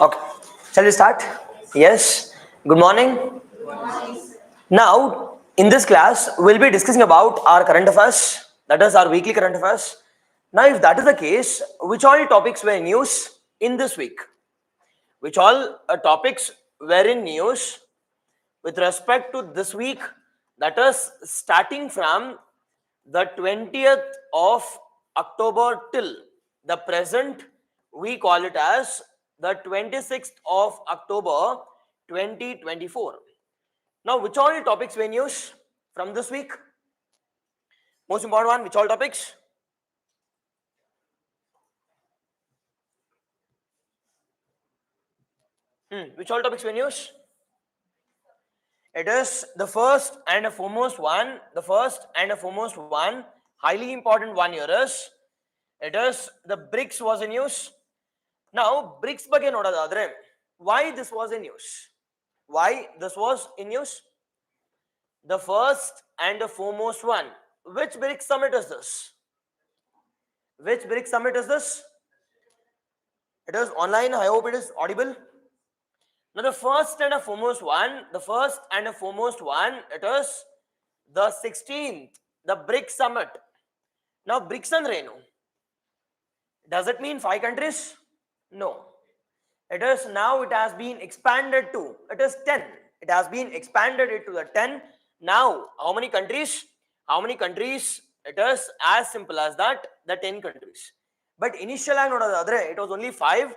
Okay, shall we start? Yes. Good morning. Now, in this class, we'll be discussing about our current affairs, that is our weekly current affairs. Now, if that is the case, which all topics were in news in this week? Which all topics were in news with respect to this week, that is starting from the 20th of October till the present, we call it as the 26th of October 2024. Now, which all topics were in news from this week? Most important one, which all topics? Which all topics were in news? It is the first and the foremost one, highly important one here is, it is the BRICS was in news. Now, BRICS ಬಗ್ಗೆ ನೋಡೋದಾದ್ರೆ, why this was in news? Why this was in news? The first and the foremost one. Which BRICS summit is this? Which BRICS summit is this? It is online. I hope it is audible. Now, the first and the foremost one, it is the 16th, the BRICS summit. Now, BRICS and Reno. Does it mean 5 countries? No. It is now, it has been expanded to, it is 10. It has been expanded to the 10. Now, how many countries? It is as simple as that, the 10 countries. But initially, it was only 5,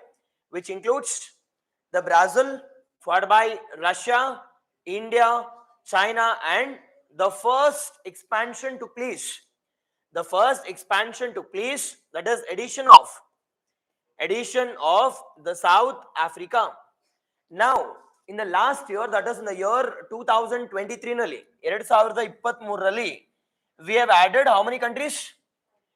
which includes the Brazil, followed by Russia, India, China, and the first expansion took place. That is addition of the South Africa. Now, in the last year, that is in the year 2023, we have added how many countries?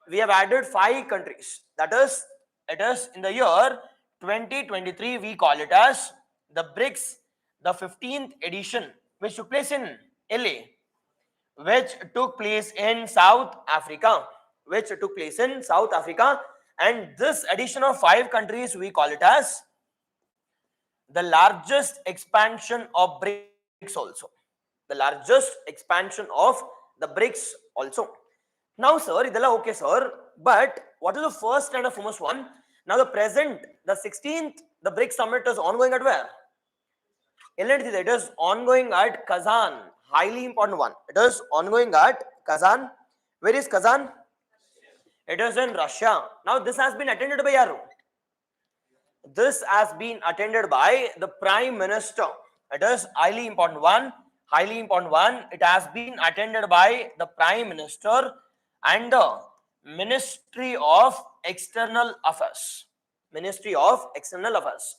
We have added 5 countries. That is, it is in the year 2023, we call it as the BRICS, the 15th edition, which took place in LA, which took place in South Africa, and this addition of 5 countries, we call it as the largest expansion of BRICS also. Now, sir, idella okay, sir, but what is the first and the foremost one? Now, the present, the 16th, the BRICS summit is ongoing at where? It is ongoing at Kazan. Highly important one. It is ongoing at Kazan. Where is Kazan? It is in Russia. Now, this has been attended by Yaru. This has been attended by the Prime Minister. It is highly important one. It has been attended by the Prime Minister and the Ministry of External Affairs.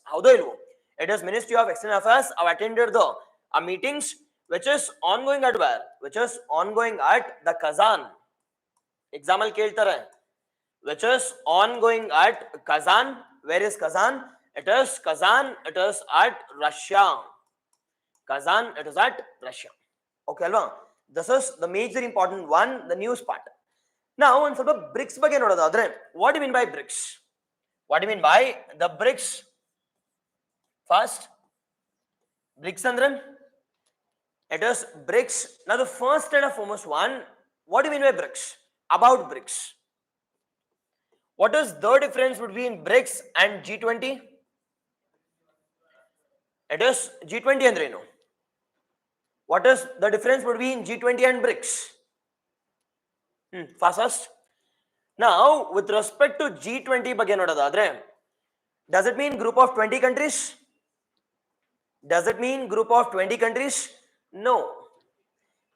How do you know? It is Ministry of External Affairs have attended the meetings, which is ongoing at where? Which is ongoing at the Kazan. Example keltare. Which is ongoing at Kazan. Where is Kazan? It is Kazan. It is at Russia. Okay, alva. This is the major important one, the news part. Now, on ಸ್ವಲ್ಪ BRICS ಬಗ್ಗೆ ನೋಡೋದಾದ್ರೆ, what do you mean by BRICS? What do you mean by the BRICS? First, BRICS andre, it is BRICS. Now, the first and the foremost one, what do you mean by BRICS? About BRICS. What is the difference between BRICS and G20? It is G20 andre no. What is the difference between G20 and BRICS? Fastest. Now, with respect to G20 ಬಗ್ಗೆ ನೋಡೋದಾದ್ರೆ, does it mean group of 20 countries? No.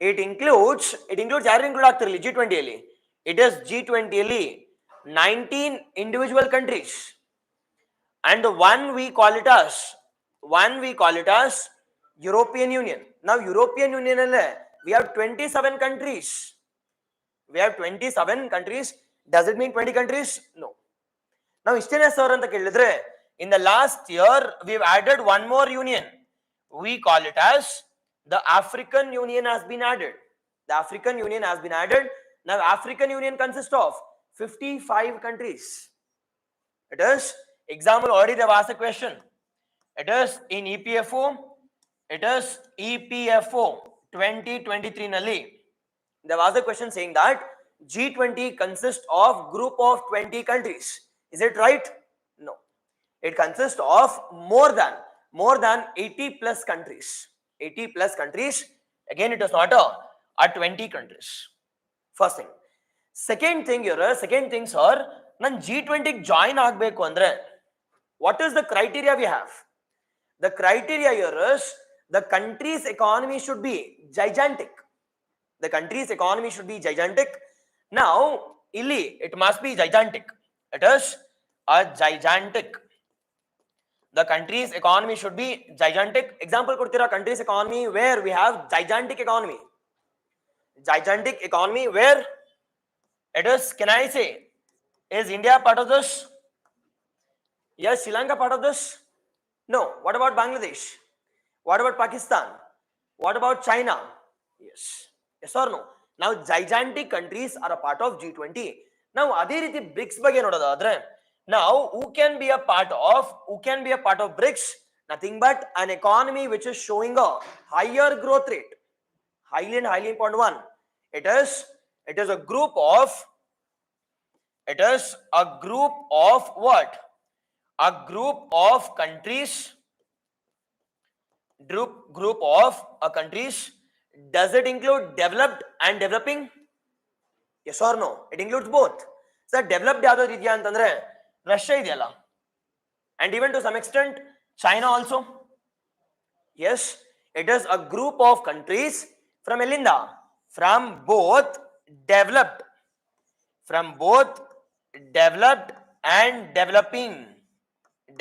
It includes ಯಾರು include ಆಗ್ತಿರಲಿ G20 ಅಲ್ಲಿ. It is G20 ಅಲ್ಲಿ 19 individual countries, and the one we call it as European Union. Now European Union alle we have 27 countries. We have 27 countries. Does it mean 20 countries? No. Now istene sir anta kelidre, in the last year we've added one more union. We call it as the African Union has been added. The African Union has been added. Now African Union consists of 55 countries. It is, example already they've asked a question. It is in EPFO. It is EPFO 2023 nalli. There was a question saying that G20 consists of group of 20 countries. Is it right? No. It consists of more than 80 plus countries. 80 plus countries. Again, it is not a 20 countries. First thing. Second thing, sir, nan G20 join agbeku andre, what is the criteria we have? The criteria here is the country's economy should be gigantic. The country's economy should be gigantic. Now, illi it must be gigantic. It is a gigantic. The country's economy should be gigantic. Example kodtira country's economy where we have gigantic economy. Gigantic economy where it is, can I say, is India part of this? Yes, Sri Lanka part of this? No. What about Bangladesh? What about Pakistan? What about China? Yes. Yes or no? Now gigantic countries are a part of G20. Now ಅದೇ ರೀತಿ BRICS ಬಗ್ಗೆ ನೋಡೋದಾದ್ರೆ, now who can be a part of BRICS? Nothing but an economy which is showing a higher growth rate. Highly important one. It is a group of what? A group of countries. Group of countries. Does it include developed and developing? Yes or no? It includes both. So developed ಯಾವ್ದು ಇದೆಯಾ ಅಂತಂದ್ರೆ Russia ಇದೆಯಲ್ಲ, and even to some extent China also. Yes, it is a group of countries from elinda, from both developed and developing.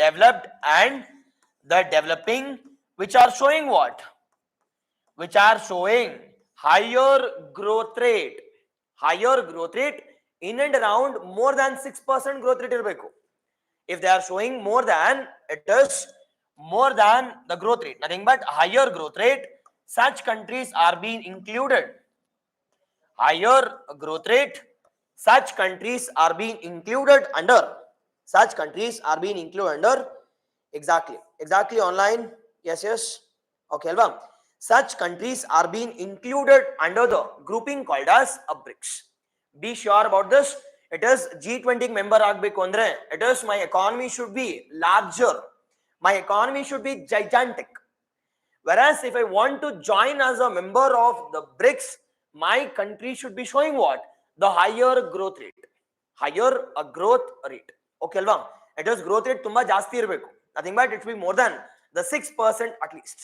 Developed and the developing, which are showing what? Which are showing higher growth rate in and around more than 6% growth rate irbeku. If they are showing more than, it is more than the growth rate, nothing but higher growth rate, such countries are being included. Higher growth rate, such countries are being included under. Exactly online. Yes. Okay, alva. Such countries are being included under the grouping called as a BRICS. Be sure about this. It is G20 member agbeku andre, it is my economy should be larger. My economy should be gigantic. Whereas if I want to join as a member of the BRICS, my country should be showing what? The higher growth rate. Okay alva. It is growth rate tumba ಜಾಸ್ತಿ ಇರಬೇಕು. Nothing but it will be more than the 6% at least.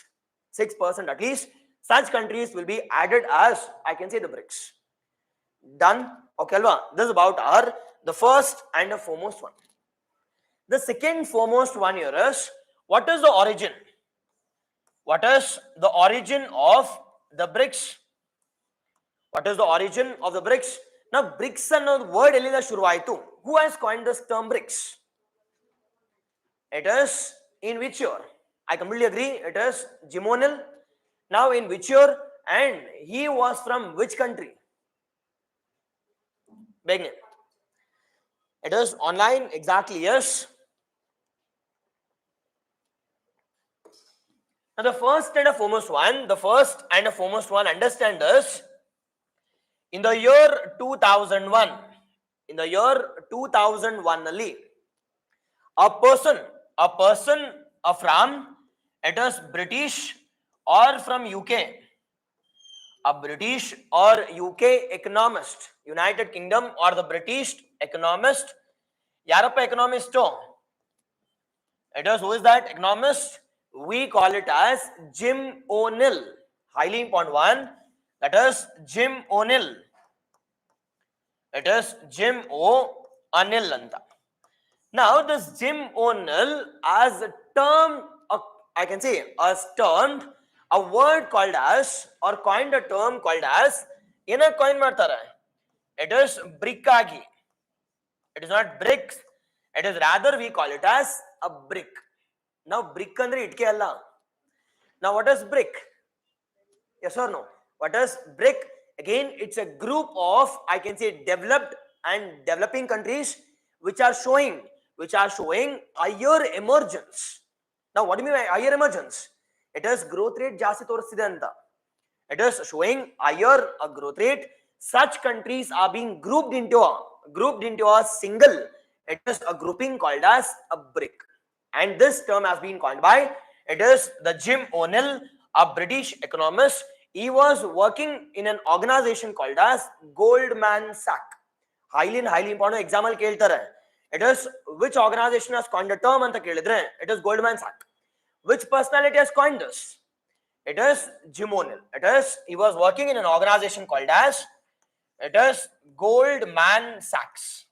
6% at least. Such countries will be added as, I can say, the BRICS. Done? Okay alva. This is about the first and the foremost one. The second foremost one here is, what is the origin? What is the origin of the BRICS? What is the origin of the BRICS? Now BRICS ಅನ್ನೋದು word ಎಲ್ಲಿಂದ ಶುರುವಾಯಿತು? Who has coined this term BRICS? It is in which year? I completely agree. It is Jim O'Neill. Now in which year? And he was from which country? Begin. It is online. Exactly, yes. Now the first and the foremost one, understand this. In the year 2001, ಅಲ್ಲಿ a person from, it is British or from UK, a British or UK economist, United Kingdom or the British economist. Yarappa economist? It is, who is that economist? We call it as Jim O'Neill. Highly important one. That is Jim O'Neill. It is Jim O'Neill anta. Now this Jim O'Neill as a term, I can say as termed a word called as, or coined a term called as, ina coin ಮಾಡ್ತಾರೆ. It is brick agi. It is not bricks. It is rather we call it as a brick. Now brick andre itke alla. Now what is brick? Yes or no? What is BRIC? Again, it's a group of, I can say, developed and developing countries which are showing higher emergence. Now, what do you mean by higher emergence? It is growth rate jasti toristide anta. It is showing higher growth rate. Such countries are being grouped into a single. It is a grouping called as a BRIC. And this term has been coined by, it is the Jim O'Neill, a British economist. He was working in an organization called as Goldman Sachs. Highly important example keltare. It is which organization has coined the term anta kelidre? It is Goldman Sachs. Which personality has coined this? It is Jim O'Neill. He was working in an organization called as, it is Goldman Sachs.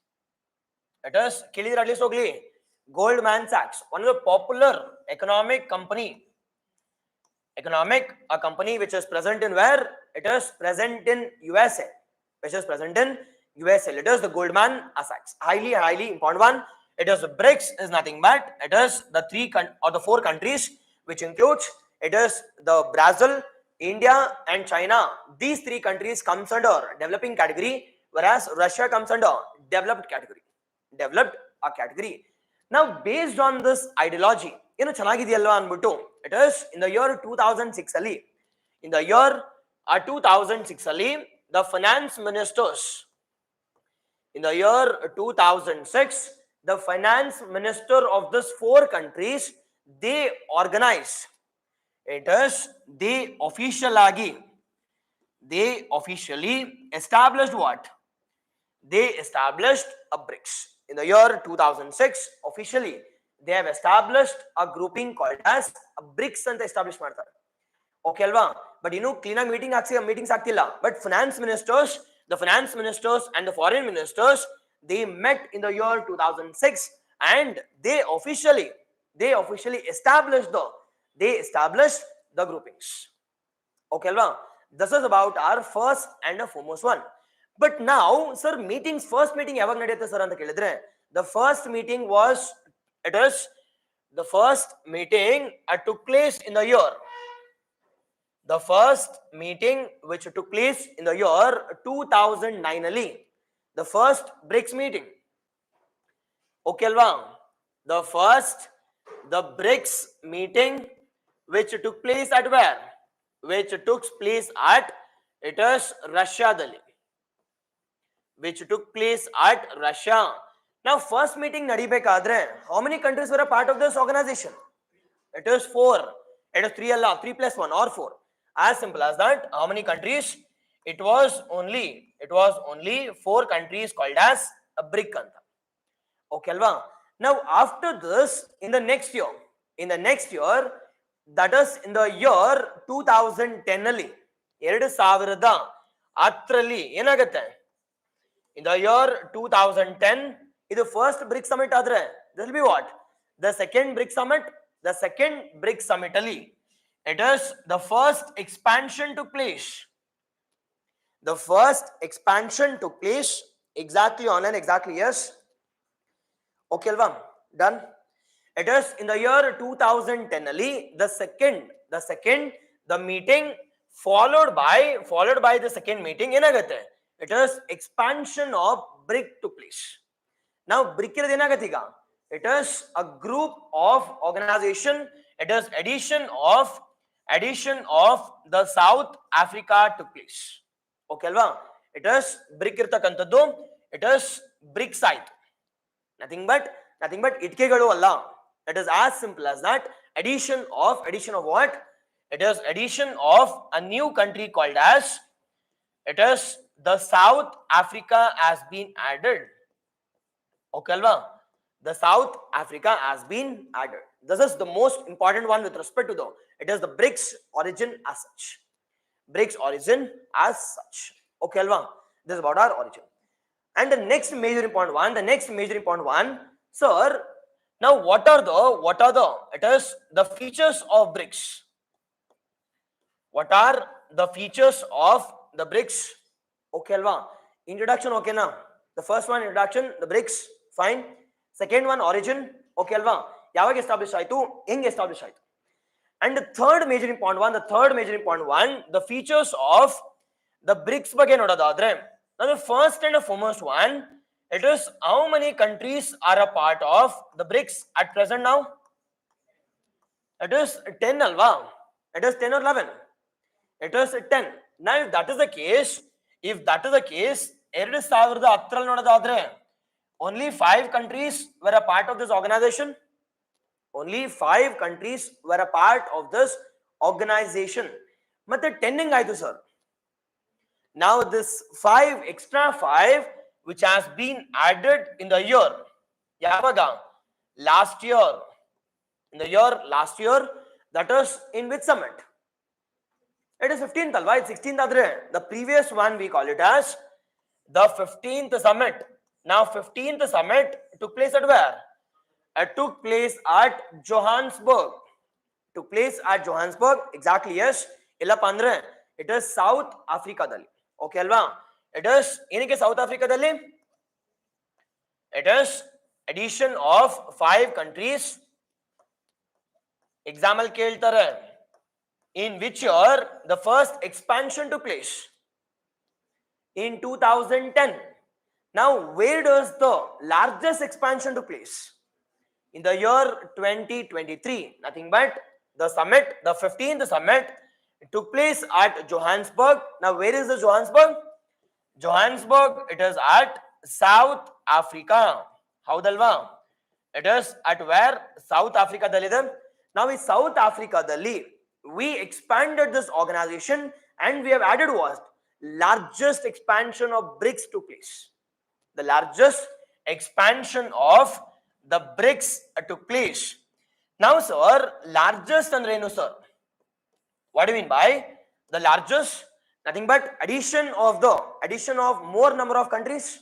It is kelidre at least ogli. Goldman Sachs, one of the popular economic company which is present in where? It is present in USA. Which is present in USA. It is the Goldman Sachs. Highly important one. It is the BRICS is nothing but, it is the four countries which includes, it is the Brazil, India and China. These three countries comes under developing category, whereas Russia comes under developed category. Now, based on this ideology, it is in the year 2006 ali. In the year 2006 ali, the finance ministers. In the year 2006, the finance minister of these four countries, they organized. It is they officially established what? They established a BRICS. In the year 2006, officially, they have established a grouping called as a BRICS and established ಮಾಡ್ತಾರೆ. Okay alva? But clean meetings ಆಗ್ತಿಲ್ಲ. But the finance ministers and the foreign ministers, they met in the year 2006 and they officially established the groupings. Okay alva? This is about our first and the foremost one. But now, sir, first meeting yaವಾಗ ನಡೆಯುತ್ತೆ sir ಅಂತ ಕೇಳಿದ್ರೆ, the first meeting took place in the year. The first meeting which took place in the year 2009 ali. The first BRICS meeting. Okay alva? The BRICS meeting which took place at where? Which took place at, it is Russia dali. Which took place at Russia. Now, first meeting nadibekadre, how many countries were a part of this organization? It is 4. It is 3 plus 1 or 4. As simple as that. How many countries? It was only 4 countries called as a BRIC anta. Okay alva? Now, after this, in the next year, that is in the year 2010 ali, 2010 ಏನಾಗುತ್ತೆ? In the year 2010, the first BRICS summit adre, this will be what? The second BRICS summit ali. It is the first expansion took place. The first expansion took place exactly online, exactly yes. Okay alva? Done. It is in the year 2010 ali, the meeting followed by the second meeting ಏನಾಗುತ್ತೆ? It is expansion of BRIC took place. Now BRIC is ಏನಾಗುತ್ತೆ ಈಗ? It is a group of organization. It is addition of the South Africa took place. Okay alva? It is BRIC ಇರತಕ್ಕಂತದ್ದು. It is BRICS ಆಯ್ತು. Nothing but itkegalu alla. It is as simple as that. Addition of what? It is addition of a new country called as, it is the South Africa has been added. Okay alva? The South Africa has been added. This is the most important one with respect to it is the BRICS origin as such. BRICS origin as such. Okay, Alva? This is about our origin. And the next major important one, sir. Now, what are it is the features of BRICS? What are the features of the BRICS? Okay, Alva? Introduction, okay, na? The first one, introduction, the BRICS, fine. Second one, origin, okay, Alva? Yavag establish aitu, eng establish aitu. And the third major important one, the features of the BRICS ಬಗ್ಗೆ ನೋಡೋದಾದ್ರೆ, now the first and the foremost one, it is how many countries are a part of the BRICS at present now? It is 10, alva? It is 10 or 11? It is 10. Now if that is the case, 2010 ನೋಡೋದಾದ್ರೆ, only 5 countries were a part of this organization. Only 5 countries were a part of this organization. But the 10 aitu, sir. Now this 5 extra 5 which has been added in the year. Yavaga? Last year. In the year last year, that is in which summit? It is 15th, alva? It's 16th adre. The previous one we call it as the 15th summit. Now 15th summit took place at where? It took place at Johannesburg. Exactly, yes. Illappa andre it is South Africa dalli. Okay alva? It is ಏನಕ್ಕೆ South Africa dalli? It is addition of 5 countries. Example ಕೇಳ್ತಾರೆ. In which year the first expansion took place? In 2010. Now where does the largest expansion took place? In the year 2023, nothing but the summit, the 15th summit, it took place at Johannesburg. Now, where is the Johannesburg? Johannesburg, it is at South Africa. How dalva? It is at where? South Africa dalide. Now, in South Africa dalli, we expanded this organization and we have added what? Largest expansion of BRICS took place. The largest expansion of the BRICS took place. Now, sir, largest and renu, sir. What do you mean by the largest? Nothing but addition of more number of countries.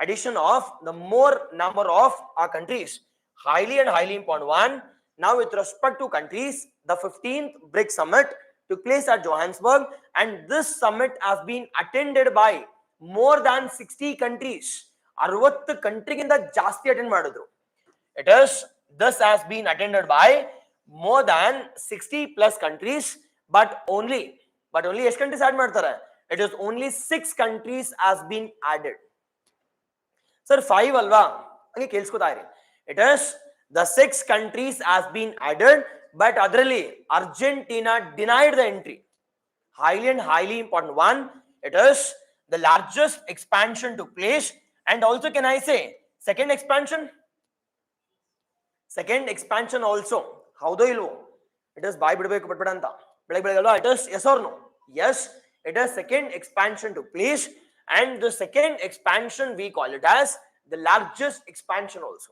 Addition of the more number of our countries. Highly important one. Now, with respect to countries, the 15th BRICS summit took place at Johannesburg, and this summit has been attended by more than 60 countries. 60 ಕಂಟ್ರಿಗಿಂತ ಜಾಸ್ತಿ attend ಮಾಡಿದ್ರು. This has been attended by more than 60 plus countries, but only ಎಷ್ಟು countries add ಮಾಡ್ತಾರೆ? It is only 6 countries has been added. Sir, 5 ಅಲ್ವಾ? ಹಂಗೆ ಕೇಳಿಸ್ಕೊತಾ ಇರಿ. It is the 6 countries has been added, but ಅದರಲ್ಲಿ Argentina denied the entry. Highly important one. It is the largest expansion took place. And also, can I say second expansion also? How do you know? It is by bidbeku patpadanta belegala. It is yes or no? Yes, it is second expansion took place, and the second expansion we call it as the largest expansion also.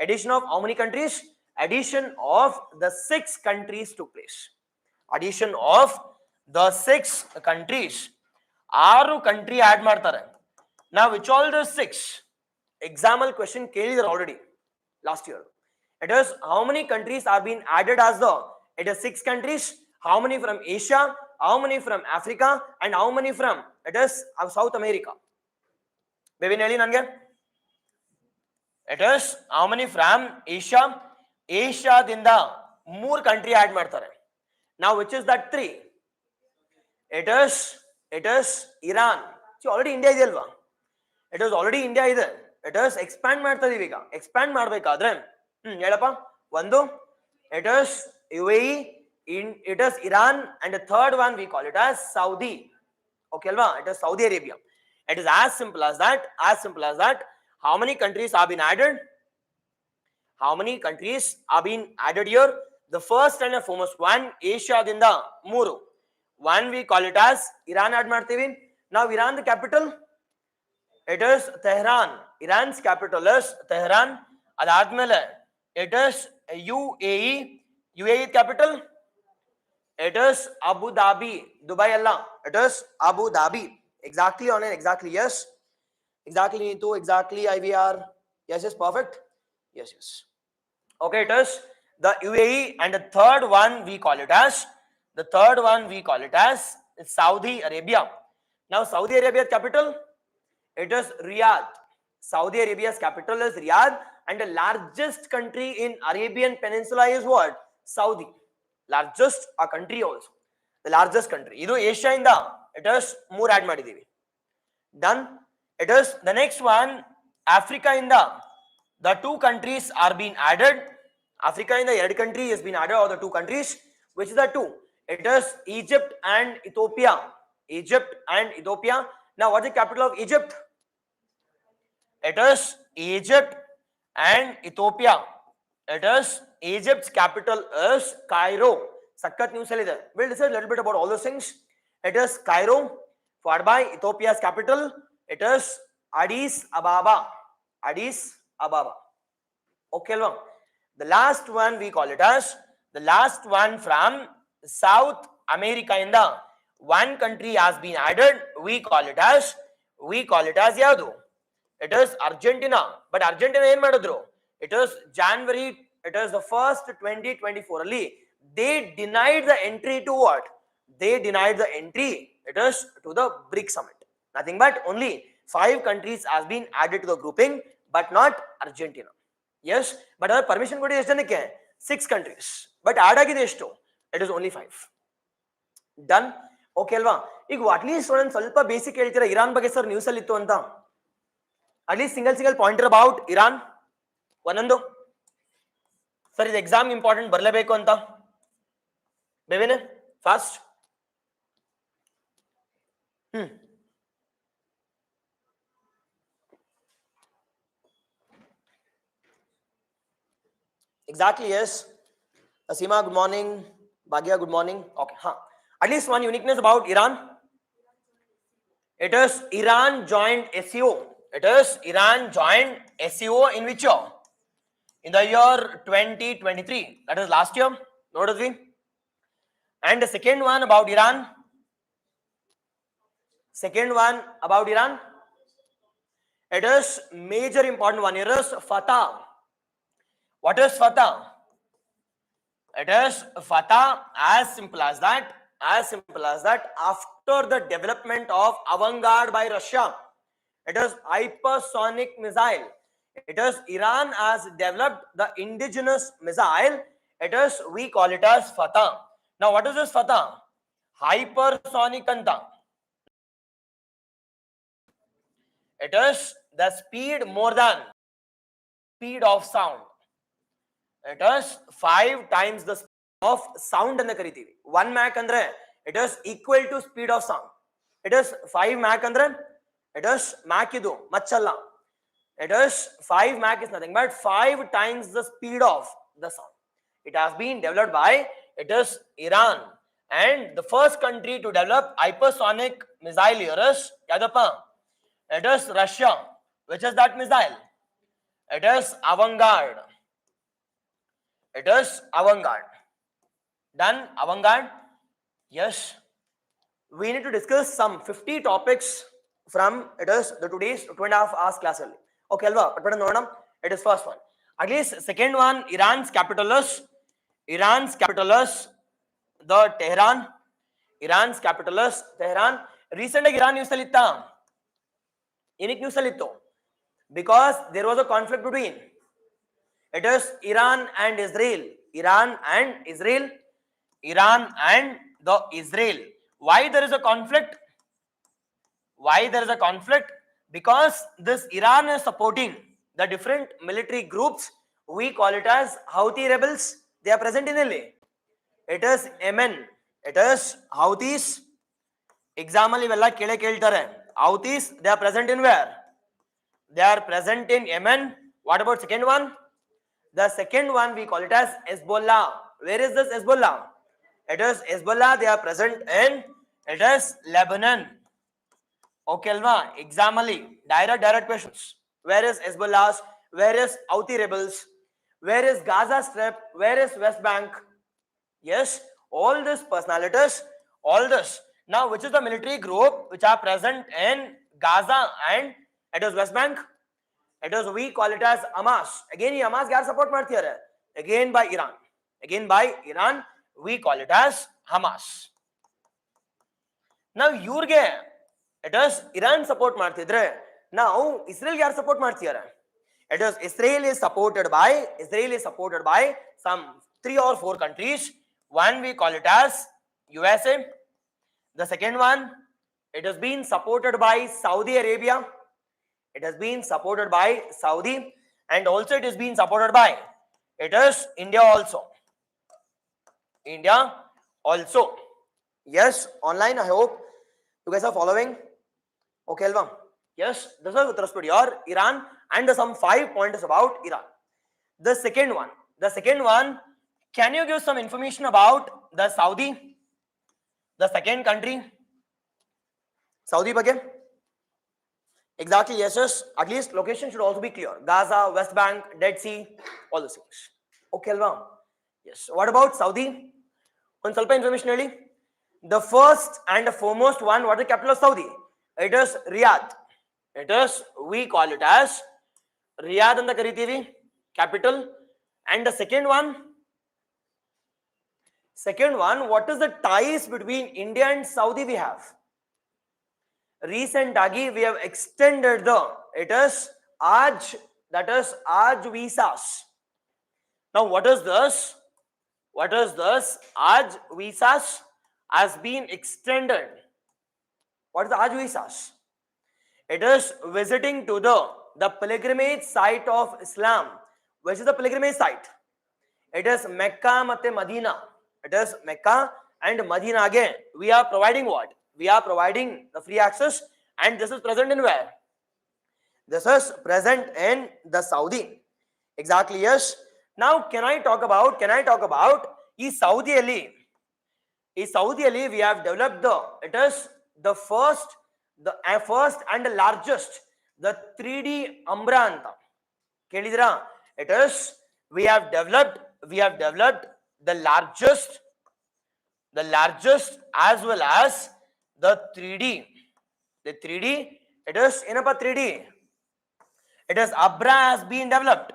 Addition of how many countries? Addition of the 6 countries took place. Addition of the 6 countries. 6 country add ಮಾಡ್ತಾರೆ. Now, which all the 6? Example question ಕೇಳಿದ್ರು already last year. It is how many countries are being added as the? It is 6 countries. How many from Asia? How many from Africa? And how many from? It is South America. Baby Nelly nange. It is how many from Asia? Asia dinda 3 country add ಮಾಡ್ತಾರೆ. Now, which is that 3? It is Iran. See, already India ಇದೆ ಅಲ್ವಾ? It is already India ಇದೆ. It is expand ಮಾಡ್ತಾ ಇದೀವಿ ಈಗ. Expand ಮಾಡಬೇಕಾದ್ರೆ ಹೇಳಪ್ಪ. ಒಂದು, it is UAE, it is Iran, and the third one we call it as Saudi. Okay alva? It is Saudi Arabia. It is as simple as that. How many countries have been added? How many countries have been added here? The first and the foremost one, Asia dinda 3. One we call it as Iran add ಮಾಡ್ತೀವಿ. Now, Iran the capital? It is Tehran. Iran's capital is Tehran. Adadmele, it is UAE. UAE capital? It is Abu Dhabi. Dubai Allah. It is Abu Dhabi. Exactly on it. Exactly. Yes. Exactly Neetu. Exactly IVR. Yes. Yes. Perfect. Yes. Yes. Okay. It is the UAE, and the third one we call it as Saudi Arabia. Now Saudi Arabia's capital, it is Riyadh. Saudi Arabia's capital is Riyadh, and the largest country in Arabian Peninsula is what? Saudi. Largest a country also. The largest country. Idu Asia inda. It is more add ಮಾಡಿದೀವಿ. Done. It is the next one. Africa inda. The two countries are being added. Africa in the third country has been added, or the two countries. Which is the two? It is Egypt and Ethiopia. Egypt and Ethiopia. Now, what is the capital of Egypt? It is Egypt and Ethiopia. It is Egypt's capital is Cairo. Sakkat news ಅಲ್ಲಿ ಇದೆ. We'll discuss a little bit about all those things. It is Cairo, followed by Ethiopia's capital. It is Addis Ababa. Addis Ababa. Okay, long. The last one we call it as the last one from South America. In the one country has been added. We call it as yadu. It is Argentina. But Argentina ಏನು ಮಾಡಿದ್ರು? It is January. It is the first 2024 ಅಲ್ಲಿ they denied the entry to what? They denied the entry. It is to the BRICS Summit. Nothing but only 5 countries has been added to the grouping, but not Argentina. Yes, but our permission ಕೊಡಿ ಎಷ್ಟು ಜನಕ್ಕೆ? 6 countries. But add ಆಗಿದೆ ಎಷ್ಟು? It is only 5. Done. Okay ಅಲ್ವಾ? ಈಗ at least ಒಂದ್ ಸ್ವಲ್ಪ basic ಹೇಳ್ತೀರಾ ಇರಾನ್ ಬಗ್ಗೆ ಸರ್ ನ್ಯೂಸ್ ಅಲ್ಲಿ ಇತ್ತು ಅಂತ. At least single pointer about Iran ಒಂದೊಂದು. ಸರ್ ಇದು ಎಕ್ಸಾಮ್ ಇಂಪಾರ್ಟೆಂಟ್ ಬರಲೇಬೇಕು ಅಂತ. ಬೇವೇನೆ fast. Exactly, yes. Asima, good morning. Bhagya, good morning. Okay, at least one uniqueness about Iran. It is Iran joined SEO. It is Iran joined SEO in which year? In the year 2023. That is last year. Notice we. And the second one about Iran. It is major important one. It is Fatah. What is Fatah? It is Fatah as simple as that. After the development of avant-garde by Russia, it is hypersonic missile. It is Iran has developed the indigenous missile. It is, we call it as Fatah. Now, what is this Fatah? Hypersonic anta. It is the speed more than speed of sound. It is 5 times the speed of sound and the kariತೀವಿ. 1 Mach andre it is equal to speed of sound. It is 5 Mach andre it is Mach idu machalla. It is 5 Mach is nothing but 5 times the speed of the sound. It has been developed by it is Iran, and the first country to develop hypersonic missile here is yadappa. It is Russia. Which is that missile? It is avant-garde. It is avant-garde. Done. Avant-garde. Yes. We need to discuss some 50 topics from it is the today's 2.5 hours class. Okay, alva. It is first one. At least second one. Iran's capital is the Tehran. Iran's capital is Tehran. Recently, Iran news alitta. Unique news alittu. Because there was a conflict between. It is Iran and Israel. Iran and the Israel. Why there is a conflict? Because this Iran is supporting the different military groups. We call it as Houthi rebels. They are present in LA. It is Yemen. It is Houthis. Example ivella kele keltare. Houthis, they are present in where? They are present in Yemen. What about second one? The second one we call it as Hezbollah. Where is this Hezbollah? It is Hezbollah. They are present in it is Lebanon. Okay, alva. Example direct questions. Where is Hezbollah? Where is Houthi rebels? Where is Gaza Strip? Where is West Bank? Yes. All these personalities, all this. Now, which is the military group which are present in Gaza and it is West Bank? It is, we call it as Hamas. Again, Hamas ಯಾರು support ಮಾಡ್ತಿದ್ದಾರೆ? Again by Iran. Again by Iran, we call it as Hamas. Now, ಇವ್ರಿಗೆ it is Iran support ಮಾಡ್ತಿದ್ರೆ, now Israel ಯಾರು support ಮಾಡ್ತಿದ್ದಾರೆ? It is Israel is supported by some 3 or 4 countries. One we call it as USA. The second one, it has been supported by Saudi Arabia. It has been supported by Saudi, and also it is being supported by, it is India also. India also. Yes, online, I hope you guys are following. Okay, Alva. Yes, this is with respect to your Iran and some 5 pointers about Iran. The second one, can you give some information about the Saudi? The second country, Saudi again. Exactly, yes, yes. At least location should also be clear. Gaza, West Bank, Dead Sea, all those things. Okay, Alva. Yes. What about Saudi? One ಸ್ವಲ್ಪ information ಹೇಳಿ. The first and the foremost one, what is the capital of Saudi? It is Riyadh. It is, we call it as Riyadh anta ಕರಿತೀವಿ, capital. And the second one, what is the ties between India and Saudi we have? Recent agi we have extended the, it is Aj, that is Aj visas. Now what is this? Aj visas has been extended. What is the Aj visas? It is visiting to the pilgrimage site of Islam. Which is the pilgrimage site? It is Mecca matte Medina. It is Mecca and Medina again. We are providing what? We are providing the free access, and this is present in where? This is present in the Saudi. Exactly, yes. Now, can I talk about Saudi Ali? We have developed it is the first and the largest, the 3D Umbra anta. Kelidra? It is, we have developed the largest as well as the 3D. The 3D, it is ಏನಪ್ಪ 3D? It is Abra has been developed.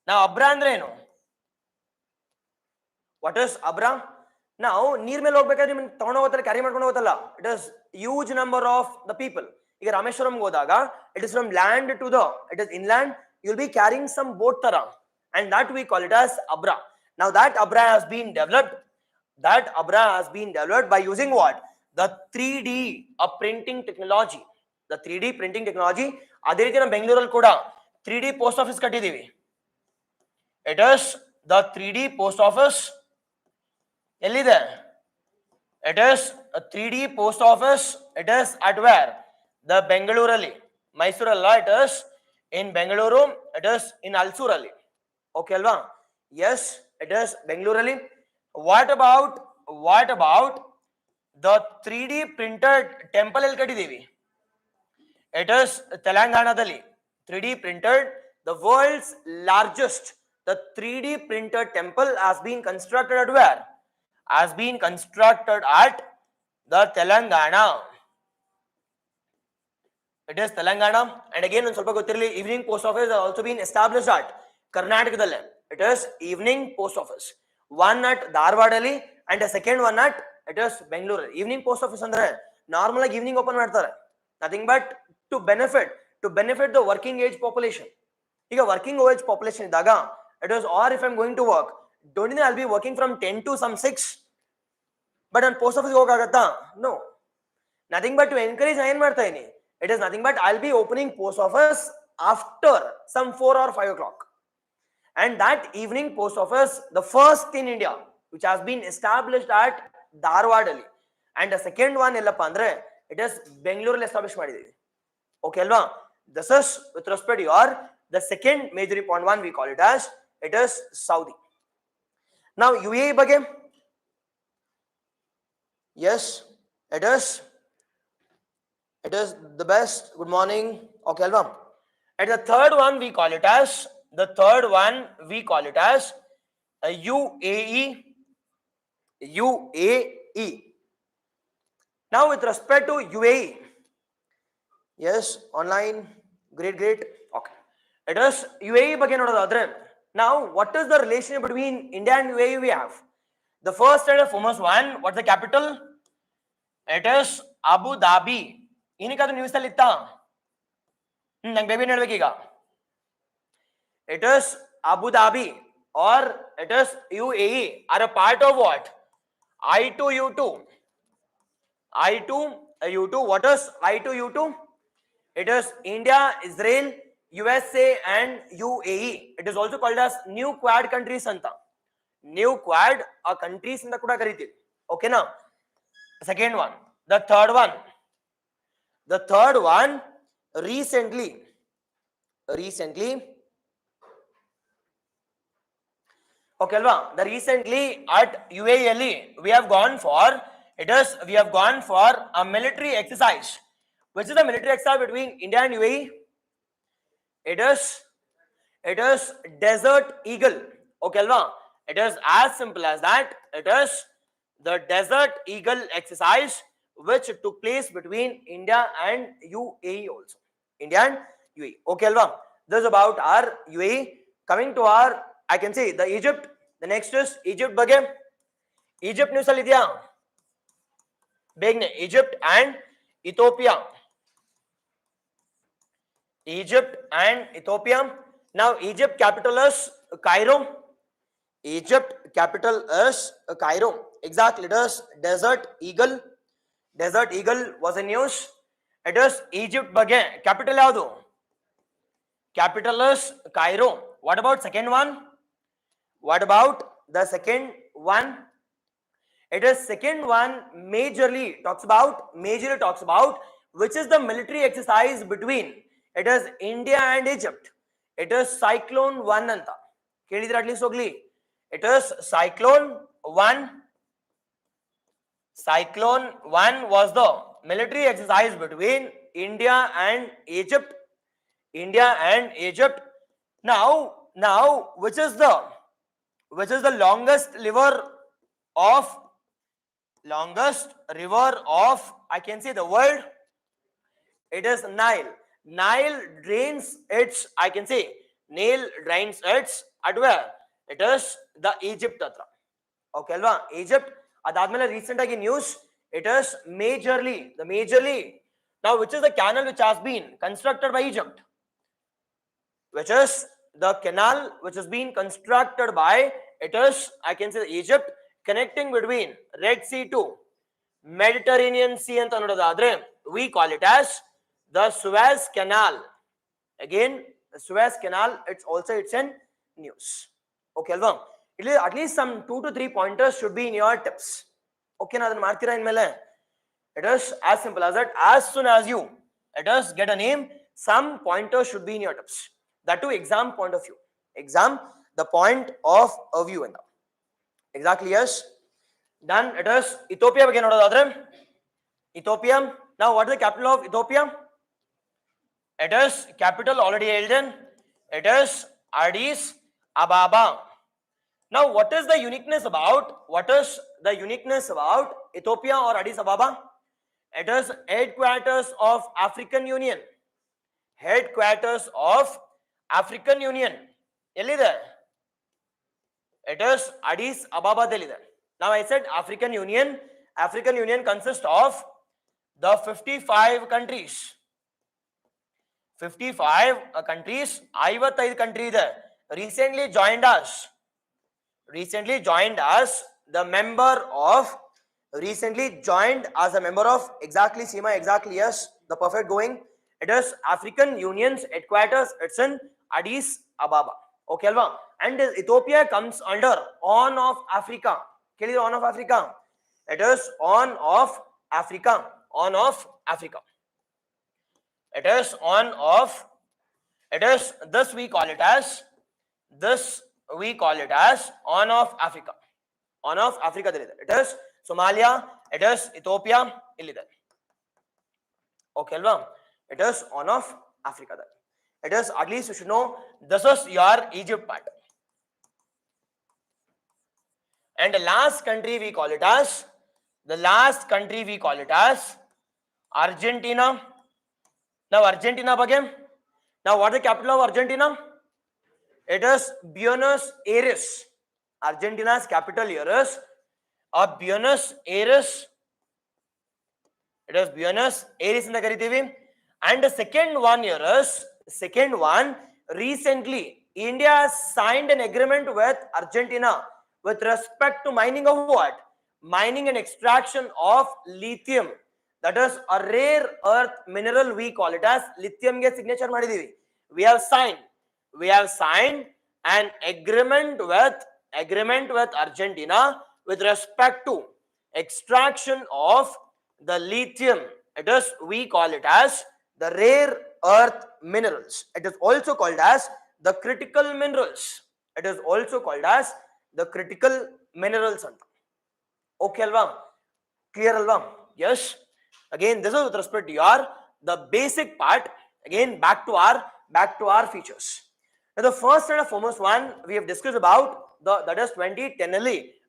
Now Abra ಅಂದ್ರೆ ಏನು? What is Abra? Now ನೀರ್ ಮೇಲೆ ಹೋಗ್ಬೇಕಾದ್ರೆ ನಿಮ್ಮನ್ನ ತಗೊಂಡು ಹೋಗ್ತಾರೆ, carry ಮಾಡ್ಕೊಂಡು ಹೋಗುತ್ತಲ್ಲ. It is huge number of the people. ಈಗ ರಾಮೇಶ್ವರಂ ಹೋದಾಗ it is from land to it is inland, you will be carrying some boat ತರ, and that we call it as Abra. Now that Abra has been developed by using what? The 3D printing technology. The 3D printing technology. ಅದೇ ರೀತಿ ನಮ್ಮ ಬೆಂಗಳೂರಲ್ಲಿ ಕೂಡ 3D post office ಕಟ್ಟಿದೀವಿ. It is the 3D post office. ಎಲ್ಲಿದೆ? It is a 3D post office. It is at where? The Bengalurali. Mysore, it is in Bengaluru. It is in Alsurali. Okay, alva? Yes, it is Bengalurali. What about the 3D printed temple el katidivi? It is Telanganadali. 3D printed, the world's largest, the 3D printed temple has been constructed at where? Has been constructed at the Telangana. It is Telangana. And again, on ಸ್ವಲ್ಪ ಗೊತ್ತಿರಲಿ, evening post office has also been established at Karnataka. It is evening post office. One at Dharwadali and the second one at, it is Bengaluru. Evening post office andre normal evening open ಮಾಡ್ತಾರೆ. Nothing but to benefit the working age population. ಈಗ working age population ಇದ್ದಾಗ, it is, or if I'm going to work, don't you know I'll be working from 10 to some 6, but on post office ಹೋಗಕ್ಕಾಗತ್ತಾ? No. Nothing but to encourage ಏನು ಮಾಡ್ತಾ ಇದೀನಿ, it is nothing but I'll be opening post office after some 4 or 5 o'clock. And that evening post office, the first in India, which has been established at Dharwadali, and the second one ellappa andre, it is Bengaluru established ಮಾಡಿದೀವಿ. Okay alva? This is with respect to your, the second major point one we call it as, it is Saudi. Now UAE ಬಗ್ಗೆ, yes, it is the best. Good morning. Okay alva? And the third one we call it as, UAE. UAE. Now with respect to UAE, yes, online, great. Okay, it is UAE ಬಗ್ಗೆ ನೋಡೋದಾದ್ರೆ, now what is the relationship between India and UAE? We have the first and the foremost one. What's the capital? It is Abu Dhabi. ಏನಕ್ಕಾದ್ರೂ news ಅಲ್ಲಿ ಇತ್ತಾ? ನಂಗೆ baby ಹೇಳ್ಬೇಕೀಗ. It is Abu Dhabi or it is UAE are a part of what? I2U2. I2U2. What is I2U2? It is India, Israel, USA and UAE. It is also called as new quad countries anta. New quad countries anta kuda karitiri. Okay na? Second one. The third one recently okay alva, the recently at UAE we have gone for a military exercise. Which is the military exercise between India and UAE? It is Desert Eagle. Okay alva, it is as simple as that. It is the Desert Eagle exercise which took place between India and UAE also. India and UAE. Okay alva, this is about our UAE. Coming to our, I can say, the Egypt. The next is Egypt ಬಗ್ಗೆ. Egypt news ಅಲ್ಲಿ ಇದೆಯಾ? ಬೇಗನೆ Egypt and Ethiopia. Egypt and Ethiopia. Now Egypt capital is Cairo. Egypt capital is Cairo. Exactly, it is Desert Eagle. Desert Eagle was in news. It is Egypt ಬಗ್ಗೆ. Capital ಯಾವುದು? Capital is Cairo. What about second one? What about the second one? It is second one majorly talks about which is the military exercise between, it is India and Egypt. It is Cyclone 1 anta. Kelidira at least ogli. It is Cyclone 1. Cyclone 1 was the military exercise between India and Egypt. Now which is the longest river of I can say the world? It is Nile. Nile drains its at where? It is the Egypt hatra. Okay alva, Egypt. Adadmele recent agi news, it is majorly. Now which is the canal which has been constructed by Egypt? Which is the canal which has been constructed by, it is, I can say, Egypt, connecting between Red Sea to Mediterranean Sea anta nodadadre, we call it as the Suez Canal. Again, the Suez Canal, it's in news. Okay alva, at least some 2 to 3 pointers should be in your tips. Okay na, adan martira inmele. It is as simple as that. As soon as you get a name, some pointers should be in your tips. That too exam point of view. The point of view and exactly, yes. Then it is Ethiopia ಬಗ್ಗೆ ನೋಡೋದಾದ್ರೆ, Ethiopia. Now what is the capital of Ethiopia? It is capital already held in. It is Addis Ababa. Now what is the uniqueness about Ethiopia or Addis Ababa? It is headquarters of African Union. Ellide? It is Addis Ababa delide. Now I said African Union consists of the 55 countries. 55 countries. 55 country ಇದೆ. Recently joined us the member of exactly Seema, exactly, yes, the perfect going. It is African Union's headquarters. It's in Addis Ababa. Okay alva, and Ethiopia comes under Horn of Africa. Kelli Horn of Africa. It is Horn of Africa. It is this we call it as Horn of Africa. It is Somalia. It is Ethiopia. Illide. Okay alva, it is Horn of Africa. It is, at least you should know, this is your Egypt part. And the last country we call it as, Argentina. Now Argentina again. Now what is the capital of Argentina? It is Buenos Aires. Argentina's capital here is Buenos Aires. It is Buenos Aires in the Karitivi. And the second one here is, recently India signed an agreement with Argentina with respect to mining of what? Mining and extraction of lithium. That is a rare earth mineral, we call it as lithium. Ge signature ಮಾಡಿದೀವಿ. We have signed an agreement with Argentina with respect to extraction of the lithium. It is, we call it as the rare earth minerals. It is also called as the critical minerals. Okay alva? Clear alva? Yes. Again, this is with respect to the basic part. Again, back to our features. Now, the first and the foremost one we have discussed about that is 2010.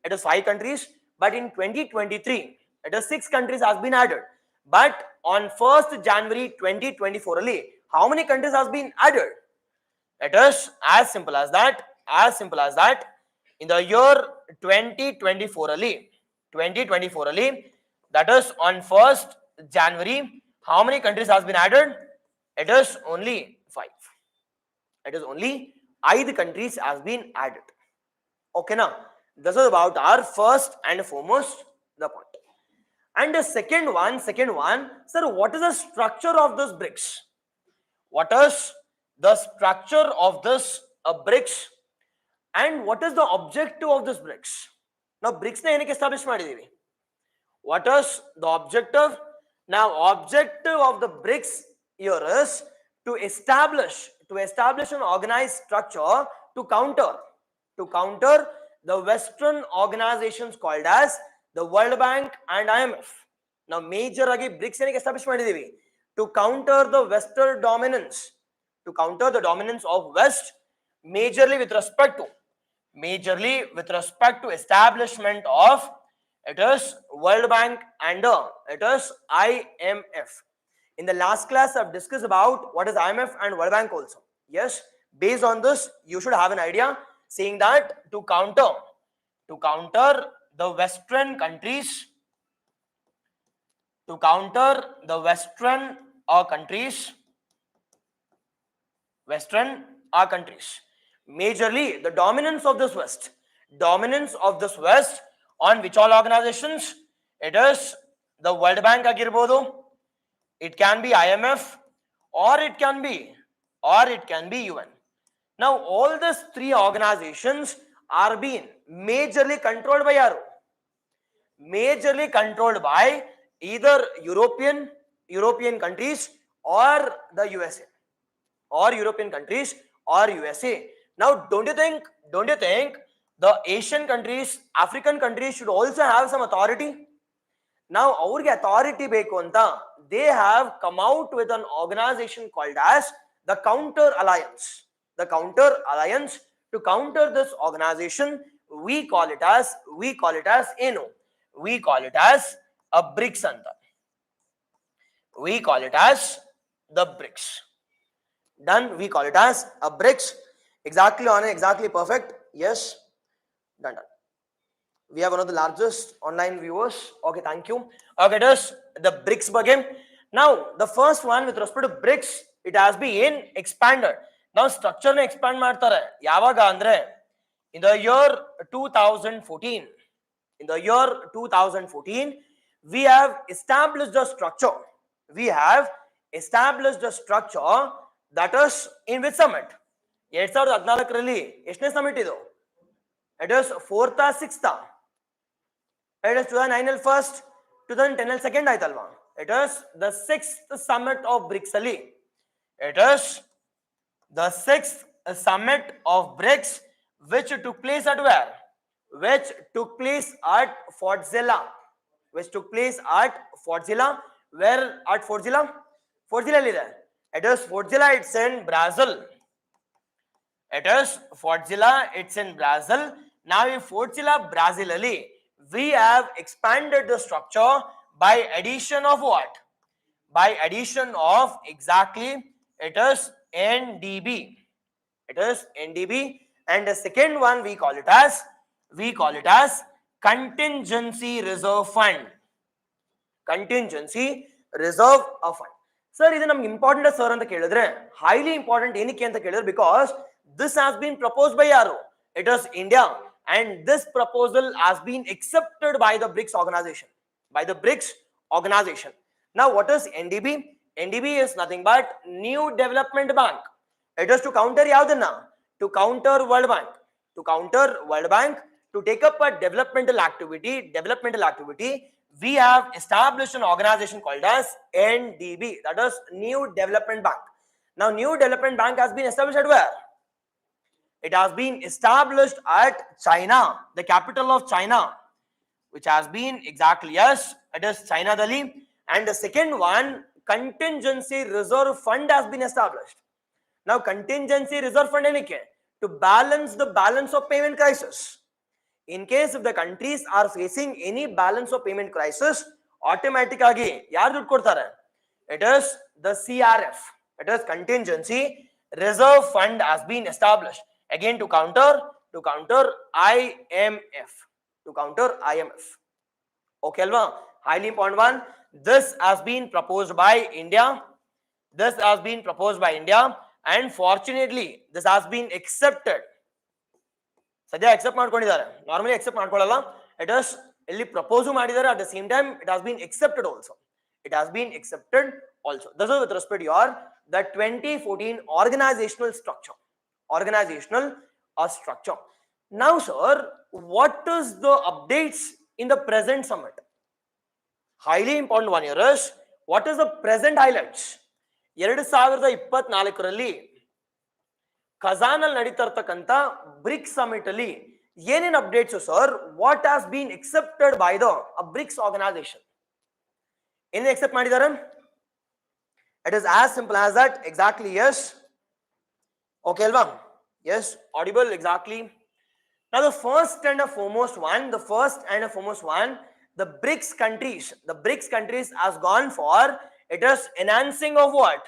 It is 5 countries, but in 2023, it is 6 countries has been added. But on 1st January 2024, how many countries has been added? It is as simple as that. In the year 2024, that is on 1st January, how many countries has been added? It is only 5. It is only 5 countries has been added. Okay, now this is about our first and foremost the point. And the second one, sir, what is the structure of this BRICS? What is the structure of this BRICS? And what is the objective of this BRICS? Now, BRICS ne enike establish ಮಾಡಿದೀವಿ. What is the objective? Now, objective of the BRICS here is to establish an organized structure to counter the Western organizations called as the World Bank and IMF. Now, major agi BRICS enike establish ಮಾಡಿದೀವಿ to counter the Western dominance, of West, majorly with respect to establishment of it is World Bank and it is IMF. In the last class, I've discussed about what is IMF and World Bank also. Yes, based on this, you should have an idea, saying that to counter the Western countries, majorly the dominance of this West on which all organizations? It is the World Bank agirbodu, it can be IMF, or it can be UN. Now all these 3 organizations are being majorly controlled by yaru? Majorly controlled by either European countries or the USA, or European countries or USA. Now, don't you think the Asian countries, African countries should also have some authority? Now, ಅವ್ರಿಗೆ authority ಬೇಕು ಅಂತ they have come out with an organization called as the Counter Alliance. The Counter Alliance, to counter this organization, we call it as ಏನು? We call it as a BRICS anta. We call it as the BRICS. Done. We call it as a BRICS. Exactly on it. Exactly perfect. Yes. Done. We have one of the largest online viewers. Okay, thank you. Okay, that's the BRICS again. Now, the first one with respect to BRICS, it has been expanded. Now, structure ne expand ಮಾಡ್ತಾರೆ. ಯಾವಾಗ ಅಂದ್ರೆ in the year 2014. In the year 2014, we have established a structure. That is in which summit? 2014 ಎಷ್ಟನೇ summit ಇದು? It is 4th or 6th. It is 2009 first, 2010 second ಆಯ್ತಲ್ವಾ? It is the 6th summit of BRICS ಅಲ್ಲಿ. It is the 6th summit of BRICS, which took place at where? Which took place at Fortzilla. Where at Fortzilla? Fortzilla is there. It is Fortzilla. It's in Brazil. Now in Fortilla, Brazil, we have expanded the structure by addition of what? By addition of exactly it is NDB. It is NDB, and the second one we call it as contingency reserve fund. Contingency reserve of fund. Sir, this is important sir anta kelidre, highly important enike anta kelidre, because this has been proposed by yaru? It is India, and this proposal has been accepted by the BRICS organization. Now what is NDB? NDB is nothing but New Development Bank. It is to counter yavudanna? To counter World Bank. To take up a developmental activity, we have established an organization called as NDB, that is New Development Bank. Now New Development Bank has been established at where? It has been established at China, the capital of China, which has been exactly, yes, it is China, Delhi. And the second one, Contingency Reserve Fund has been established. Now Contingency Reserve Fund enike? To balance the balance of payment crisis. In case if the countries are facing any balance of payment crisis, automatically yaar duddu kodtare? It is the CRF. It is Contingency Reserve Fund has been established, again to counter IMF. Okay, alva? Highly important one. This has been proposed by India. And fortunately this has been accepted. Sadhya accept ಮಾಡ್ಕೊಂಡಿದ್ದಾರೆ. Normally accept ಮಾಡ್ಕೊಳ್ಳಲ್ಲ. It is ಇಲ್ಲಿ propose ಮಾಡಿದ್ದಾರೆ, at the same time it has been accepted also. This is with respect to your the 2014 organizational structure. Now sir, what is the updates in the present summit? Highly important one here is, what is the present highlights? 2024ರಲ್ಲಿ Kazan ಅಲ್ಲಿ ನಡೀತಾ ಇರತಕ್ಕಂತ BRICS summit ಅಲ್ಲಿ ಏನೇನು updates sir? What has been accepted by the BRICS organization? ಏನೇನು accept ಮಾಡಿದ್ದಾರೆ? It is as simple as that. Exactly, yes. Okay alva? Yes, audible, exactly. Now the first and the foremost one, the BRICS countries has gone for, it is enhancing of what?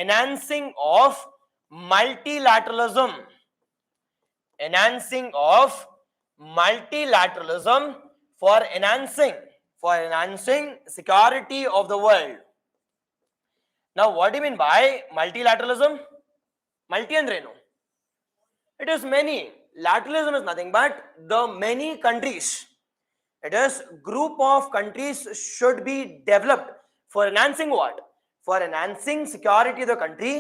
Enhancing of multilateralism. For enhancing security of the world. Now what do you mean by multilateralism? Multi andrenu? It is many. Lateralism is nothing but the many countries. It is group of countries should be developed for enhancing what? For enhancing security of the country,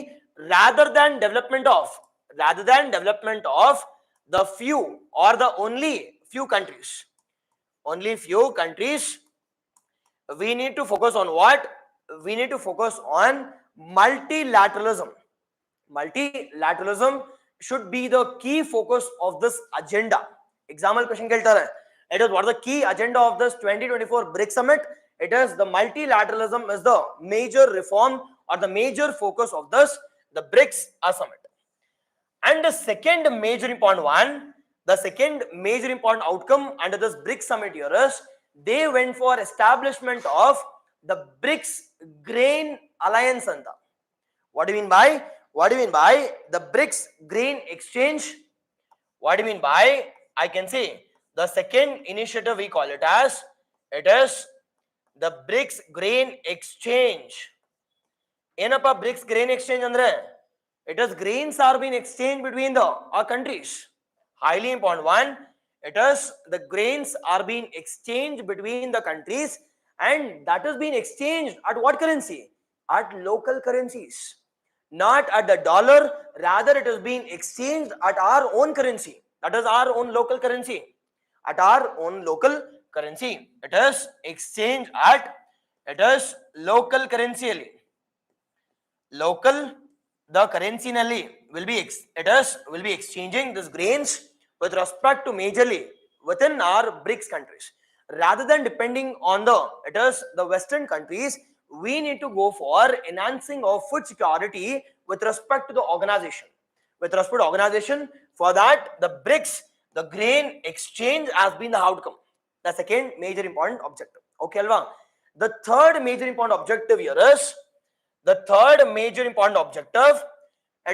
rather than development of the few or the only few countries. We need to focus on what? We need to focus on multilateralism. Multilateralism should be the key focus of this agenda. Example question keltare. It is what is the key agenda of this 2024 BRICS summit? It is the multilateralism is the major reform or the major focus of the BRICS summit. And the second major important outcome under this BRICS summit here is, they went for establishment of the BRICS Grain Alliance anta. What do you mean by the BRICS Grain Exchange? What do you mean by, I can say, the second initiative we call it as, it is the BRICS Grain Exchange. Enappa BRICS Grain Exchange andre? It is grains are being exchanged between our countries. Highly important one. It is the grains are being exchanged between the countries, and that is being exchanged at what currency? At local currencies. Not at the dollar, rather it is being exchanged at our own currency. That is our own local currency. At our own local currency. It is exchanged at, it is local currency. The currency will be exchanging these grains with respect to majorly within our BRICS countries. Rather than depending on the Western countries, we need to go for enhancing of food security with respect to the organization. For that, the BRICS The grain exchange has been the outcome. The second major important objective. Okay, Alva. The third major important objective here is it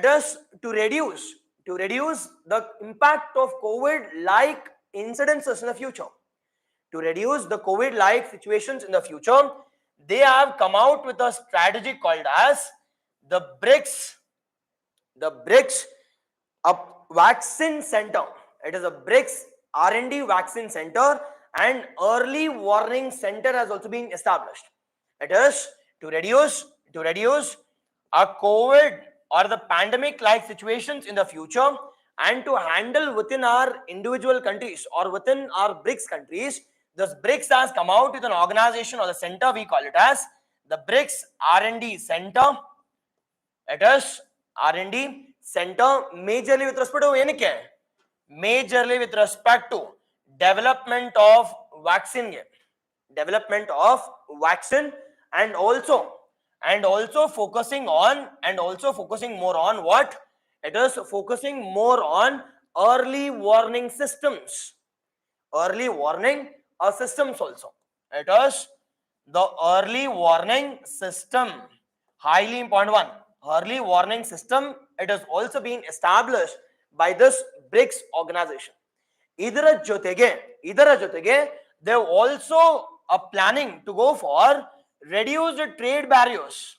is to reduce the impact of COVID-like incidences in the future. To reduce the COVID-like situations in the future, they have come out with a strategy called as the BRICS. The BRICS Vaccine Center. It is a BRICS R&D Vaccine Center and Early Warning Center has also been established. It is to reduce a COVID or the pandemic-like situations in the future and to handle within our individual countries or within our BRICS countries. This BRICS has come out with an organization or the center, we call it as the BRICS R&D Center. It is R&D Center majorly with respect to majorly with respect to development of vaccine and also focusing more on what? It is focusing more on early warning systems. Also. It is the early warning system. Highly important one. Early warning system. It has also been established by this BRICS organization. Idara jotege, they also are planning to go for reduced trade barriers.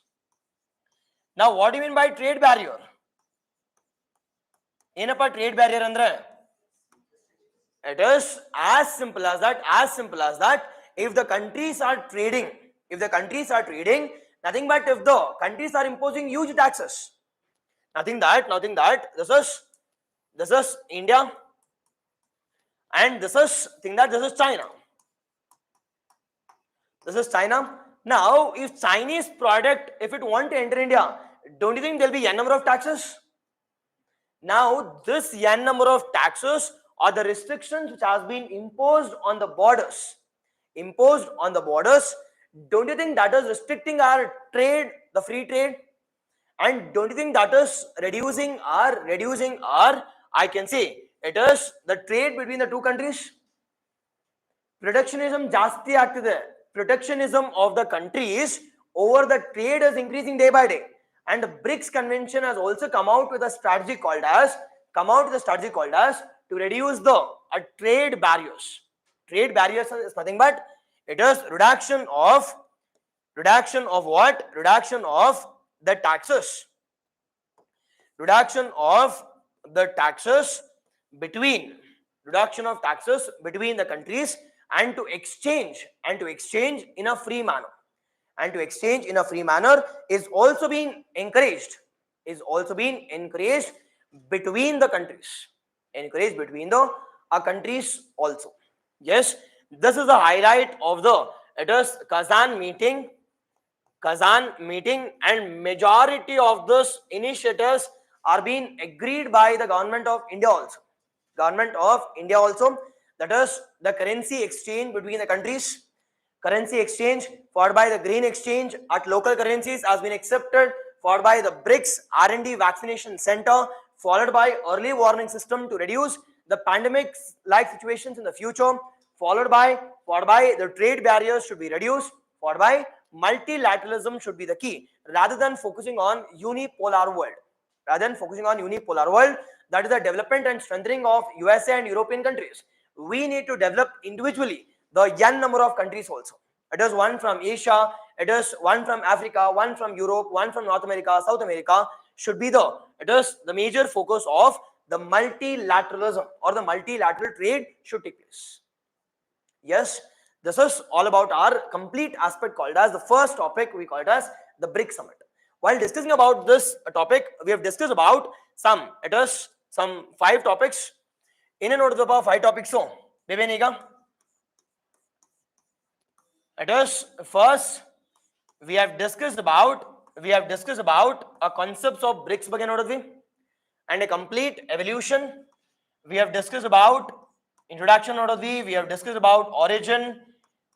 Now, what do you mean by trade barrier? ಏನಪ್ಪ trade barrier andre? It is as simple as that. If the countries are trading, nothing but if the countries are imposing huge taxes, nothing that this is India and this is China. This is China. Now, if Chinese product, if it want to enter India, don't you think there will be n number of taxes? Now, this n number of taxes are the restrictions which has been imposed on the borders. Don't you think that is restricting our trade, the free trade? And don't you think that is reducing our, I can say, it is the trade between the two countries? Protectionism jasti ಆಗ್ತಿದೆ. Protectionism of the countries over the trade is increasing day by day. And the BRICS convention has also come out with a strategy called as to reduce the trade barriers. Trade barriers is nothing but it is reduction of what? Reduction of the taxes. Reduction of taxes between the countries and to exchange in a free manner. And to exchange in a free manner is also being encouraged. Between the countries. Encouraged between the countries also. Yes, this is the highlight of it is Kazan meeting, and majority of these initiatives are being agreed by the government of India also. That is the currency exchange between the countries. Currency exchange followed by the green exchange at local currencies has been accepted, followed by the BRICS R&D Vaccination Center, followed by early warning system to reduce the pandemic like situations in the future, followed by the trade barriers should be reduced, followed by multilateralism should be the key rather than focusing on unipolar world. That is the development and strengthening of USA and European countries. We need to develop individually the n number of countries also. It is one from Asia, it is one from Africa, one from Europe, one from North America, South America. It is the major focus of the multilateralism or the multilateral trade should take place. Yes, this is all about our complete aspect called as the first topic we call it as the BRICS Summit. While discussing about this topic, we have discussed about some 5 topics. In and out of the 5 topics, so it is first we have discussed about a concepts of BRICS ಬಗ್ಗೆ ನೋಡಿದ್ವಿ and a complete evolution. We have discussed about introduction ನೋಡಿದ್ವಿ, we have discussed about origin,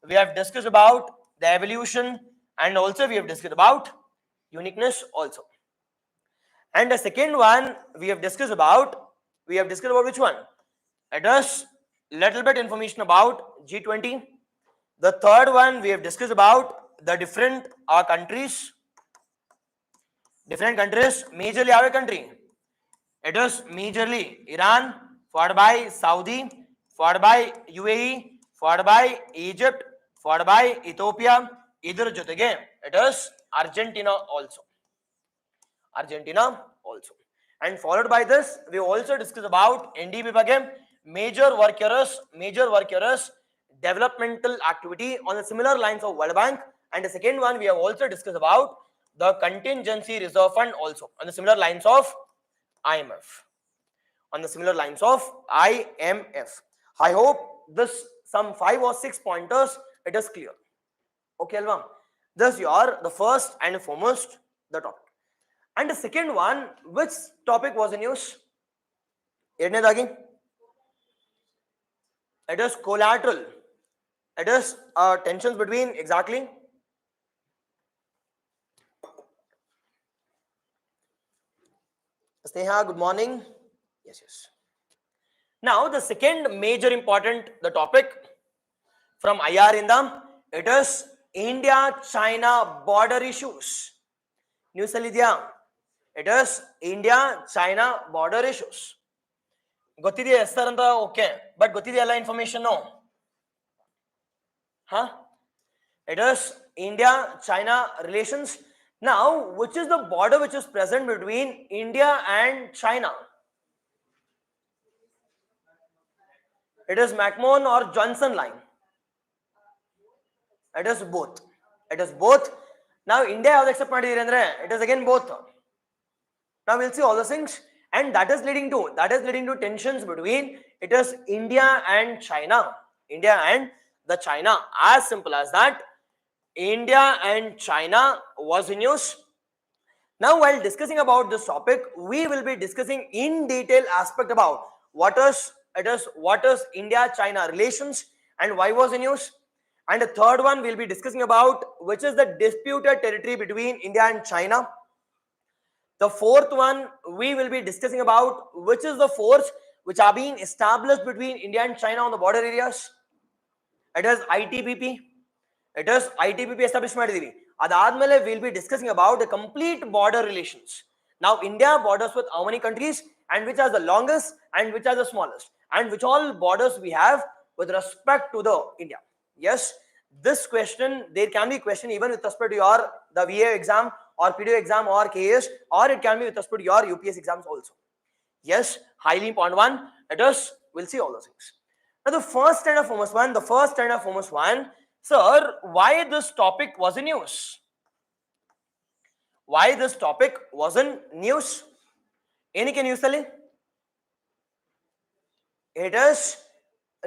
we have discussed about the evolution, and also we have discussed about uniqueness also. And the second one we have discussed about which one? It is little bit information about G20. The third one we have discussed about the different countries. Different countries, majorly our country. It is majorly Iran, followed by Saudi, followed by UAE, followed by Egypt, followed by Ethiopia. Idhar jotege, it is Argentina also. Argentina also. And followed by this, we also discuss about NDP again, major work areas, developmental activity on the similar lines of World Bank. And the second one, we have also discussed about the contingency reserve fund also on the similar lines of IMF. On the similar lines of IMF. I hope this some 5 or 6 pointers it is clear. Okay, Alva. This you are the first and foremost the topic. And the second one, which topic was in news? It is collateral. It is tensions between exactly. Sneha, good morning. Yes. Now the second major important the topic from IR in them, it is India-China border issues. News Alidia. It is India-China border issues. Gotidi Estaranta, okay, but Gotidi information no. Huh? It is India-China relations. Now, which is the border which is present between India and China? It is McMahon or Johnson line. It is both. It is both. Now, India has accepted it is again both. Now, we'll see all the things. And that is leading to tensions between it is India and China. India and the China. As simple as that. India and China was in news. Now, while discussing about this topic, we will be discussing in detail aspect about what is India-China relations and why was in news. And the third one we'll be discussing about which is the disputed territory between India and China. The fourth one we will be discussing about which is the force which are being established between India and China on the border areas. It is ITBP. It is ITBP establishment. Adadmele we'll be discussing about the complete border relations. Now India borders with how many countries and which are the longest and which are the smallest and which all borders we have with respect to the India. Yes, this question, there can be question even with respect to your the VA exam or PDO exam or KS, or it can be with respect to your UPS exams also. Yes, highly important one. It is, we'll see all those things. Now the first and foremost one, sir, why this topic was in news? Why this topic was in news? Any can you tell it? It is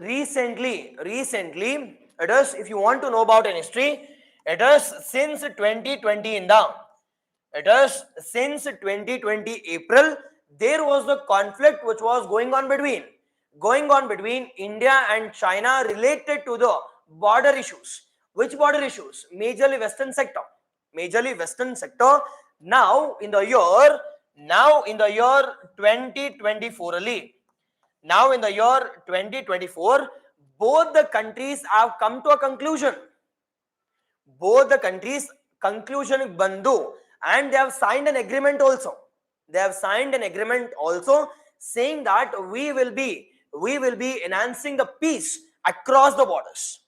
recently, it is, if you want to know about an history, it is since 2020 in the, it is since 2020 April, there was the conflict which was going on between India and China related to the border issues. Which border issues? Majorly western sector. Now in the year 2024 only. Now in the year 2024, both the countries have come to a conclusion. Both the countries conclusion bandu, and they have signed an agreement also. Saying that we will be enhancing the peace across the borders.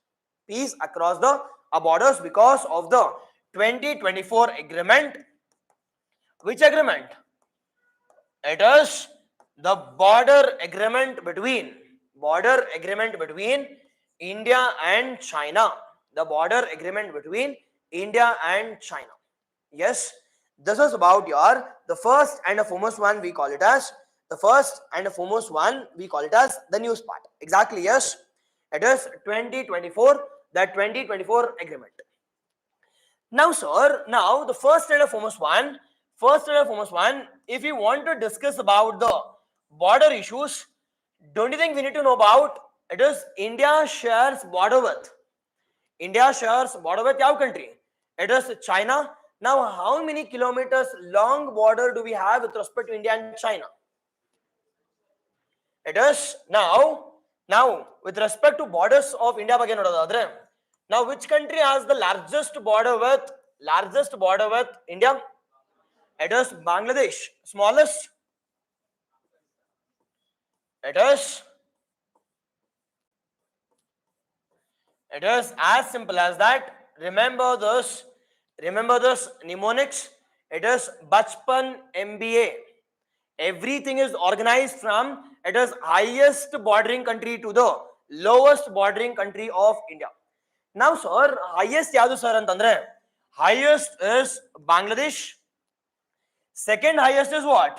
Peace across the borders because of the 2024 agreement. Which agreement? It is the border agreement between India and China. The border agreement between India and China. Yes, this is about the first and the foremost one we call it as the news part. Exactly, yes. It is 2024, the 2024 agreement. Now, sir, now the first and the foremost one, if you want to discuss about the border issues, don't you think we need to know about it is India shares border with your country? It is China. Now, how many kilometers long border do we have with respect to India and China? It is now Now with respect to borders of India ಬಗ್ಗೆ ನೋಡೋದಾದ್ರೆ, now which country has the largest border with India? It is Bangladesh. Smallest, it is as simple as that. Remember this mnemonics. It is Bachpan MBA. Everything is organized from it is highest bordering country to the lowest bordering country of India. Now sir, highest yadu sir antandre, highest is Bangladesh. Second highest is what?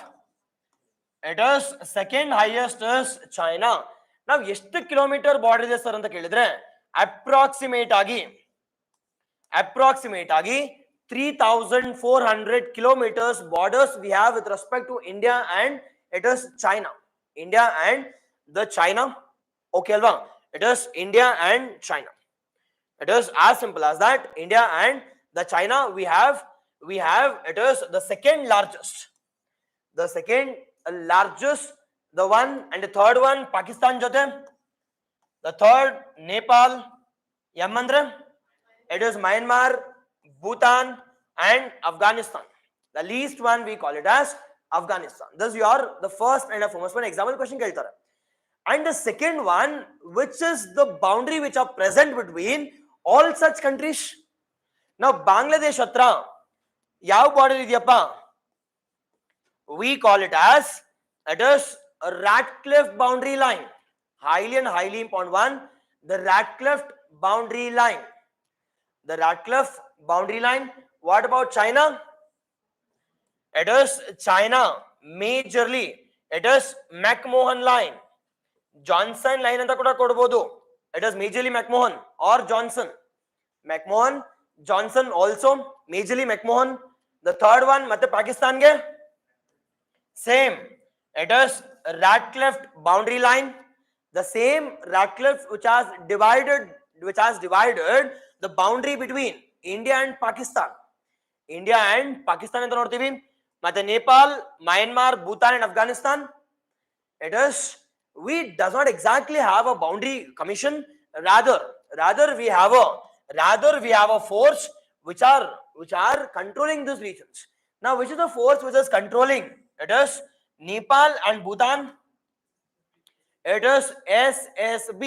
It is second highest is China. Now ಎಷ್ಟು kilometre border ಇದೆ sir ಅಂತ ಕೇಳಿದ್ರೆ approximate ಆಗಿ 3,400 kilometers borders we have with respect to India and it is China. India and the China. Okay alva? It is India and China. It is as simple as that. India and the China we have it is the second largest. The second largest, the one and the third one Pakistan jote. The third Nepal, Yamandra. It is Myanmar, Bhutan and Afghanistan. The least one we call it as Afghanistan. This is the first and the foremost one example question keltare. And the second one, which is the boundary which are present between all such countries. Now Bangladesh hatra yav border idiyappa? We call it as it is a Radcliffe boundary line. Highly important one, the Radcliffe boundary line. The Radcliffe boundary line. What about China? It is China majorly. It is McMahon line. Johnson line anta kuda kodabodu. It is majorly McMahon or Johnson. McMahon, Johnson also majorly McMahon. The third one matte Pakistan ge same. It is Radcliffe boundary line. The same Radcliffe which has divided the boundary between India and Pakistan. India and Pakistan anta nodtivi. Matte Nepal, Myanmar, Bhutan and Afghanistan. It is we does not exactly have a boundary commission. Rather we have a force which are controlling these regions. Now which is the force which is controlling? It is Nepal and Bhutan. It is SSB.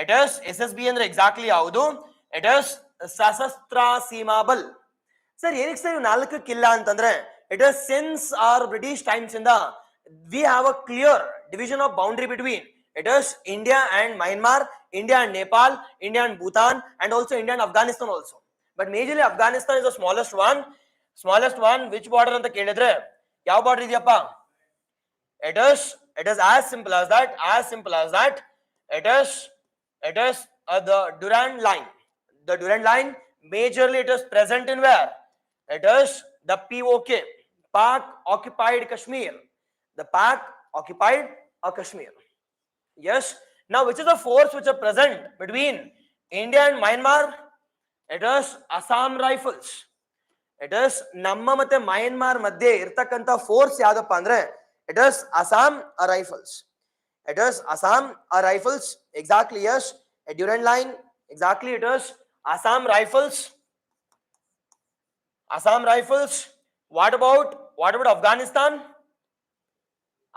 It is SSB ಅಂದ್ರೆ exactly ಯಾವುದು? It is ಸಶಸ್ತ್ರ ಸೀಮಾ ಬಲ್. Sir ಏನಕ್ಕೆ sir 4 ಕಿಲ್ಲ ಅಂತಂದ್ರೆ it is since our British times ಇಂದ we have a clear division of boundary between it is India and Myanmar, India and Nepal, India and Bhutan and also India and Afghanistan also. But majorly Afghanistan is the smallest one. Which border anta ಕೇಳಿದ್ರೆ ಯಾವ border ಇದೆಯಪ್ಪ? It is as simple as that. It is the Durand line. The Durand line majorly it is present in where? It is the POK, Pak occupied Kashmir. The Pak occupied Kashmir. Yes. Now which is the force which are present between India and Myanmar? It is Assam Rifles. It is ನಮ್ಮ ಮತ್ತೆ Myanmar ಮಧ್ಯೆ ಇರತಕ್ಕಂತ force ಯಾವ್ದಪ್ಪ ಅಂದ್ರೆ it is Assam Rifles. It is Assam Rifles. Exactly, yes. A Durand line. Exactly, it is Assam Rifles. What about Afghanistan?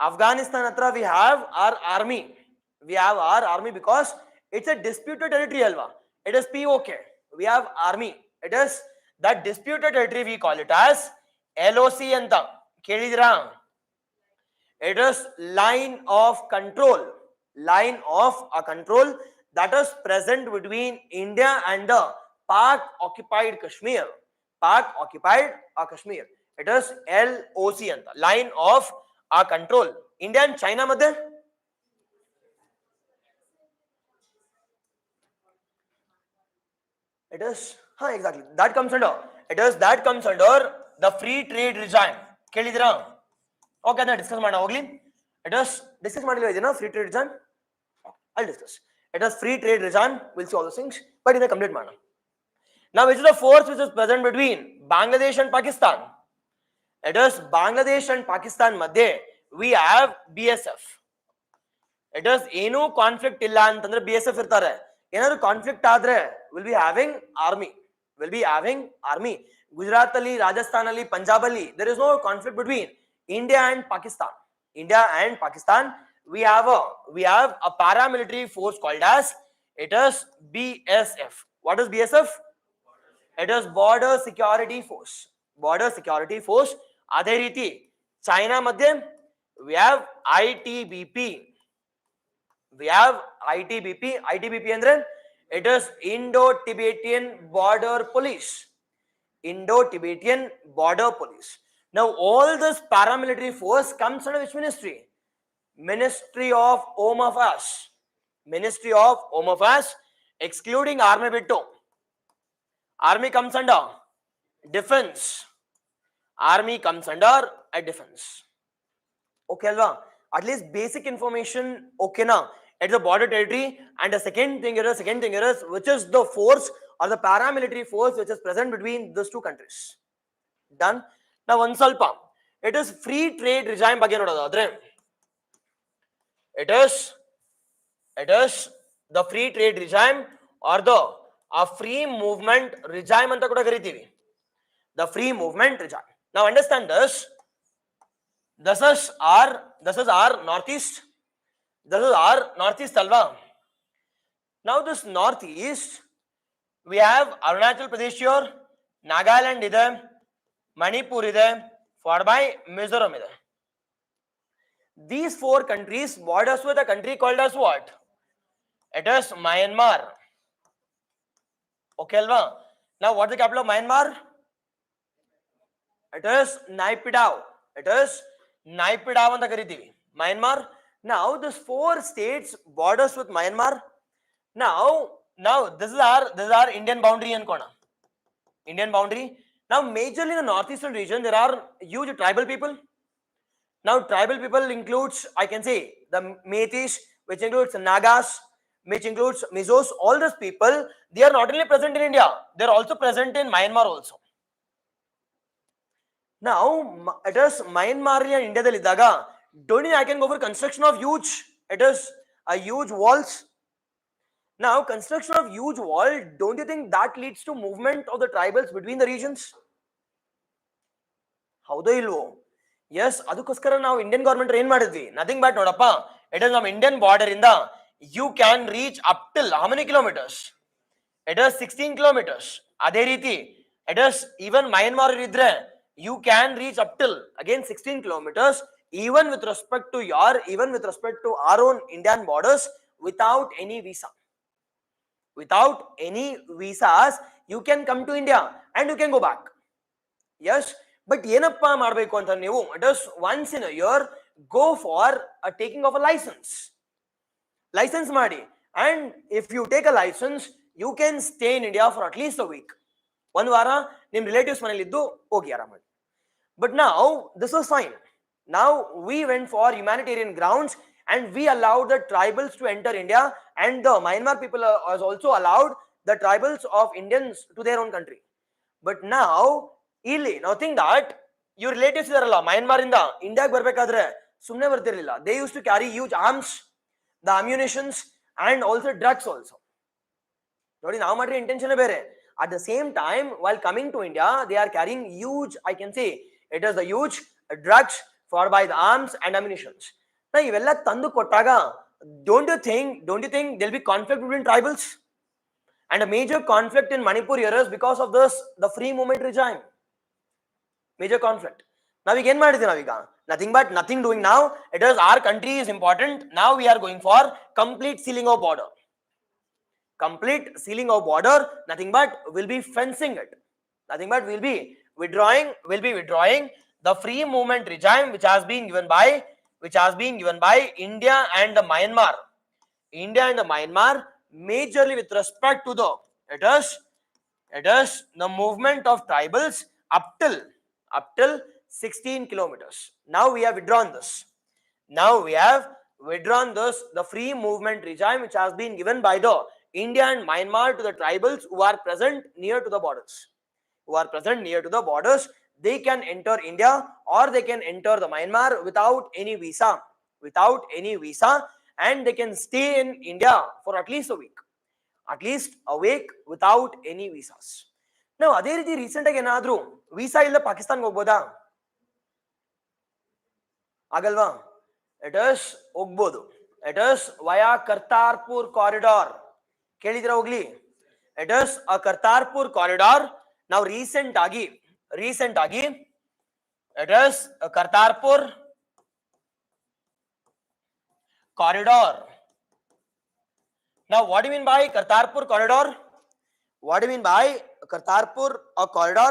Afghanistan hatra we have our army. Because it's a disputed territory alva. It is POK. We have army. It is that disputed territory we call it as LOC anta. Kelidira? It is line of control that is present between India and the Pak occupied Kashmir. It is LOC anta, line of control. India and China madhye it is exactly that comes under the free trade regime. Kelidira? Okay, now discuss ಮಾಡೋಣ ಹೋಗ್ಲಿ. It is discuss ಮಾಡಿಲ್ಲ ಇದನ್ನ free trade regime. I'll discuss. It is free trade regime. We'll see all those things, but in a complete manner. Now, which is the force which is present between Bangladesh and Pakistan? It is Bangladesh and Pakistan madhye we have BSF. It is ಏನು conflict ಇಲ್ಲ ಅಂತಂದ್ರೆ BSF ಇರ್ತಾರೆ. ಏನಾದ್ರು conflict ಆದ್ರೆ will be having army. Gujarat ಅಲ್ಲಿ, ರಾಜಸ್ಥಾನ್ ಅಲ್ಲಿ, ಪಂಜಾಬ್ ಅಲ್ಲಿ there is no conflict between India and Pakistan. We have a paramilitary force called as it is BSF. What is BSF? It is border security force. ಅದೇ ರೀತಿ China ಮಧ್ಯೆ we have ITBP. ITBP ಅಂದ್ರೆ it is Indo-Tibetan Border Police. Now all this paramilitary force comes under which ministry? Ministry of Home Affairs. Excluding army bittu. Army comes under defense. Okay alva? At least basic information okay na? It's a border territory. And the second thing is which is the force or the paramilitary force which is present between those two countries. Done. Now one salpa, it is free trade regime ಬಗ್ಗೆ ನೋಡೋದಾದ್ರೆ it is the free trade regime or the free movement regime ಅಂತ ಕೂಡ ಕರಿತೀವಿ. The free movement regime. Now understand this. This is our northeast. Alva. Now this northeast, we have Arunachal Pradesh here, Nagaland ide, Manipur ide, followed by Mizoram ide. These four countries borders with a country called as what? It is Myanmar. Okay alva? Now what is the capital of Myanmar? It is Naypyidaw. ಅಂತ ಕರಿತೀವಿ. Myanmar. Now this four states borders with Myanmar. Now this is our Indian boundary ಅನ್ಕೋಣ. Now majorly in the northeastern region there are huge tribal people. Now tribal people includes, I can say, the Metis, which includes Nagas, which includes Mizos. All these people, they are not only present in India, they are also present in Myanmar also. Now it is Myanmar and India dalli idaga, don't you I can go for construction of huge walls. Now construction of huge wall, don't you think that leads to movement of the tribals between the regions? ಹೌದೋ ಇಲ್ವೋ? Yes, ಅದಕ್ಕೋಸ್ಕರ ನಾವು Indian government ಏನ್ ಮಾಡಿದ್ವಿ? Nothing but ನೋಡಪ್ಪ, it is ನಮ್ಮ Indian border ಇಂದ you can reach up till how many kilometres? It is 16 kilometers. ಅದೇ ರೀತಿ it is even ಮಯನ್ಮಾರ್ ಇದ್ರೆ you can reach up till again 16 kilometers even with respect to our own Indian borders without any visas. You can come to India and you can go back. Yes, but ಏನಪ್ಪ ಮಾಡಬೇಕು ಅಂತ ನೀವು, it is once in a year go for a taking of a license ಮಾಡಿ, and if you take a license you can stay in India for at least a week. ಒಂದು ವಾರ ನಿಮ್ಮ relatives ಮನೇಲಿ ಇದ್ದು ಹೋಗಿ ಆರಾಮಾಗಿ. But now this was fine. Now we went for humanitarian grounds and we allowed the tribals to enter India, and the Myanmar people has also allowed the tribals of Indians to their own country. But now think that your relatives ಇದಾರಲ್ಲ Myanmar ಇಂದ ಇಂಡಿಯಾಗೆ ಬರಬೇಕಾದ್ರೆ ಸುಮ್ಮನೆ ಬರ್ತಿರ್ಲಿಲ್ಲ. They used to carry huge arms, the ammunitions and also drugs also. ನೋಡಿ ನಾವು ಮಾಡಿರೋ intention ಬೇರೆ. At the same time, while coming to India, they are carrying huge, I can say, it is the huge drugs followed by the arms and ammunitions. Now, ಇವೆಲ್ಲ ತಂದು ಕೊಟ್ಟಾಗ don't you think there will be conflict between tribals? And a major conflict in Manipur here is because of this, the free movement regime. Major conflict. Now we can nothing doing now. It is our country is important. Now we are going for complete sealing of border. Nothing but will be fencing it. Nothing but will be withdrawing the free movement regime which has been given by India and the Myanmar. Majorly with respect to the it is the movement of tribals up till 16 kilometers. Now we have withdrawn this. The free movement regime which has been given by the India and Myanmar to the tribals who are present near to the borders. They can enter India or they can enter the Myanmar without any visa. and they can stay in India for at least a week without any visas. Now ಅದೇ ರೀತಿ recent ಆಗಿ ಏನಾದ್ರೂ visa ಇಲ್ಲ ಪಾಕಿಸ್ತಾನ್ಗೆ ಹೋಗ್ಬೋದಾ? ಆಗಲ್ವಾ? It is ಹೋಗ್ಬೋದು. It is via Kartarpur corridor. ಕೇಳಿದ್ರೆ ಹೋಗ್ಲಿ, it is a Kartarpur corridor. ನಾವು ರೀಸೆಂಟ್ ಆಗಿ it is Kartarpur corridor. Now what do you mean by Kartarpur corridor? What do you mean by Kartarpur corridor?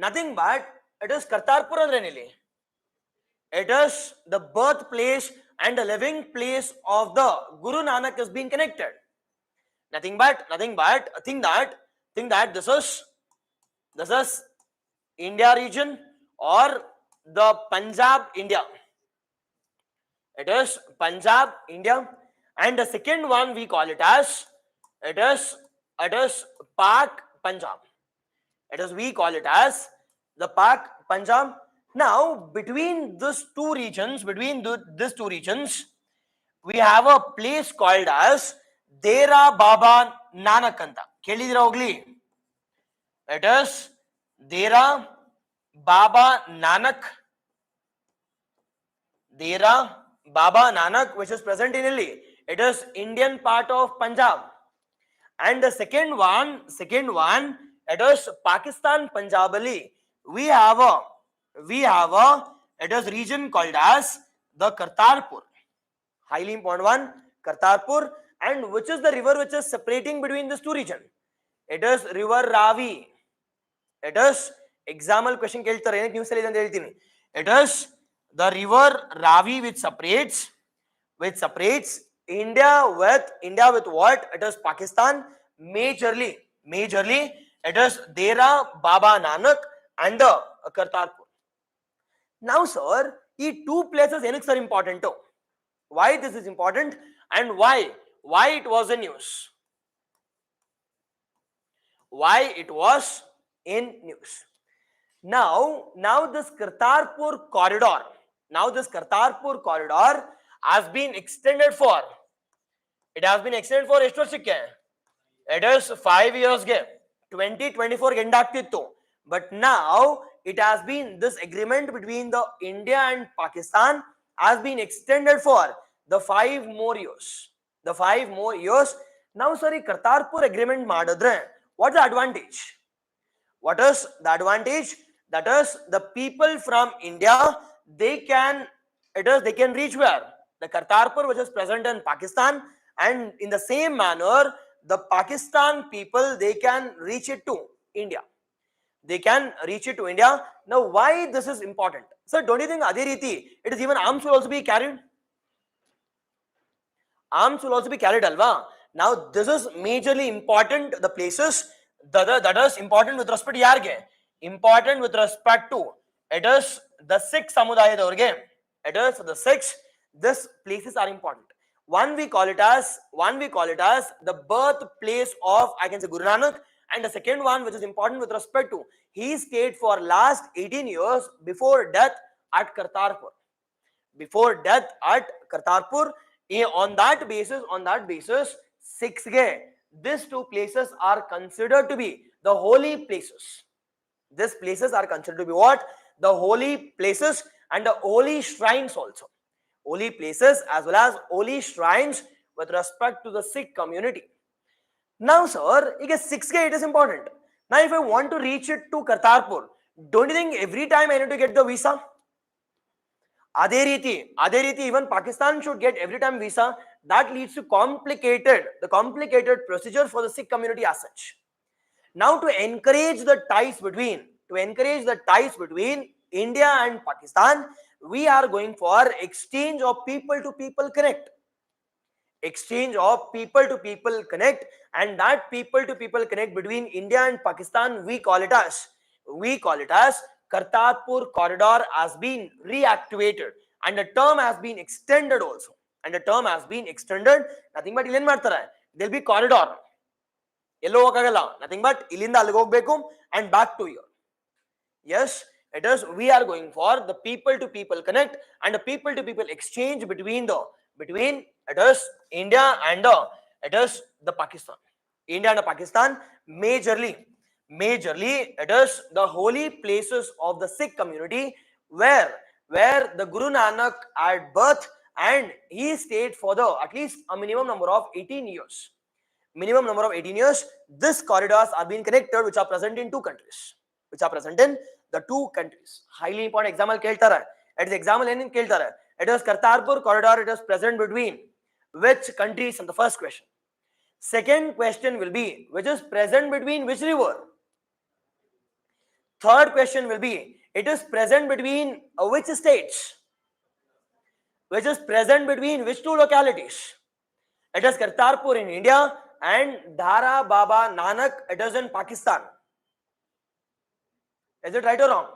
Nothing but it is Kartarpur andre nili. It is the birthplace and the living place of the Guru Nanak is being connected. Nothing but think that this is India region or the Punjab India. It is Punjab India, and the second one we call it as it is Pak Punjab. We call it as the Pak Punjab. Now between these two regions, we have a place called as Dera Baba Nanak anta. Kelidira hogli? It is Dera Baba Nanak. Dera Baba Nanak, which is present in Delhi. It is Indian part of Punjab. And the second one, it is Pakistan Punjabali. We have a it is region called as the Kartarpur. Highly important one, Kartarpur. And which is the river which is separating between these two regions? It is River Ravi. It is example question keltare news ಅಲ್ಲಿ ಅಂತ ಹೇಳ್ತೀನಿ. It is the river Ravi which separates India with what? It is Pakistan. Majorly it is Dera Baba Nanak and the Kartarpur. Now sir, these two places enik sir important. Why this is important and why it was in news? Why it was in news? Now this Kartarpur corridor has been extended for ಎಷ್ಟು ವರ್ಷಕ್ಕೆ? It is 5 years ಗೆ 2024 end ಆಗ್ತಿತ್ತು. But now it has been, this agreement between the India and Pakistan has been extended for the 5 more years. Now sir, ಈ Kartarpur agreement ಮಾಡಿದ್ರೆ what's the advantage? What is the advantage? That is the people from India, they can reach where? The Kartarpur which is present in Pakistan, and in the same manner the Pakistan people, they can reach it to India. Now why this is important? So don't you think adhe riti it is even arms will also be carried? Alva. Now this is majorly important, the places that is important with respect to yarge. Important with respect to it is the Sikh samudayadavarge. It is the Sikhs. These places are important. One we call it as the birthplace of, I can say, Guru Nanak, and the second one which is important with respect to he stayed for last 18 years before death at Kartarpur. On that basis 6 these two places are considered to be the holy places. These places are considered to be what? The holy places and the holy shrines also. Holy places as well as holy shrines with respect to the Sikh community. Now sir, 6 it is important. Now if I want to reach it to Kartarpur, don't you think every time I need to get the visa? Adhe riti even Pakistan should get every time visa. That leads to the complicated procedure for the Sikh community as such. Now to encourage the ties between India and Pakistan, we are going for exchange of people to people connect. And that people to people connect between India and Pakistan, we call it as Kartarpur corridor has been reactivated, and the term has been extended also. Nothing but illen ಮಾಡ್ತಾರೆ, there will be corridor. Yellow ಹೋಗಕ್ಕಾಗಲ್ಲ, nothing but ಇಲ್ಲಿಂದ ಅಲ್ಲಿಗೆ ಹೋಗ್ಬೇಕು and back to here. Yes, it is, we are going for the people to people connect and the people to people exchange between the between it is India and it is the Pakistan. India and Pakistan, majorly it is the holy places of the Sikh community where the Guru Nanak had birth, and he stayed for the at least a minimum number of 18 years. Minimum number of 18 years. These corridors are being connected, which are present in two countries. Highly important example keltare. It is example in keltare. It is Kartarpur Corridor. It is present between which countries? In the first question. Second question will be, which is present between which river? Third question will be, it is present between which states? Which is present between which two localities? It is Kartarpur in India and Dhara Baba Nanak, it is in Pakistan. Is it right or wrong?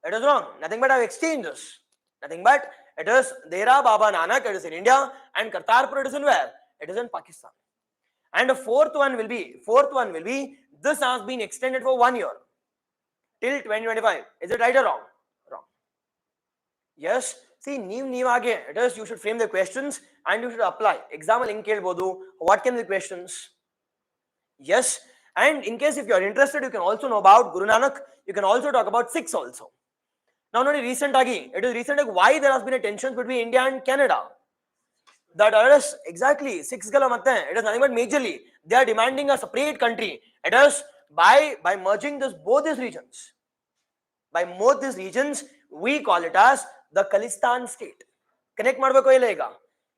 It is wrong. Nothing but I have exchanged this. Nothing but it is Dhara Baba Nanak, it is in India, and Kartarpur, it is in where? It is in Pakistan. And the fourth one will be, this has been extended for 1 year till 2025. Is it right or wrong? Wrong. Yes. See, again, it is you should frame the questions and you should apply. Example in kelbodu. What can be the questions? Yes. And in case if you are interested, you can also know about Guru Nanak. You can also talk about Sikhs also. Now, not recent agi. It is recent why there has been a tension between India and Canada. That is exactly Sikhs gala matte. It is nothing but majorly they are demanding a separate country. It is by merging both these regions. By both these regions, we call it as the Khalistan state. Connect madbeko ilega.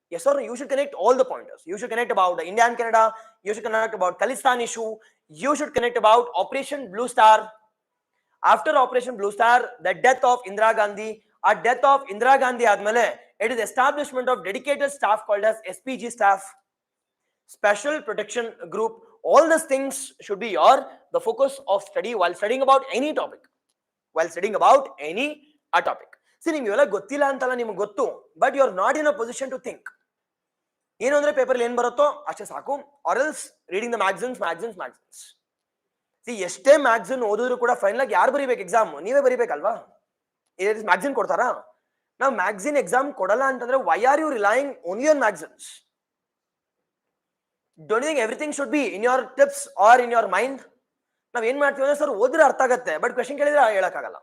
Yes sir, you should connect all the pointers. You should connect about the India and Canada. You should connect about Khalistan issue. You should connect about Operation Blue Star. After Operation Blue Star, the death of Indira Gandhi. At death of Indira Gandhi admale, it is establishment of dedicated staff called as SPG staff, Special Protection Group. All these things should be the focus of study while studying about any topic. See, nimeಲ್ಲ ಗೊತ್ತಿಲ್ಲ ಅಂತಲ್ಲ ನಿಮಗೆ ಗೊತ್ತು, but you are not in a position to think. ಏನು ಅಂದ್ರೆ paper ಏನು ಬರುತ್ತೋ ಅಷ್ಟೇ ಸಾಕು, or else reading the magazines. See, ಎಷ್ಟೇ ಮ್ಯಾಗಝಿನ್ ಓದಿದ್ರು ಕೂಡ ಫೈನಲ್ ಆಗಿ ಯಾರು ಬರೀಬೇಕು ಎಕ್ಸಾಮ್? ನೀವೇ ಬರೀಬೇಕಲ್ವಾ? ಮ್ಯಾಗಝಿನ್ ಕೊಡ್ತಾರಾ? ನಾವು ಮ್ಯಾಗಝಿನ್ ಎಕ್ಸಾಮ್ ಕೊಡಲ್ಲ ಅಂತಂದ್ರೆ why are you relying only on magazines? Don't you think everything should be in your tips or in your mind? ನಾವ್ ಏನ್ ಮಾಡ್ತೀವಿ ಅಂದ್ರೆ ಸರ್ ಓದಿದ್ರೆ ಅರ್ಥ ಆಗತ್ತೆ, ಬಟ್ ಕ್ವೆಶ್ಚನ್ ಕೇಳಿದ್ರೆ ಹೇಳಕ್ಕಾಗಲ್ಲ.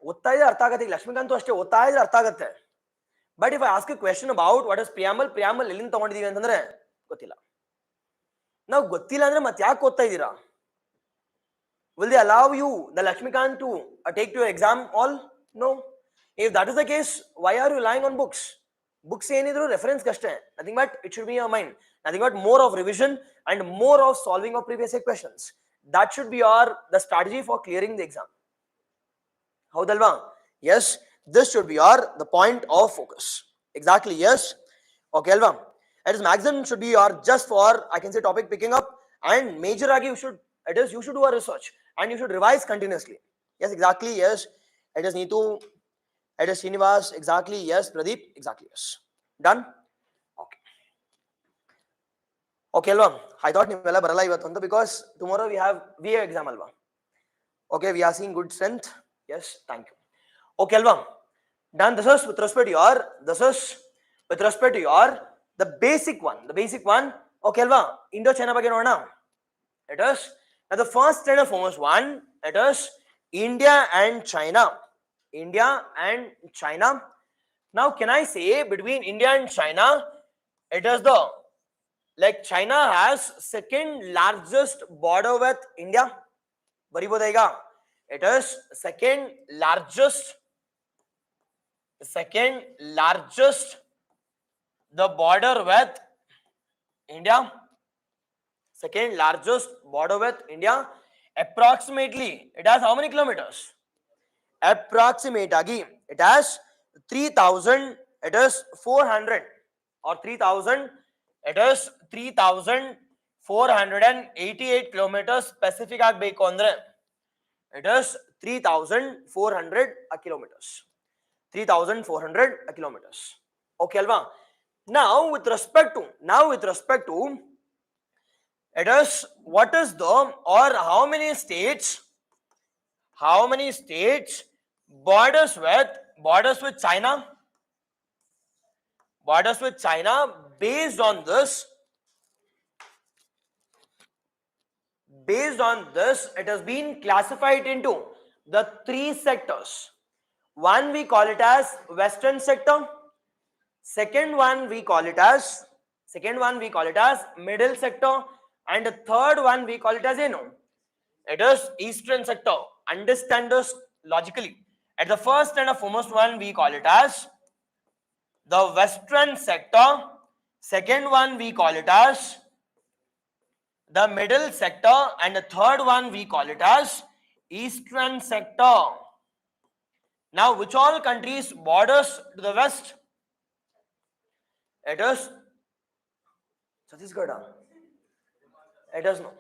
ಓದ್ತಾ ಇದ್ರೆ ಅರ್ಥ ಆಗತ್ತೆ. ಲಕ್ಷ್ಮೀಕಾಂತ್ ಅಷ್ಟೇ ಓದ್ತಾ ಇದ್ರೆ ಅರ್ಥ ಆಗತ್ತೆ, but if I ask a question about what is preamble ಎಲ್ಲಿಂದ ತಗೊಂಡಿದೀವಿ ಅಂತಂದ್ರೆ ಗೊತ್ತಿಲ್ಲ. ನಾವು ಗೊತ್ತಿಲ್ಲ ಅಂದ್ರೆ ಮತ್ತೆ ಯಾಕೆ ಓದ್ತಾ ಇದ್ದೀರಾ? Will they allow you, the Lakshmikant, to take to your exam all? No. If that is the case, why are you relying on books? Books ಏನidru reference ಕಷ್ಟೇ. Nothing but it should be in your mind. Nothing but more of revision and more of solving of previous questions. That should be the strategy for clearing the exam. ಹೌದಲ್ವಾ? Yes, this should be the point of focus. Exactly, yes. Okay ಅಲ್ವಾ? It is magazine should be just for, I can say, topic picking up, and major agi you should do a research and you should revise continuously. Yes, exactly, yes. It is Neetu, it is Srinivas, exactly, yes. Pradeep, exactly, yes. Done? Okay alva? I thought ನೀವೆಲ್ಲ ಬರಲ್ಲ ಇವತ್ತು ಅಂತ, because tomorrow we have VA exam alva. Okay, we are seeing good strength. Yes, thank you. Okay alva? Done. This is with respect to your the basic one. Okay alva? Indo-China ಬಗ್ಗೆ ನೋಡೋಣ. It is now the first and foremost one. It is India and China. Now, can I say between India and China, it is China has second largest border with India. ಬರಿಬೋದೀಗ? It is second largest the border with India. Second largest border with India. Approximately, it has how many kilometers? Approximate agi, it has 3,000. It is 400 or 3,000. It is 3,488 kilometers. Specific ಆಗಬೇಕು ಅಂದ್ರೆ it is 3,400 kilometers. 3,400 kilometers. Okay alva? Now with respect to it is what is the or how many states borders with China? borders with China. Based on this, it has been classified into the three sectors. One we call it as western sector. Second one we call it as middle sector, and the third one we call it as it is eastern sector. Understand this logically. At the first and the foremost one we call it as the western sector. Second one we call it as the middle sector, and the third one we call it as eastern sector. Now, which all countries borders to the west? It is Chhattisgarh. It is no.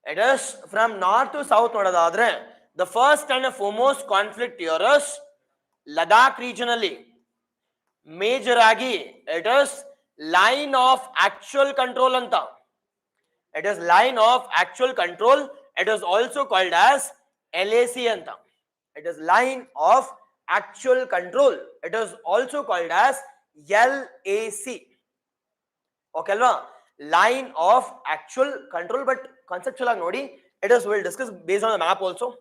It is from north to south. The first and the foremost conflict here is Ladakh regionally. Major agi, it is line of actual control anta. It is line of actual control. It is also called as LAC anta. It is line of actual control. It is also called as LAC. Okay, alva? Line of actual control, but conceptual nodi. It is, we'll discuss based on the map also.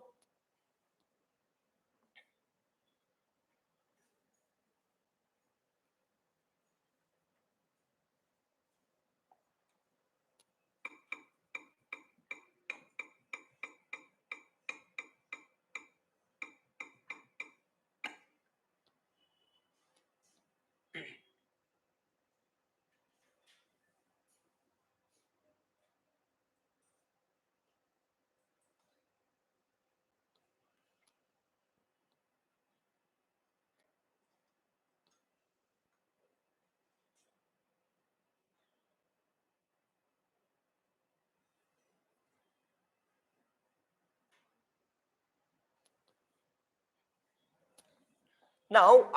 Now,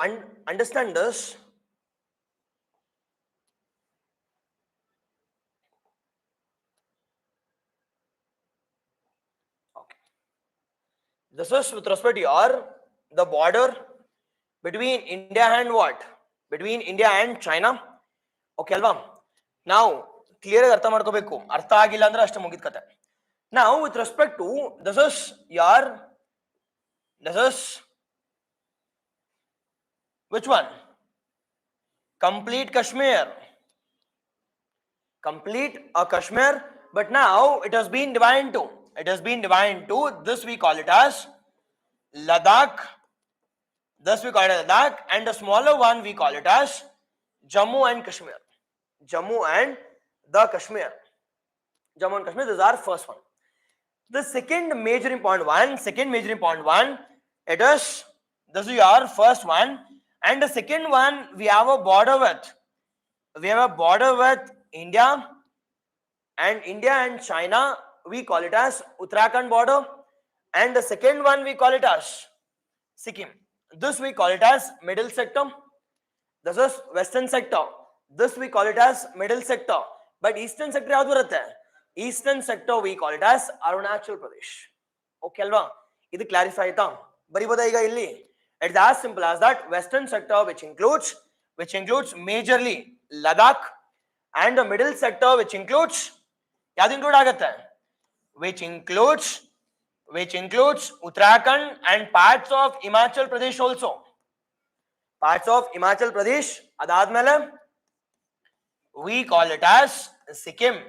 understand this. Okay. This is with respect to the border between India and what? Between India and China. Okay, alva? Now, clear artha madkobeku. Artha agilla andre ashtu mugid kate. Now, with respect to this is which one? Complete Kashmir. Complete Kashmir, but now it has been divided into. This we call it as Ladakh. This we call it as Ladakh, and the smaller one we call it as Jammu and Kashmir. Jammu and Kashmir, this is our first one. The second major important one, it is, this is your first one, and the second one we have a border with. India and China. We call it as Uttarakhand border, and the second one we call it as Sikkim. This we call it as middle sector. This is western sector. This we call it as middle sector. But eastern sector yadu barutte? Eastern sector we call it as Arunachal Pradesh. Okay alva? Idu clarify aita? Bariboda iga illi? It's as simple as that. Western sector which includes majorly Ladakh, and the middle sector which includes yadu include agutte? Which includes Uttarakhand and parts of Himachal Pradesh also. Adadmele we call it as Sikkim.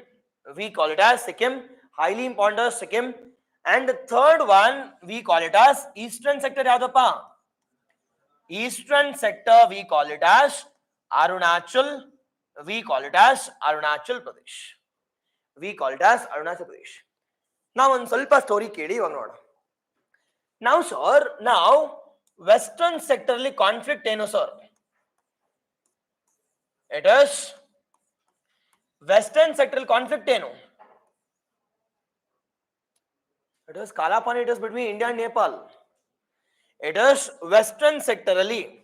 Highly important Sikkim. And the third one we call it as eastern sector yadappa? Eastern sector we call it as Arunachal. Pradesh. Now one ಸ್ವಲ್ಪ story ಕೇಳಿ ಇವಾಗ ನೋಡೋಣ. Now sir, western sector ಅಲ್ಲಿ conflict ಏನು sir? It is western sector conflict ಏನು? It is Kalapani, it is between India and Nepal. It is western sector ಅಲ್ಲಿ.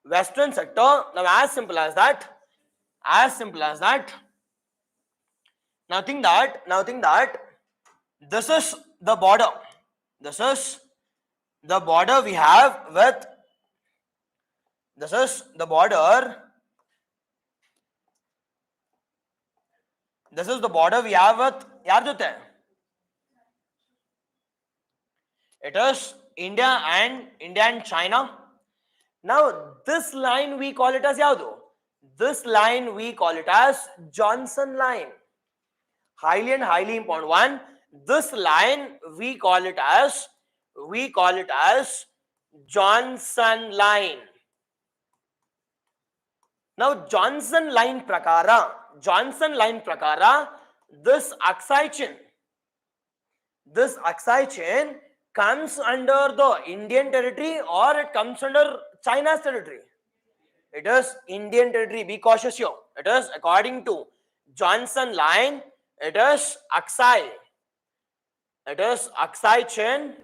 Western sector, now as simple as that. Now think that this is the border. We have with. This is the border This is the border we have with yaar jote? It is India and China. Now this line we call it as yaudu. This line we call it as Johnson line. Highly and highly important one. This line we call it as Johnson line. Now Johnson line prakara, this Aksai chain comes under the Indian territory or it comes under China's territory. It is Indian territory. Be cautious here. It is according to Johnson line. It is Aksai. It is Aksai chain.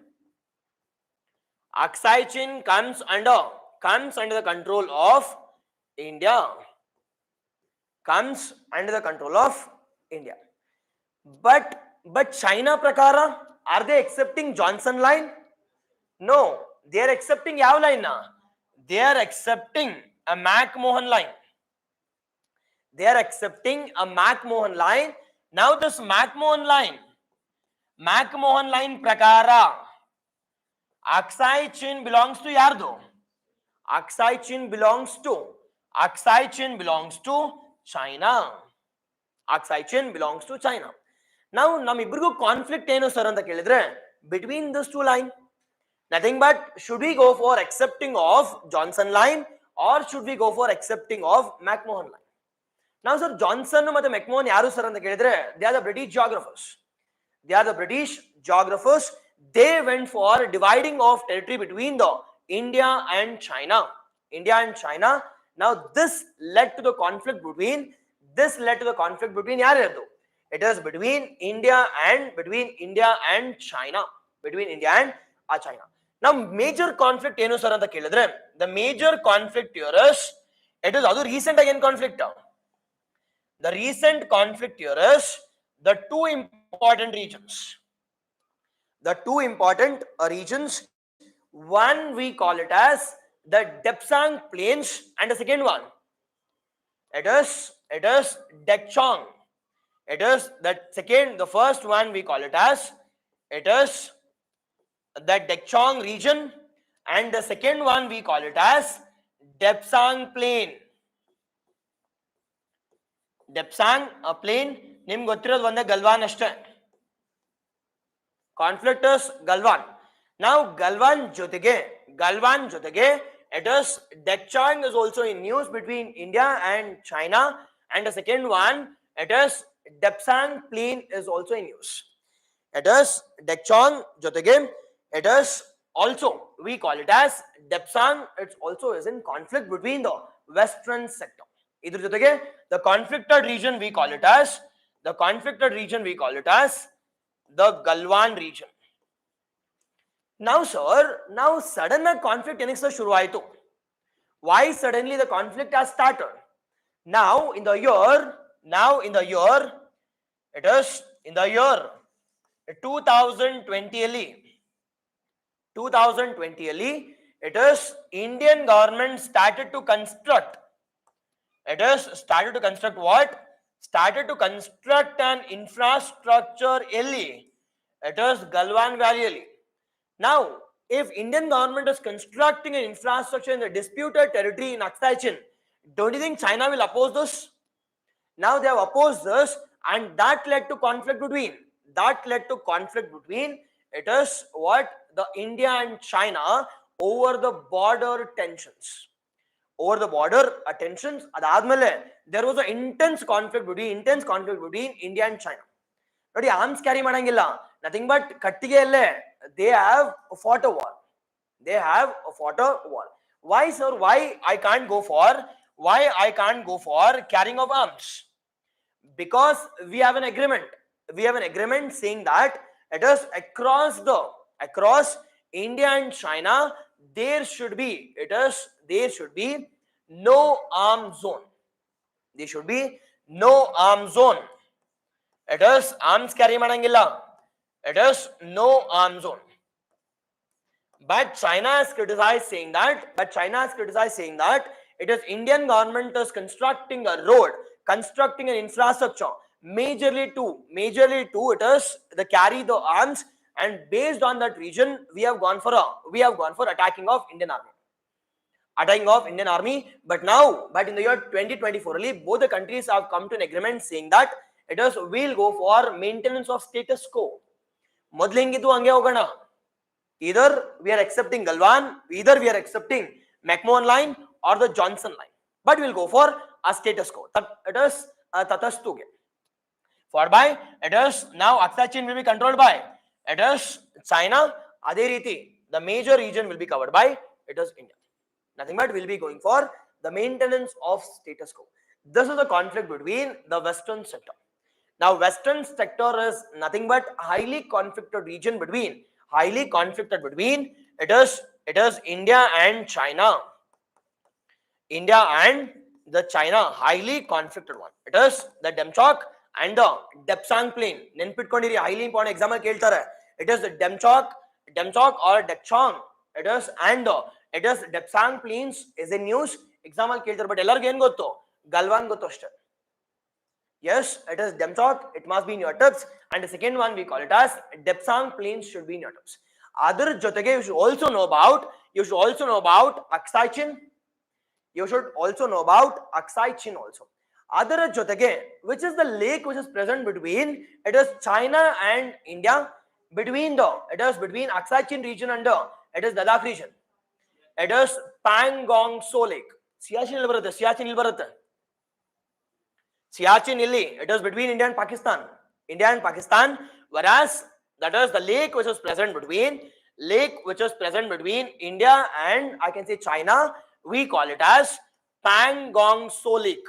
Aksai chain comes under the control of India. Comes under the control of India. But China prakara, are they accepting Johnson line? No, they are accepting yav line na. They are accepting a McMahon line. They are accepting a McMahon line. Now this McMahon line prakara, Aksai chain belongs to yardo. Aksai chain belongs to China. Aksai chain belongs to China. Now namibrugu conflict eno sir anta kelidre between these two line. Nothing but should we go for accepting of Johnson line or should we go for accepting of McMahon line? Now sir, Johnson ಮತ್ತು McMahon ಯಾರು sir ಅಂತ ಕೇಳಿದ್ರೆ they are the British geographers. They went for dividing of territory between the India and China. Now this led to the conflict between ಯಾರ್ಯಾರ್ದು? It is between India and China. Now major conflict ಏನು sir ಅಂತ ಕೇಳಿದ್ರೆ the major conflict here is it is adu recent again conflict. The recent conflict here is the two important regions. One we call it as the Depsang Plains and the second one it is Dekchong. The first one we call it as it is the Dekchong region and the second one we call it as Depsang Plain. Depsang plain ನಿಮ್ಗೆ ಗೊತ್ತಿರೋದು ಒಂದೇ ಗಲ್ವಾನ್ ಅಷ್ಟೇ. Conflict is Galwan. Now Galwan jotege it is Dekchang is also in news between India and China, and the second one it is Depsang Plain is also in news. It is Dekchang jotege it is also we call it as Depsang. It also is in conflict between the western sector. Idr jotege the conflicted region we call it as the Galwan region. Now sir, sudden conflict enike sir shuru aitu. Why suddenly the conflict has started? Now in the year it is in the year 2020 it is Indian government started to construct what? Started to construct an infrastructure it is Galwan Valley. Now if Indian government is constructing an infrastructure in the disputed territory in Aksai chain, don't you think China will oppose this? Now they have opposed this and that led to conflict between it is what the India and China over the border tensions. Adadmele there was an intense conflict between India and China. Nodi arms carry madangilla, nothing but kattigelle they have fought a war. Why sir? Why I can't go for carrying of arms? Because we have an agreement saying that it is across India and China there should be no arm zone. It is arms carry madangilla. It is no arm zone. But China has criticized saying that it is Indian government is constructing a road, constructing an infrastructure Majorly two, it is the carry the arms, and based on that region, we have gone for attacking of Indian army. But in the year 2024, really, both the countries have come to an agreement saying that it is we'll go for maintenance of status quo. Modlu hengiದ್ದು ಹಂಗೆ ಹೋಗೋಣ. Either we are accepting Galwan, either we are accepting McMahon line or the Johnson line, but we'll go for a status quo. It is Tatastuge. For by it is now Akka Chin will be controlled by it is China. Ade riti, the major region will be covered by it is India. Nothing but will be going for the maintenance of status quo. This is the conflict between the western sector. Now, western sector is nothing but highly conflicted region between it is India and China. India and the China, highly conflicted one. It is the Demchok and the Depsang plain. Nenpitkondirri, highly important exam keltare. It is the Demchok or Dechong. It is Depsang plains is in news. Exam keltare, but ellargu ಏನು ಗೊತ್ತು? Galwan ಗೊತ್ತು ಅಷ್ಟೇ. Yes, it is Demchok. It must be in your tips. And the second one we call it as Depsang plains should be in your tips. Other jotege you should also know about Aksai Chin. You should also know about Aksai Chin also. Other jotege, which is the lake which is present between it is China and India, between Aksai Chin region and it is Ladakh region. It is Pangong So Lake. Siachen ilbarutte. Siachen illi, it is between India and Pakistan, whereas that is the lake which is present between India and I can say China. We call it as Pangong So Lake.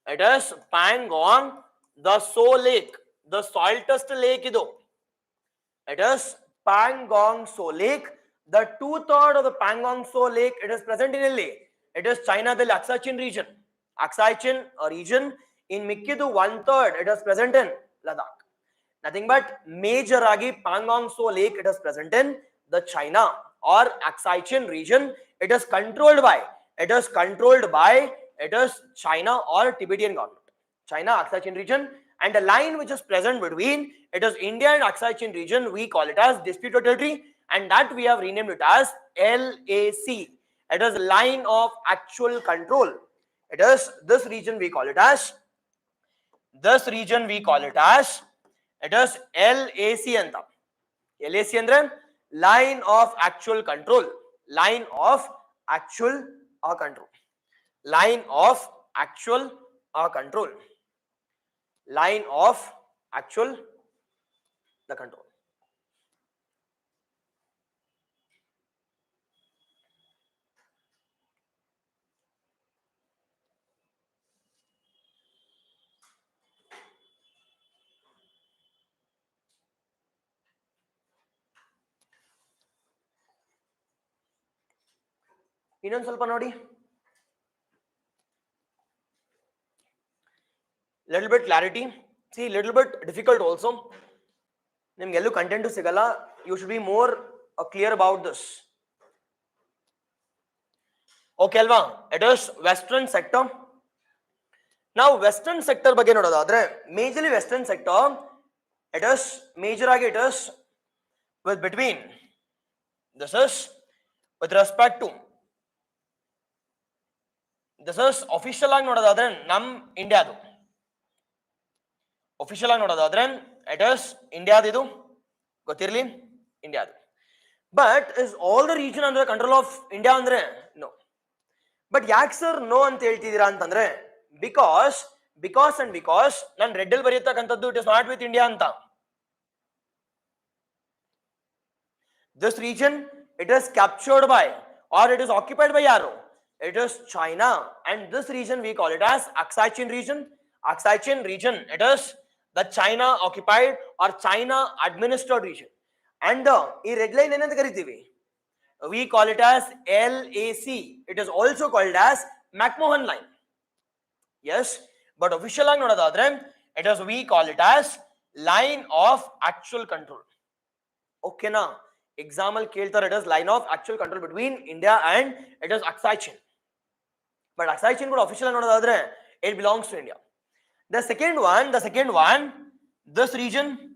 It is Pangong the So Lake, the saltest lake idu. It is Pangong So Lake. The 2/3 of the Pangong So Lake it is present in Illi. It is China the Aksai Chin region. Aksai Chin region in Mikkidu 1/3 it is present in Ladakh. Nothing but major agi Pangong So Lake it is present in the China or Aksai Chin region. It is controlled by China or Tibetan government. China Aksai Chin region, and the line which is present between it is India and Aksai Chin region, we call it as disputed territory, and that we have renamed it as LAC. It is line of actual control. It is this region we call it as it is LAC anta. LAC andre line of actual control. Line of actual control. Line of actual control. Line of actual the control. ಇನ್ನೊಂದು ಸ್ವಲ್ಪ ನೋಡಿ. Little bit clarity. See, little bit difficult also. ನಿಮ್ಗೆ ಎಲ್ಲೂ content ಸಿಗಲ್ಲ. You should be more clear about this. Okay ಅಲ್ವಾ? It is western sector. Now western sector ಬಗ್ಗೆ ನೋಡೋದಾದ್ರೆ majorly western sector it is major ಆಗಿ it is with between this is with respect to this is official ಆಗಿ ನೋಡೋದಾದ್ರೆ ನಮ್ ಇಂಡಿಯಾದು official ಆಗಿ ನೋಡೋದಾದ್ರೆ it is ಇಂಡಿಯಾದಿದು ಗೊತ್ತಿರಲಿ ಇಂಡಿಯಾದು. But is all the region under the control of India ಅಂದ್ರೆ no. But ಯಾಕೆ ಸರ್ ನೋ ಅಂತ ಹೇಳ್ತಿದ್ದೀರಾ ಅಂತಂದ್ರೆ because ನಾನು ರೆಡ್ ಅಲ್ಲಿ ಬರೆಯತಕ್ಕಂಥದ್ದು it is not with India ಅಂತ. This region it is captured by or it is occupied by ಯಾರು? It is China, and this region we call it as Aksai Chin region. Aksai Chin region it is the China occupied or China administered region. And ಈ red line ಏನಂತ ಕರಿತೀವಿ? We call it as LAC. It is also called as McMahon line. Yes, but official ಆಗಿ ನೋಡೋದಾದ್ರೆ it is we call it as line of actual control. Okay na? Example ಕೇಳ್ತಾರೆ it is line of actual control between India and it is Aksai Chin. But Aksai Chin ಕೂಡ official ಆಗಿ ನೋಡೋದಾದ್ರೆ it belongs to India. The second one, this region,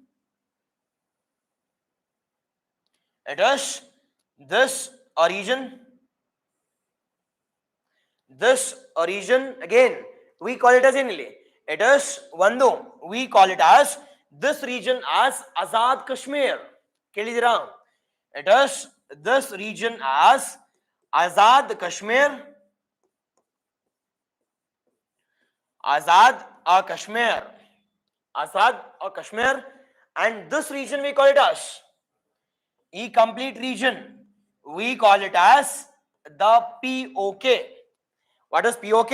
it is this region, again we call it as Inli. It is Vandu. We call it as this region as Azad Kashmir. Kelidira. It is this region as Azad Kashmir. Azad Kashmir. Azad Kashmir. And this region we call it as complete region. We call it as the POK. What is POK?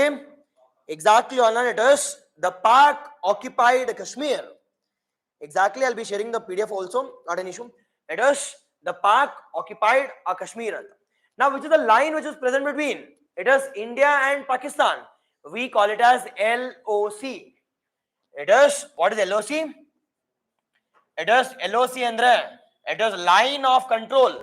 Exactly, online it is the Pak occupied Kashmir. Exactly, I'll be sharing the PDF also, not an issue. It is the Pak occupied Kashmir. Now, which is the line which is present between? It is India and Pakistan. We call it as LOC. It is, what is LOC? It is LOC andre. It is line of control.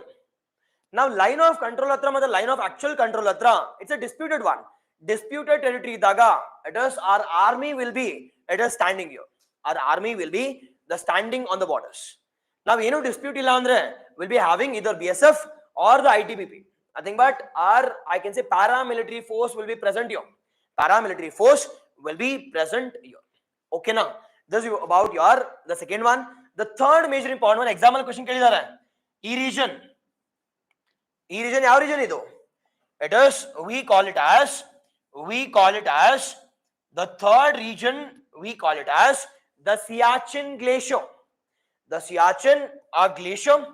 Now, line of control atra matlab line of actual control atra, it's a disputed one. Disputed territory daga, it is our army will be, it is standing here. Our army will be the standing on the borders. Now, dispute illa andre, will be having either BSF or the ITBP. Nothing but our, I can say, paramilitary force will be present here. Paramilitary force will be present here. Okay, now this is about the second one. The third major important one, example question kelidare. E region. E region, ಯಾವ region idu? It is, we call it as the third region, we call it as the Siachen Glacier. The Siachen Glacier.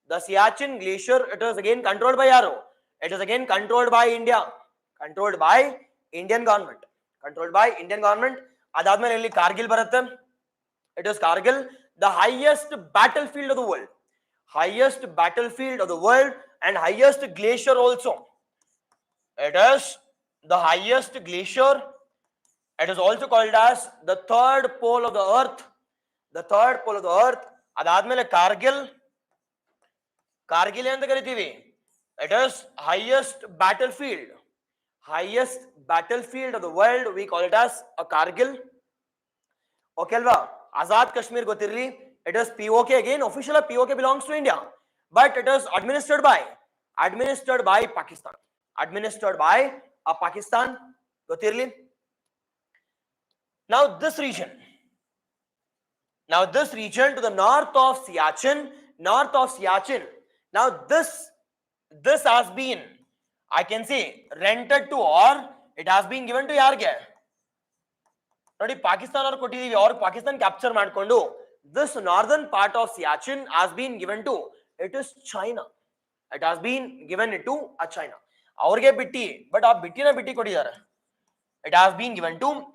The Siachen Glacier, it is again controlled by Yaro. It is again controlled by India. Controlled by Indian government. Controlled by Indian government. Adadmele illi Kargil baratte. It is Kargil, the highest battlefield of the world. Highest battlefield of the world and highest glacier also. It is the highest glacier. It is also called as the third pole of the earth. The third pole of the earth. Adadmele Kargil. Kargil anta karitivi. It is highest battlefield. Highest battlefield of the world. We call it as a Kargil. Okay, alva. Azad Kashmir gotirli. It is POK again. Officially POK belongs to India, but it is administered by Pakistan. Administered by Pakistan. Gotirli. Now this region to the north of Siachen. Now this has been, I can say, rented to, or it has been given to yarge. Nodi Pakistan or kotidivi, or Pakistan capture madkondo. This northern part of Siachen has been given to, it is China. It has been given it to China. Aurge bitti, but a bitti na bitti kodidare. It has been given to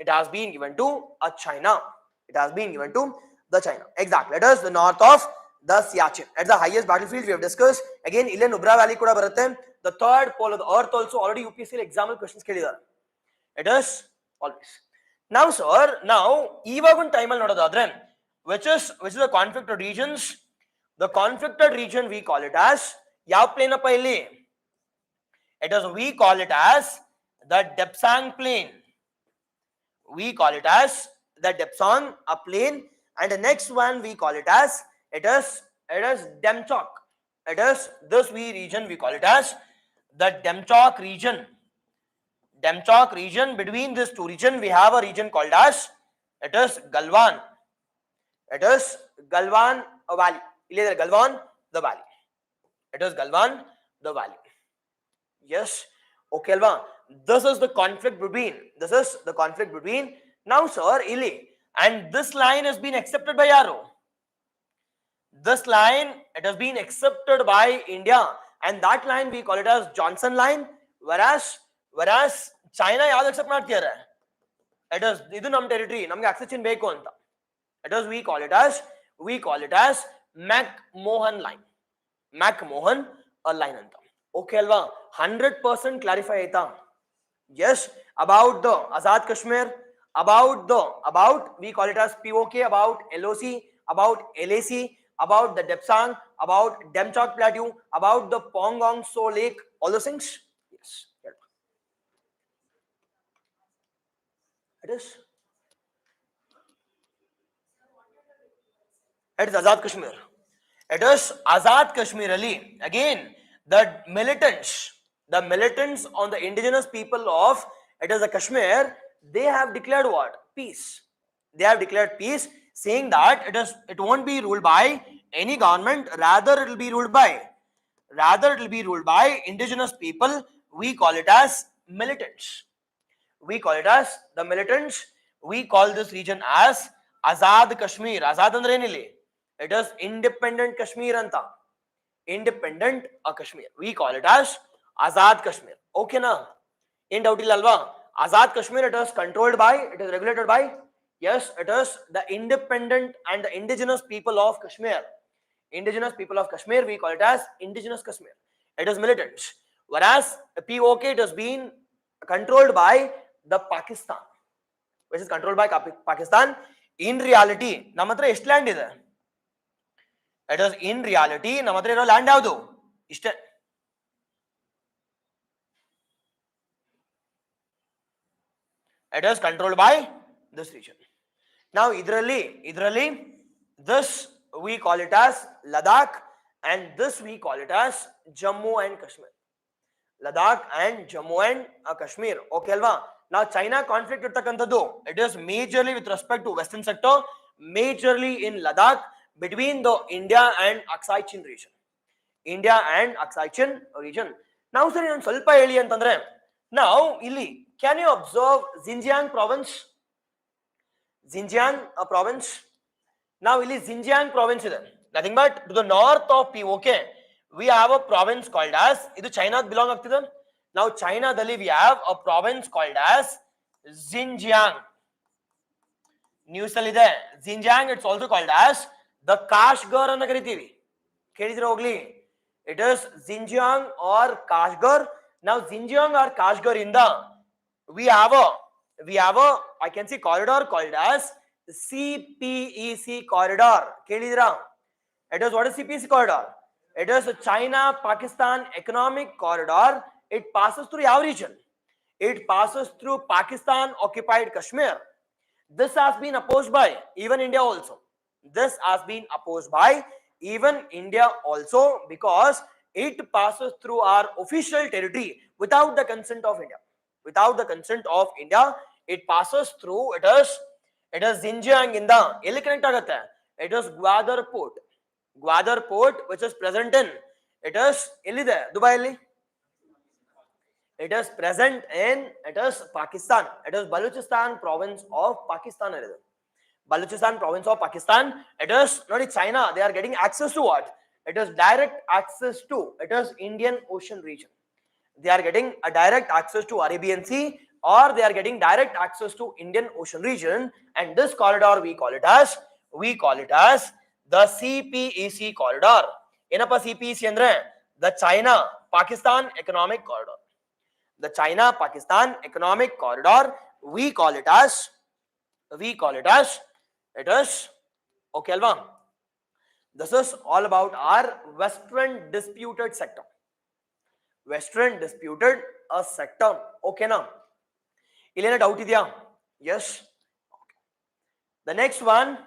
China. It has been given to the China. Exactly. It is the north of the Siachen. At the highest battlefield we have discussed. Again, Ile Nubra Valley kuda baratte. The third pole of the earth also already UPSC example questions kelidare. It is always. Now, sir, now ivagun time al nodadadre, which is the conflicted regions. The conflicted region we call it as yav plain appa illi. It is, we call it as the Depsang plain. We call it as the Depsang plain, and the next one we call it as it is Demchok. It is this region we call it as the Demchok region. Demchok region. Between these two regions we have a region called as it is Galwan. It is Galwan Valley. Galwan the valley. It is Galwan the valley. Yes. Okay, Alva. This is the conflict between. Now, sir, Ili. And this line has been accepted by Yaro. This line, it has been accepted by India. And that line we call it as Johnson line. Whereas China yaad accept ಮಾಡ್ತಿದ್ದಾರೆ. It is ಇದು ನಮ್ಮ territory. ನಮಗೆ accession ಬೇಕು ಅಂತ. It is, we call it as McMahon line. McMahon line anta. Okay, alva. 100% clarify aita. Yes, about the Azad Kashmir, about we call it as POK, about LOC, about LAC, about the Depsang, about Demchok Plateau, about the Pongong So Lake, all those things. Yes, it is. It is Azad Kashmir. It is Azad Kashmir Ali. Again, the militants on the indigenous people of it is a Kashmir, they have declared what? Peace. They have declared peace, saying that it won't be ruled by any government, rather it will be ruled by indigenous people. We call it as militants. We call it as the militants. We call this region as Azad Kashmir. Azad andre enili? It is independent Kashmir anta. Independent Kashmir. We call it as Azad Kashmir. Okay na? In doubt alva. Azad Kashmir, it is controlled by, it is regulated by, yes, it is the independent and the indigenous people of Kashmir. Indigenous people of Kashmir, we call it as indigenous Kashmir. It is militants. Whereas POK, it has been controlled by the Pakistan, which is controlled by Pakistan. In reality, namatra ಎಷ್ಟು land ಇದೆ? It is in reality, namatra ಇರೋ land ಯಾವುದು? ಇಷ್ಟೇ. It is controlled by this region. Now, idrali, this we call it as Ladakh, and this we call it as Jammu and Kashmir. Ladakh and Jammu and Kashmir. Okay, alva. Now, China conflict irtakantadu, it is majorly with respect to western sector, majorly in Ladakh, between the India and Aksai Chin region. India and Aksai Chin region. Now, sir, in ಸ್ವಲ್ಪ ಹೇಳಿ ಅಂತಂದ್ರೆ, now ಇಲ್ಲಿ can you observe Xinjiang province? Xinjiang province. Now ಇಲ್ಲಿ Xinjiang province ಇದೆ. Nothing but to the north of POK, we have a province called as, ಇದು China belong ಆಗ್ತಿದೆ. Now China dalli we have a province called as Xinjiang. News ಅಲ್ಲಿ ಇದೆ. Xinjiang, it's also called as the Kashgar ಅಂತ ಕರಿತೀವಿ. ಕೇಳಿದ್ರೆ ಹೋಗ್ಲಿ. It is Xinjiang or Kashgar. Now Xinjiang or Kashgar in the we have a I can say corridor called as CPEC corridor. Kelidra. It is what is CPEC corridor? It is a China-Pakistan economic corridor. It passes through our region. It passes through Pakistan occupied Kashmir. This has been opposed by even India also. This has been opposed by even India also because it passes through our official territory without the consent of India. Without the consent of India, it passes through. It is Xinjiang in the ಎಲ್ಲಿ connect ಆಗುತ್ತೆ? It is Gwadar Port, which is present in. It is ಎಲ್ಲಿದೆ? ದುಬೈಯಲ್ಲಿ. It is present in. It is Pakistan. It is Balochistan province of Pakistan. Balochistan province of Pakistan. It is not China. They are getting access to what? It is direct access to. It is Indian Ocean region. They are getting a direct access to Arabian Sea, or they are getting direct access to Indian Ocean region, and this corridor we call it as the CPEC corridor. Enapa CPEC andre the China Pakistan economic corridor. The China Pakistan economic corridor we call it as it is okay alva. This is all about our western disputed sector. Western disputed a sector. Okay now. Ilena doubt idya? Yes. Okay. The next one,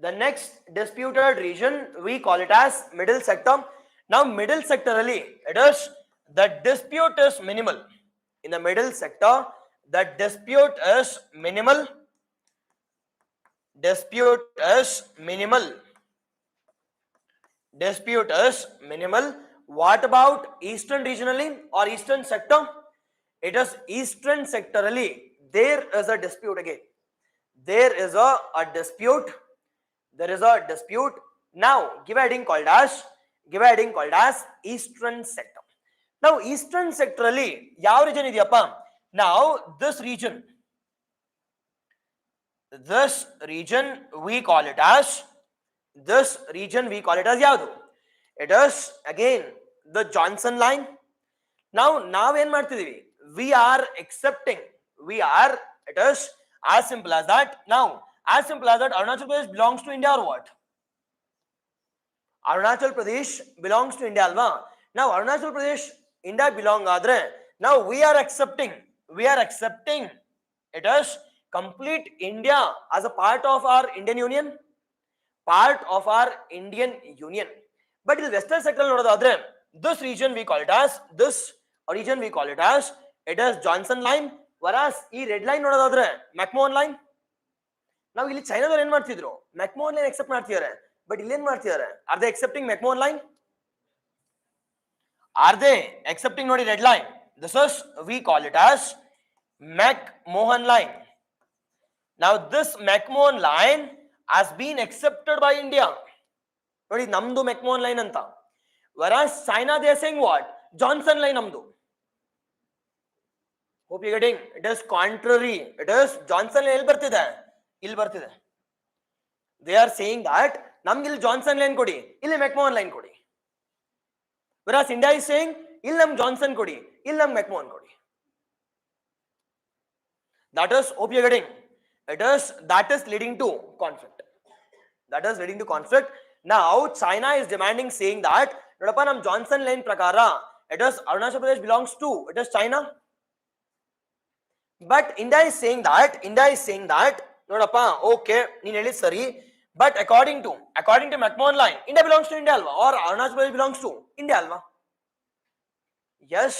the next disputed region, we call it as middle sector. Now middle sector ali, it is the dispute is minimal. In the middle sector, the dispute is minimal. Dispute is minimal. Dispute is minimal. What about eastern regionally or eastern sector? It is eastern sectorally. There is a dispute again. There is a dispute. There is a dispute. Now give a heading called as eastern sector. Now eastern sectorally, ಯಾವ region ಇದೆಯಪ್ಪ? Now this region we call it as ಯಾವುದು? It is again the Johnson line. Now ಏನ್ ಮಾಡ್ತಿದೀವಿ? We are accepting. It is as simple as that. Now as simple as that, Arunachal Pradesh belongs to India or what? Arunachal Pradesh belongs to India alva. Now Arunachal Pradesh India belong adre. Now we are accepting. It is complete India as a part of our Indian Union. part of our Indian Union. But in western sector nododadre, this region we call it as it is Johnson line, whereas e red line nododadre McMahon line. Now ಇಲ್ಲಿ ಚೈನಾದವರು ಏನು ಮಾಡ್ತಿದ್ರು, McMahon line accept ಮಾಡ್ತಿದ್ದಾರೆ. But ಇಲ್ಲಿ ಏನು ಮಾಡ್ತಿದ್ದಾರೆ, are they accepting McMahon line? Are they accepting nodi red line? This is, we call it as McMahon line. Now this McMahon line has been accepted by India. Nodi namdu McMahon line anta. Whereas China they are saying what? Johnson line namdu. Hope you getting? It is contrary. It is Johnson line illi bartide. Illi bartide. They are saying that namge illi Johnson line kodi, illi McMahon line kodi. Whereas India is saying, illam Johnson kodi, illam McMahon kodi. That is, hope you are getting. That is leading to conflict. That is leading to conflict. Now China is demanding, saying that nodappa nam Johnson line prakara, it is Arunachal Pradesh belongs to, it is China. But India is saying that nodappa, okay, neen heli sari, but according to McMahon line, India belongs to India alva, or Arunachal Pradesh belongs to India alva. Yes,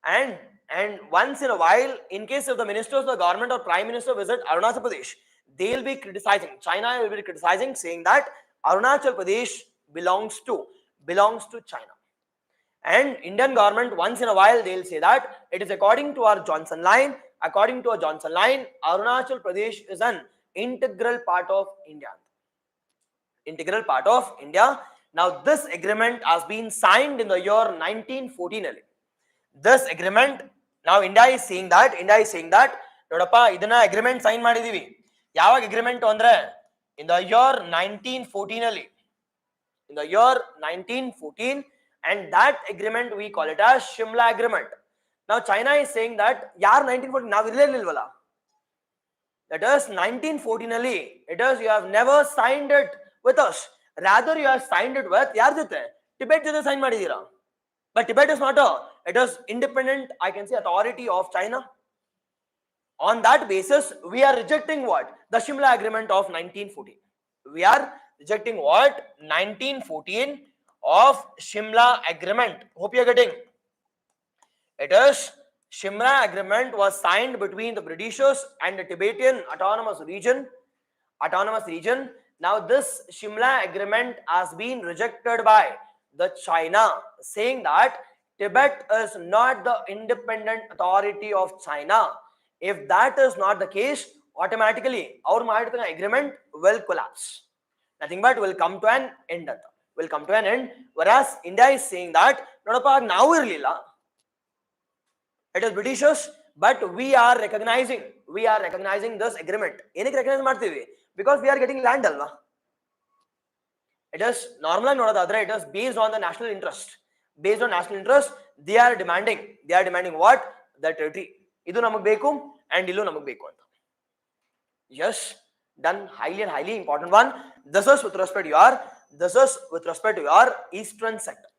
and once in a while, in case if the ministers of the government or prime minister visit Arunachal Pradesh, they will be criticizing, China will be criticizing, saying that Arunachal Pradesh belongs to China. And Indian government, once in a while, they will say that it is according to our Johnson line. According to our Johnson line, Arunachal Pradesh is an integral part of India. Integral part of India. Now this agreement has been signed in the year 1914. This agreement, now India is saying that nodappa idana agreement sign ಮಾಡಿದೀವಿ. ಯಾವಾಗ agreement ಅಂದ್ರೆ in the year 1914 ಅಲ್ಲಿ, in the year 1914, and that agreement we call it as Shimla agreement. Now China is saying that ಯಾರು 1914 ನಾವು ಇರಲಿಲ್ವಲ್ಲ, that is 1914 ಅಲ್ಲಿ, it is you have never signed it with us, rather you have signed it with ಯಾರ ಜೊತೆ, Tibet ಜೊತೆ sign ಮಾಡಿದೀರಾ. But Tibet is not it is independent, I can say, authority of China. On that basis, we are rejecting what? The Shimla agreement of 1914. We are rejecting what? 1914 of Shimla agreement. Hope you are getting. It is Shimla agreement was signed between the Britishers and the Tibetan autonomous region. Now this Shimla agreement has been rejected by the China, saying that Tibet is not the independent authority of China. If that is not the case, automatically our agreement will collapse. Nothing but will come to an end. Whereas India is saying that nodappa now irlilla, it is Britishers, but we are recognizing this agreement. Enik recognize ಮಾಡ್ತೀವಿ? Because we are getting land alva. It is normal nodadadre, it is based on the national interest. Based on national interest, they are demanding what? The territory. Idu namak beku and illu namak beku anta. Yes, done. Highly important one. This is with respect to your eastern sector.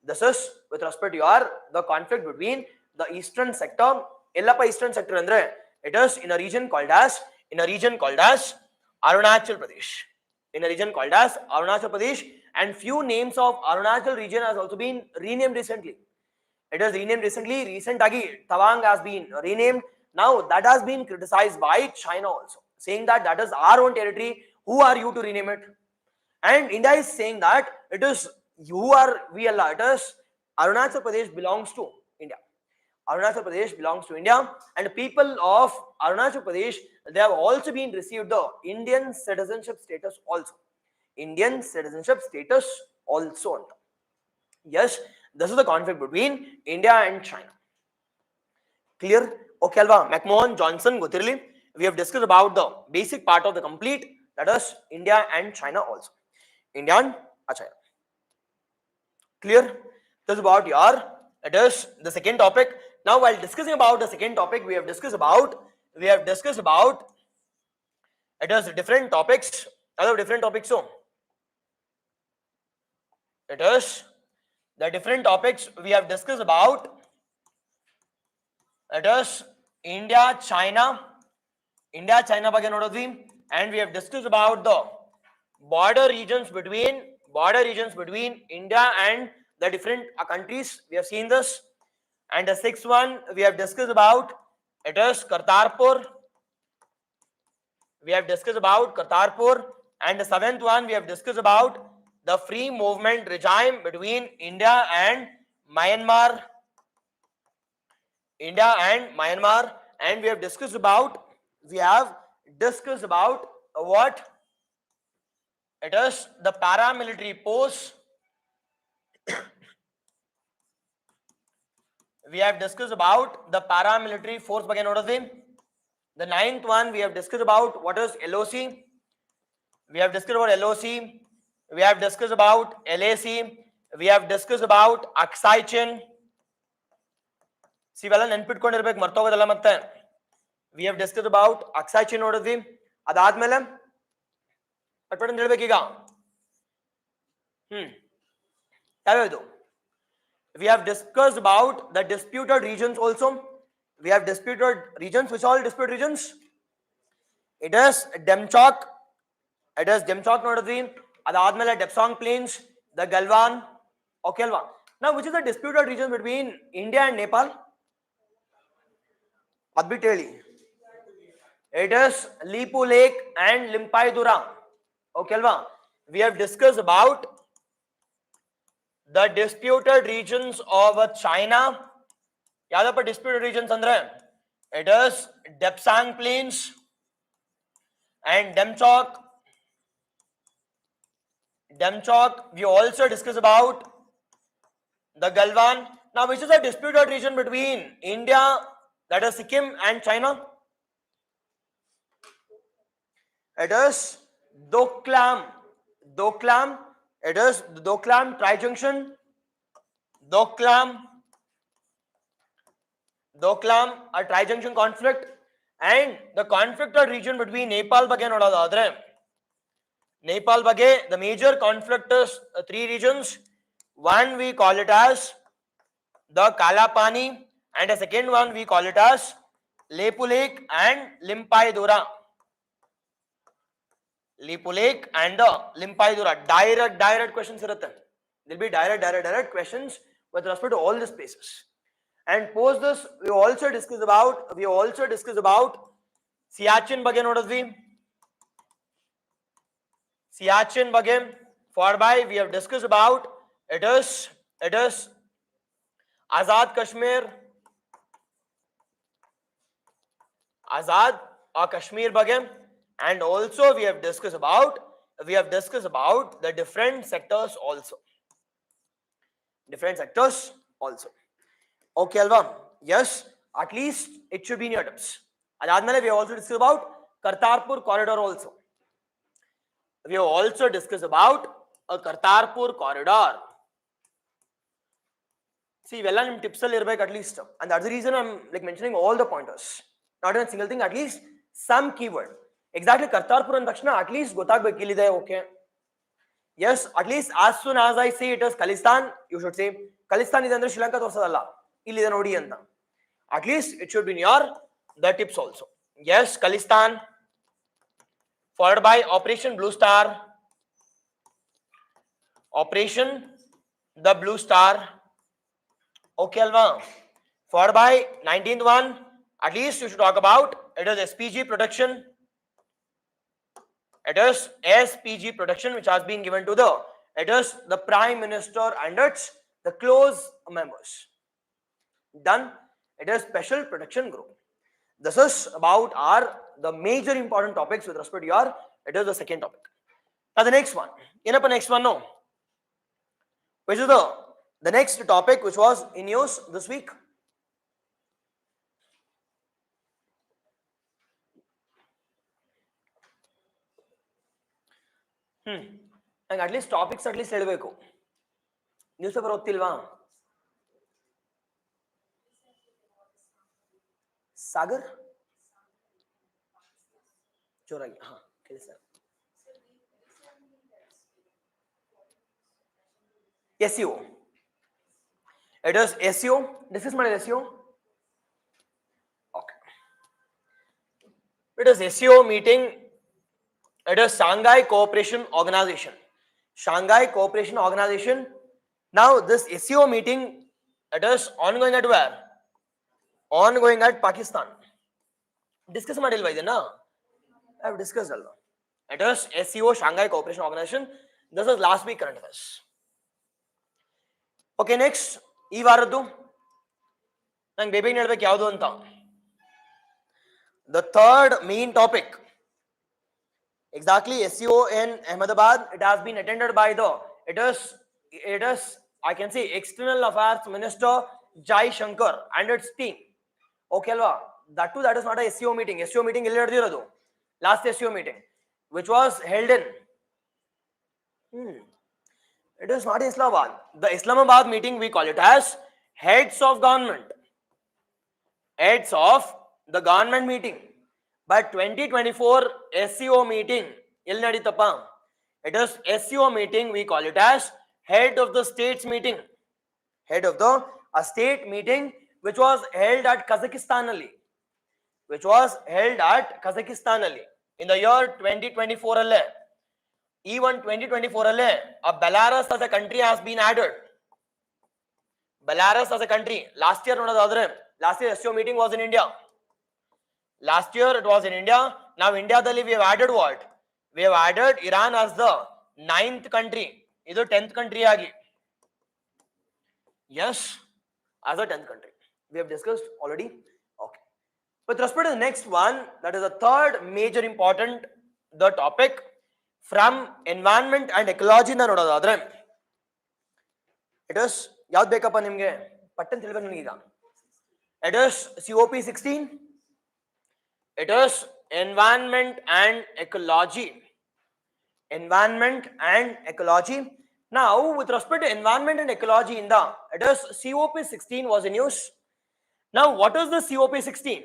This is with respect to the conflict between the eastern sector. Ellappa eastern sector andre, it is in a region called as Arunachal Pradesh. In a region called as Arunachal Pradesh, and few names of Arunachal region has also been renamed recently. It is renamed recently. Recent agi Tawang has been renamed. Now that has been criticized by China also, saying that that is our own territory. Who are you to rename it? And India is saying that it is you are we Allah. It is Arunachal Pradesh belongs to India. Arunachal Pradesh belongs to India, and people of Arunachal Pradesh, they have also been received the Indian citizenship status also. Yes, this is the conflict between India and China. Clear? Okay alva, McMahon, Johnson gotirli. We have discussed about the basic part of the complete, that is India and China also. India and China. Clear? This is about your, it is the second topic. Now while discussing about the second topic, we have discussed about it is different topics. Other different topics. So it is the different topics we have discussed about. It is India China ಬಗ್ಗೆ ನೋಡಿದ್ವಿ, and we have discussed about the border regions between India and the different countries. We have seen this. And the sixth one we have discussed about, it is Kartarpur. We have discussed about Kartarpur. And the seventh one we have discussed about the free movement regime between India and Myanmar. And we have discussed about what it is, the paramilitary posts. We have discussed about the paramilitary force again. The ninth one we have discussed about what is LOC. We have discussed about LOC. We have discussed about LAC. We have discussed about Aksai. ಇವೆಲ್ಲ ನೆನ್ಪಿಟ್ಕೊಂಡಿರ್ಬೇಕು, ಮರ್ತೋಗೋದಲ್ಲ ಮತ್ತೆ. We have discuss about ಅಕ್ಸಾಚಿ ನೋಡಿದ್ವಿ. ಅದಾದ್ಮೇಲೆ ಪಟ್ಪಟ್ ಅಂತ ಹೇಳ್ಬೇಕೀಗ. ಯಾವ್ಯಾವುದು? We have discussed about the disputed regions also. We have disputed regions. Which all disputed regions? It is Demchok. ನೋಡಿದ್ವಿ. ಅದಾದ್ಮೇಲೆ Depsang Plains, the Galwan. Okay ಅಲ್ವಾ? Now which is the disputed region between India and Nepal? ಅದ್ಬಿಟ್ಟು ಹೇಳಿ. It is Lipu Lake and Limpai Dura. Okay ಅಲ್ವಾ? We have discussed about the disputed regions of China. ಯಾವ್ದಪ್ಪ disputed regions ಅಂದ್ರೆ? It is Depsang Plains and Demchok. We also discussed about the Galwan. Now which is the disputed region between India, that is Sikkim, and China? It is Doklam. It is the Doklam Tri-Junction. Doklam, a Tri-Junction conflict. And the conflicted region between Nepal ಬಗ್ಗೆ ನೋಡೋದಾದ್ರೆ, Nepal ಬಗ್ಗೆ the major conflict is three regions. One we call it as the Kalapani, and the second one we call it as Lepu Lake and Limpai Dura. Lepu Lake and the Limpai Dura. Direct questions irutte. There will be direct questions with respect to all these places. And post this we also discussed about Siachen ಬಗ್ಗೆ ನೋಡಿದ್ವಿ. Siachen ಬಗ್ಗೆ followed by we have discussed about it is Azad Kashmir ಬಗ್ಗೆ. And also we have discussed about the different sectors also. Okay alva? Yes, at least it should be in your tips. Adadmele we have also discussed about Kartarpur Corridor also. We have also discussed about a Kartarpur Corridor. See, well, I'm tips at least, and that's the reason I'm like mentioning all the pointers, not in a single thing, at least some keyword. Exactly Kartarpur and Dakshina, at least gotagbek illide. Okay, yes, at least as soon as I say it is Khalistan, you should say Khalistan is under Sri Lanka torsadalla, illide nodi anta. At least it should be in your the tips also. Yes, Khalistan, followed by Operation Blue Star. Okay alva? Followed by 19th one, at least you should talk about it is SPG protection. It is SPG protection which has been given to the Prime Minister and the close members. Done. It is special protection group. This is about the major important topics with respect to it is the second topic. Now the next one. Next one no. Which is the next topic which was in news this week. And at least topics at least ಹೇಳಬೇಕು. Newspaper ಓದ್ತಿಲ್ವಾ? ಸಾಗರ್ ಜೋರಾಗಿ ಕೇಳಿ sir. SEO. It is SEO. Discuss ಮಾಡಿದ SEO. Okay. It is SEO meeting. It is Shanghai Cooperation Organization. Shanghai Cooperation Organization. Now this SCO meeting, it is ongoing at where? Ongoing at Pakistan. Discuss madilva idena? I have discussed alva. It is SCO Shanghai Cooperation Organization. This is last week current affairs. Okay, next. ಈ ವಾರದ್ದು ನಂಗೆ ಬೇಬಿಗೆ ಹೇಳ್ಬೇಕು ಯಾವುದು ಅಂತ. The third main topic. Exactly, SCO in Ahmedabad. It has been attended by it is I can say External Affairs Minister Jai Shankar and its team. Okay alva? That too, that is not a SCO meeting. SCO meeting illi ನಡೆದಿರೋದು. Last SCO meeting, which was held in. It is not Islamabad. The Islamabad meeting, we call it as heads of government. Heads of the government meeting. But 2024 SCO meeting, illi naditappa. It is SCO meeting, we call it as head of the states meeting. Head of the state meeting, which was held at Kazakhstan ali. Which was held at Kazakhstan ali. In the year 2024 alle. Even 2024 alle, Belarus as a country has been added. Belarus as a country. Last year last year SCO meeting was in India. Last year it was in India. Now India dalli we have added what? We have added Iran as the 9th country. Idu 10th country agi. Yes, as a 10th country. We have discussed already. Okay. With respect to the next one, that is the third major important the topic from environment and ecology na nododadre. It is ಯಾವ್ದು ಬೇಕಪ್ಪ ನಿಮಗೆ ಪಟ್ಟಂತ ಹೇಳ್ಬೇಕು ನನಗೀಗ. It is COP 16. It is environment and ecology. Environment and ecology. Now, with respect to environment and ecology, it is COP 16 was in use. Now, what is the COP 16?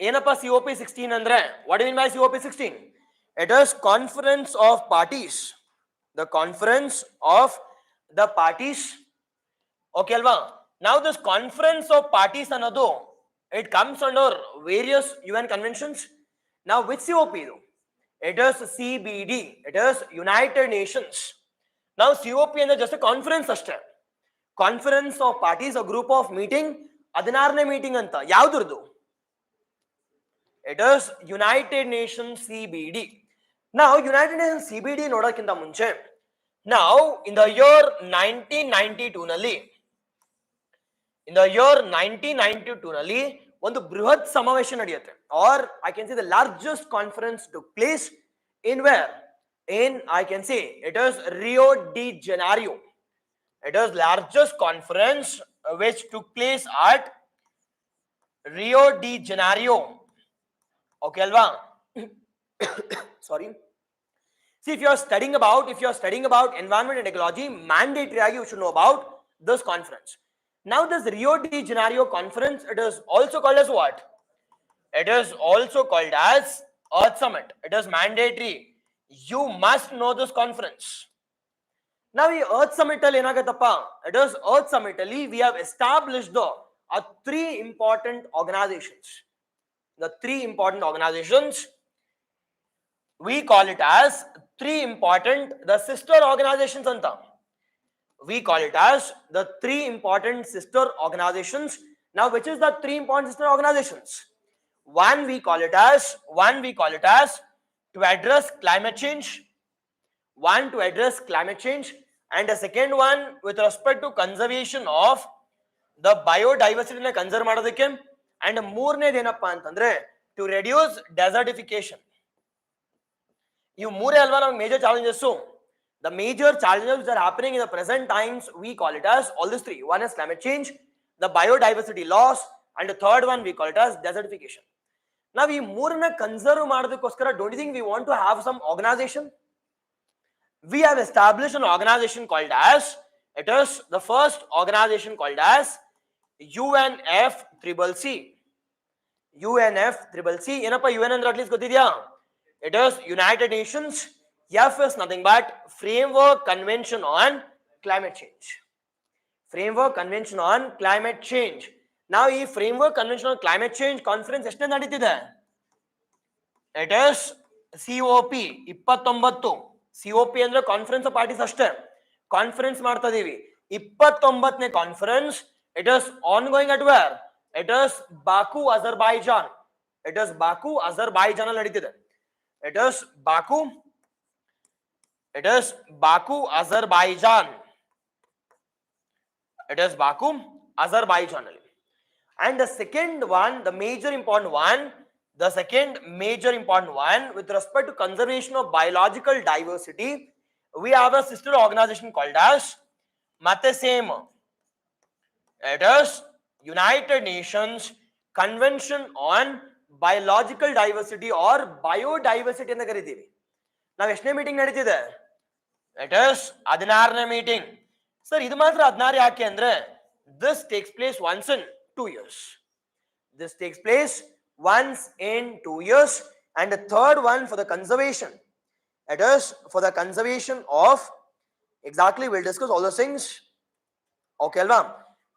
Enappa COP 16 andre? What do you mean by COP 16? It is Conference of Parties. The Conference of the Parties. Okay, alva? Now, this Conference of Parties another, it comes under various UN conventions. Now, which COP though? It is CBD. It is United Nations. Now, COP is just a conference ashte. Conference of Parties, a group of meeting. Adinarne meeting anta. Yavudurdu? It is United Nations CBD. Now, United Nations CBD nodakinta munche. Now, in the year 1992 nalli, ಒಂದು ಬೃಹತ್ ಸಮಾವೇಶ ನಡೆಯುತ್ತೆ, or I can say the largest conference took place in where? In I can say it is Rio de Janeiro. It is largest conference which took place at Rio de Janeiro. Okay alva? Sorry. See, if you are studying about environment and ecology, mandatory you should know about this conference. Now this Rio de Janeiro conference, it is also called as what? It is also called as Earth Summit. It is mandatory. You must know this conference. Now in Earth Summit alli enagattappa, it is Earth Summit alli we have established the three important organizations. The three important organizations, we call it as three important, the sister organizations anta. We call it as the three important sister organizations. Now, which is the three important sister organizations? One we call it as to address climate change. One to address climate change, and the second one with respect to conservation of the biodiversity na conserve ಮಾಡೋದಕ್ಕೆ, and ಮೂರನೇದು ಏನಪ್ಪಾ ಅಂತಂದ್ರೆ to reduce desertification. ಇವು ಮೂರೇ ಅಲ್ವಾ ನಮಗೆ major challenges. The major challenges that are happening in the present times, we call it as all these three. One is climate change, the biodiversity loss, and the third one we call it as desertification. Now, we ಮೂರನ್ನ conserve ಮಾಡೋದಕ್ಕೋಸ್ಕರ, don't you think we want to have some organization? We have established an organization called as, it is the first organization called as UNFCCC. UNFCCC. ಏನಪ್ಪ UN ಅಂದ್ರೆ at least ಗೊತ್ತಿದ್ಯಾ? It is United Nations. F is nothing but Framework Convention on Climate Change. Framework Convention on Climate Change. Now, ಈ Framework Convention on Climate Change conference ಎಷ್ಟನೇ ನಡೀತಿದೆ? It is COP 29. COP ಅಂದ್ರೆ conference of parties ಅಷ್ಟೇ, conference ಮಾಡ್ತಾ ಇದೀವಿ. 29ನೇ conference. It is ongoing at where? It is Baku Azerbaijan. It is Baku Azerbaijan ಅಲ್ಲಿ ನಡೀತಿದೆ. It is Baku Azerbaijan. It is Baku, Azerbaijan. And the second one, the second major important one with respect to conservation of biological diversity, we have a sister organization called as Mate same. It is United Nations Convention on Biological Diversity or Biodiversity ಅಂತ ಕರೀತೀವಿ. ನಾವು ಎಷ್ಟನೇ meeting ನಡೀತಿದೆ? It is 16ನೇ meeting. Sir ಇದು ಮಾತ್ರ 16 ಯಾಕೆ ಅಂದ್ರೆ this takes place once in 2 years. This takes place once in 2 years. And the third one for the conservation, it is for the conservation of, exactly we'll discuss all those things. Okay alva,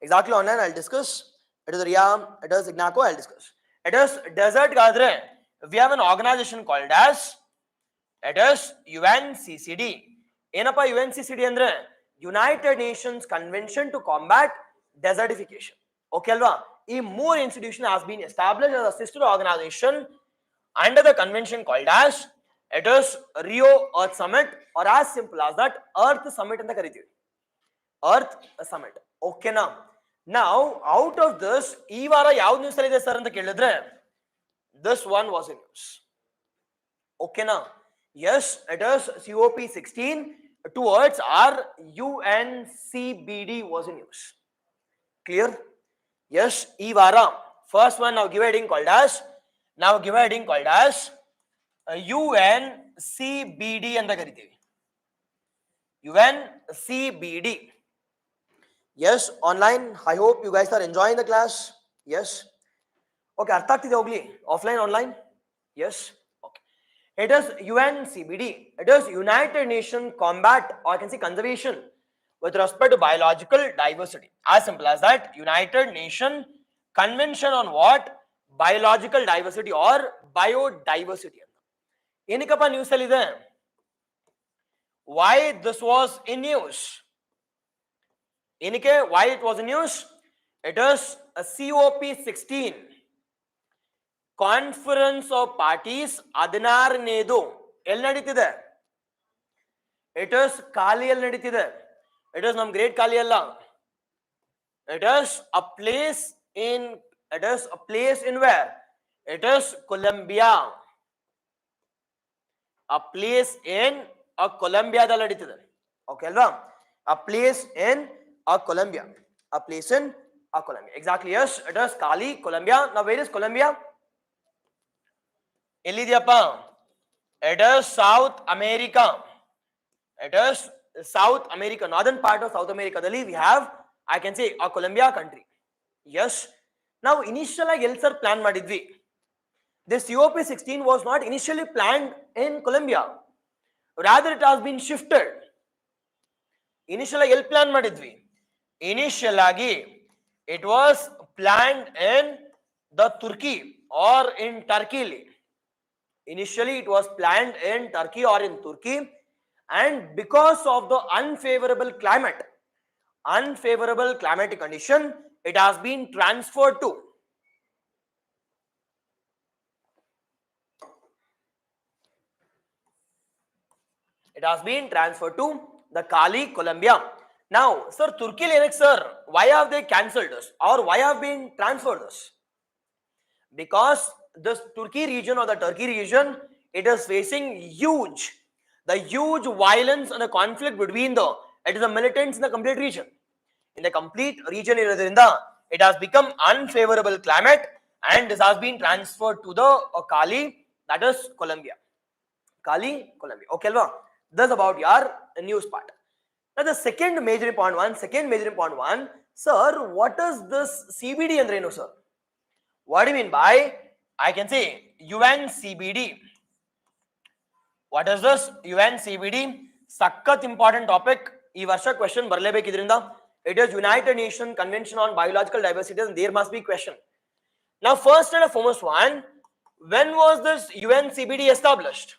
exactly online I'll discuss. It is Ria, it is Ignaco, I'll discuss. It is desert gadre, we have an organization called as, it is UNCCD. ಏನಪ್ಪ UNCCD ಅಂದ್ರೆ United Nations Convention to Combat Desertification. Okay alva, ಈ ಮೂರು institution has been established as a sister organization under the convention called as, it is Rio Earth Summit, or as simple as that Earth Summit ಅಂತ ಕರೀತೀವಿ. Earth Summit. Okay now out of this ಈ ವಾರ ಯಾವ್ದು news ಅಲ್ಲಿ ಇದೆ sir ಅಂತ ಕೇಳಿದ್ರೆ this one was in news. Okay yes, it is COP 16 towards our UNCBD was in news. Clear? Yes, ee vara first one now give a heading called as UNCBD anta karitevi. UNCBD. Yes, online. I hope you guys are enjoying the class. Yes. Okay, artha ಆಗ್ತಿದೆ ಹೋಗ್ಲಿ, offline online. Yes. It is UNCBD. It is United Nations Combat, or I can say Conservation with respect to biological diversity. As simple as that. United Nations Convention on what? Biological diversity or biodiversity. Enikappa news ಅಲ್ಲಿ ಇದೆ? Why this was in news? Enike why it was in news? It is a COP 16. Conference of parties 16ನೇದು ಎಲ್ಲಿ ನಡೀತಿದೆ? It is ಕಾಲಿಯಲ್ಲಿ ನಡೀತಿದೆ. It is ನಮ್ great Khali ಅಲ್ಲ. It is a place in where? It is Colombia. A place in ಕೊಲಂಬಿಯಾದಲ್ಲಿ ನಡೀತಿದೆ. Okay ಅಲ್ವಾ? A place in Colombia. Exactly. Yes, it is Cali, Colombia. Now where is Colombia? ಎಲ್ಲಿದೆಯಪ್ಪ? It is South America. It is South America, northern part of South America. We have, I can say, a Colombia country. Yes. Now, initially, sir plan madidvi. This COP 16 was not initially planned in Colombia. Rather, it has been shifted. Initially, plan madidvi. Initially, it was planned in the Turkey or in Turkey. Initially, it was planned in Turkey or in Turkey. And because of the unfavorable climatic condition, it has been transferred to the Cali, Colombia. Now, sir, Turkey Linux, sir, why have they cancelled this or why have been transferred this? Because this Turkey region or the Turkey region, it is facing huge violence and the conflict between the militants in the complete region. In the complete region, it has become unfavorable climate and this has been transferred to the Cali, that is Colombia. Cali, Colombia. Okay, that's about your news part. Now the second major important one, sir, what is this CBD andrenu, sir? What do you mean by, I can say, UNCBD? What is this UNCBD? Sakkat important topic. Ee varsha question barlebek idrinda. It is United Nations Convention on Biological Diversity and there must be question. Now first and foremost one, When was this UN CBD established?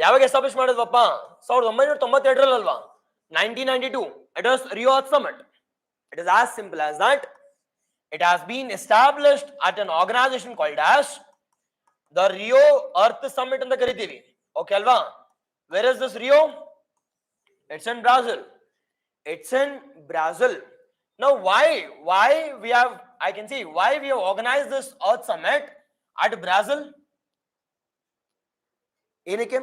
ಯಾವಾಗ establish ಮಾಡಿದ್ವಪ್ಪ? 1992 ಅಲ್ವಾ? 1992. It was Rio Earth Summit. It is as simple as that. It has been established at an organization called as the Rio Earth Summit ಅಂತ ಕರಿತೀವಿ. Okay ಅಲ್ವಾ? Where is this Rio? It's in Brazil. It's in Brazil. Now why we have, I can see why we have organized this Earth Summit at Brazil. ಏನಕ್ಕೆ?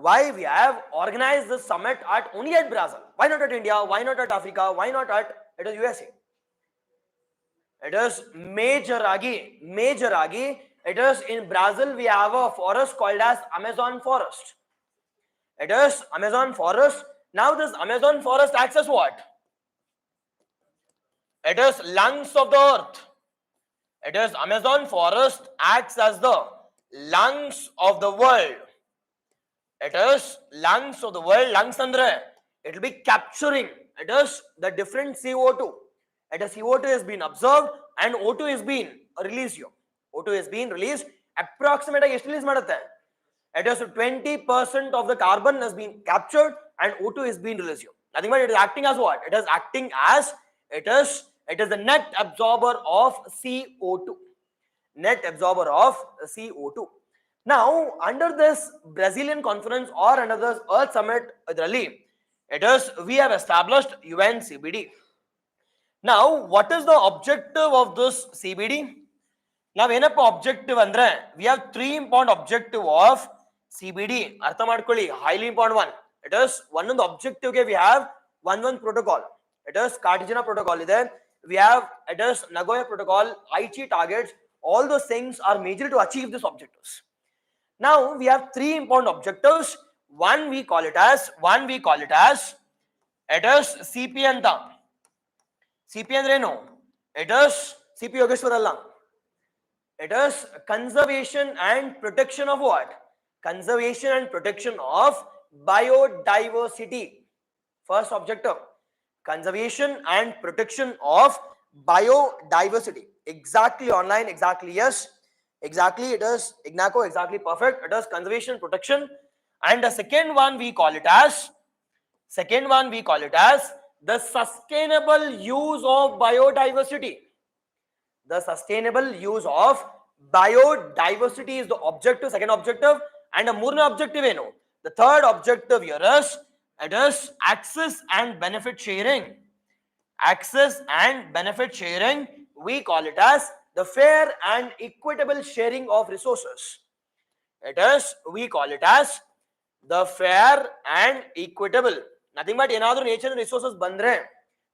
Why we have organized this summit at only at Brazil? Why not at India? Why not at Africa? Why not at it is USA? It is major agi. It is in Brazil. We have a forest called as Amazon forest. It is Amazon forest. Now this Amazon forest acts as what? It is lungs of the earth. It is Amazon forest acts as the lungs of the world. It is lungs of the world. Lungs andre it will be capturing. It is the different CO2. It is CO2 has been observed and O2 is being released here. O2 is being released. Approximately ಎಷ್ಟು release ಮಾಡುತ್ತೆ? It is 20% of the carbon has been captured and O2 is being released here. Nothing but it is acting as what? It is acting as it is the net absorber of CO2. Net absorber of CO2. Now, under this Brazilian conference or under this Earth Summit, we have established UN CBD. Now, what is the objective of this CBD? Now, ಏನಪ್ಪ objective ಅಂದ್ರೆ we have three important objective of CBD. ಅರ್ಥ ಮಾಡ್ಕೊಳ್ಳಿ, highly important one. It is ಒಂದೊಂದು objective ಗೆ we have one protocol. It is Cartagena protocol ಇದೆ. We have it is Nagoya protocol, Aichi targets. All those things are major to achieve these objectives. Now we have three important objectives. One we call it as it is CP anta. CP andre ಏನು? It is CP Yogeshwar alla. It is conservation and protection of what? Conservation and protection of biodiversity. First objective, conservation and protection of biodiversity. Exactly online, exactly yes. Exactly, it is Ignaco, exactly perfect. It is conservation protection. And the second one we call it as the sustainable use of biodiversity. The sustainable use of biodiversity is the objective, second objective. And the ಮೂರನೇ objective ಏನು? The third objective here is it is access and benefit sharing. Access and benefit sharing, we call it as the fair and equitable sharing of resources. It is, we call it as the fair and equitable. Nothing but another nature resources bandre.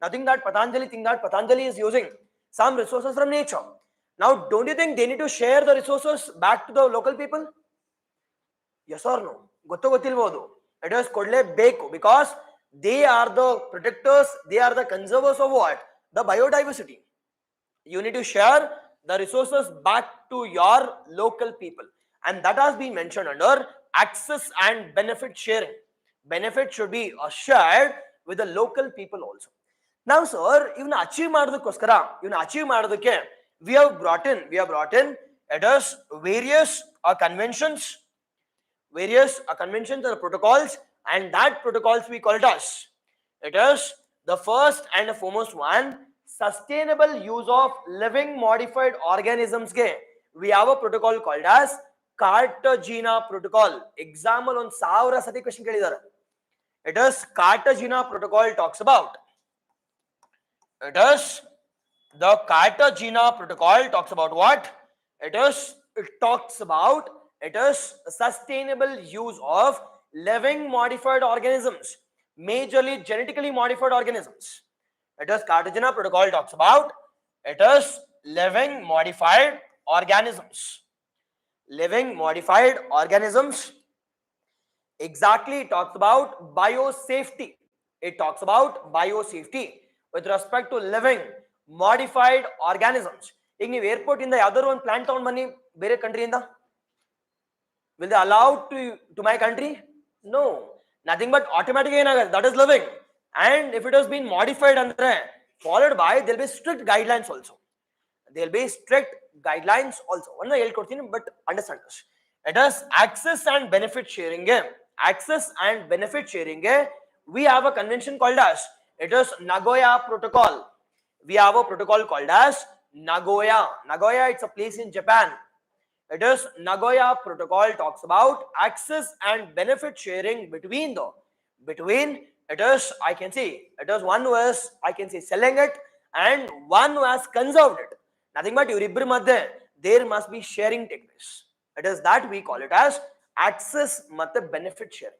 Nothing that Patanjali is using some resources from nature. Now, don't you think they need to share the resources back to the local people? Yes or no? Gottilbodu. It is kodlebeku because they are the protectors, they are the conservers of what? The biodiversity. You need to share the resources back to your local people, and that has been mentioned under access and benefit sharing. Benefit should be shared with the local people also. Now sir, even achieve ಮಾಡೋದಕ್ಕೆ we have brought in it is various conventions and protocols, and that protocols we call it as it is the first and the foremost one, sustainable use of living modified organisms ge we have a protocol called as Cartagena protocol. Example on 1000 sati question kelidare. It is Cartagena protocol talks about it is the Cartagena protocol talks about what? It talks about it is sustainable use of living modified organisms, majorly genetically modified organisms. It is Cartagena protocol talks about it is living modified organisms. Living modified organisms. Exactly, it talks about biosafety. It talks about biosafety with respect to living modified organisms. ಈಗ ನೀವು airport ಇಂದ ಯಾವ್ದಾದ್ರು ಒಂದು plant ತಗೊಂಡ್ ಬನ್ನಿ ಬೇರೆ ಕಂಟ್ರಿಯಿಂದ, will they allow to my country? No, nothing but automatically ಏನಾಗುತ್ತೆ, that is living. And if it has been modified andre followed by, there will be strict guidelines also. there will be strict guidelines also. One but understand this. It is access and benefit sharing. Access and benefit sharing. We have a convention called as, it is Nagoya Protocol. We have a protocol called as Nagoya. Nagoya, it's a place in Japan. It is Nagoya Protocol, talks about access and benefit sharing between it is, I can say, it is one who is, I can say, selling it and one who has conserved it. Nothing but there must be sharing take place. It is that we call it as access matte benefit sharing.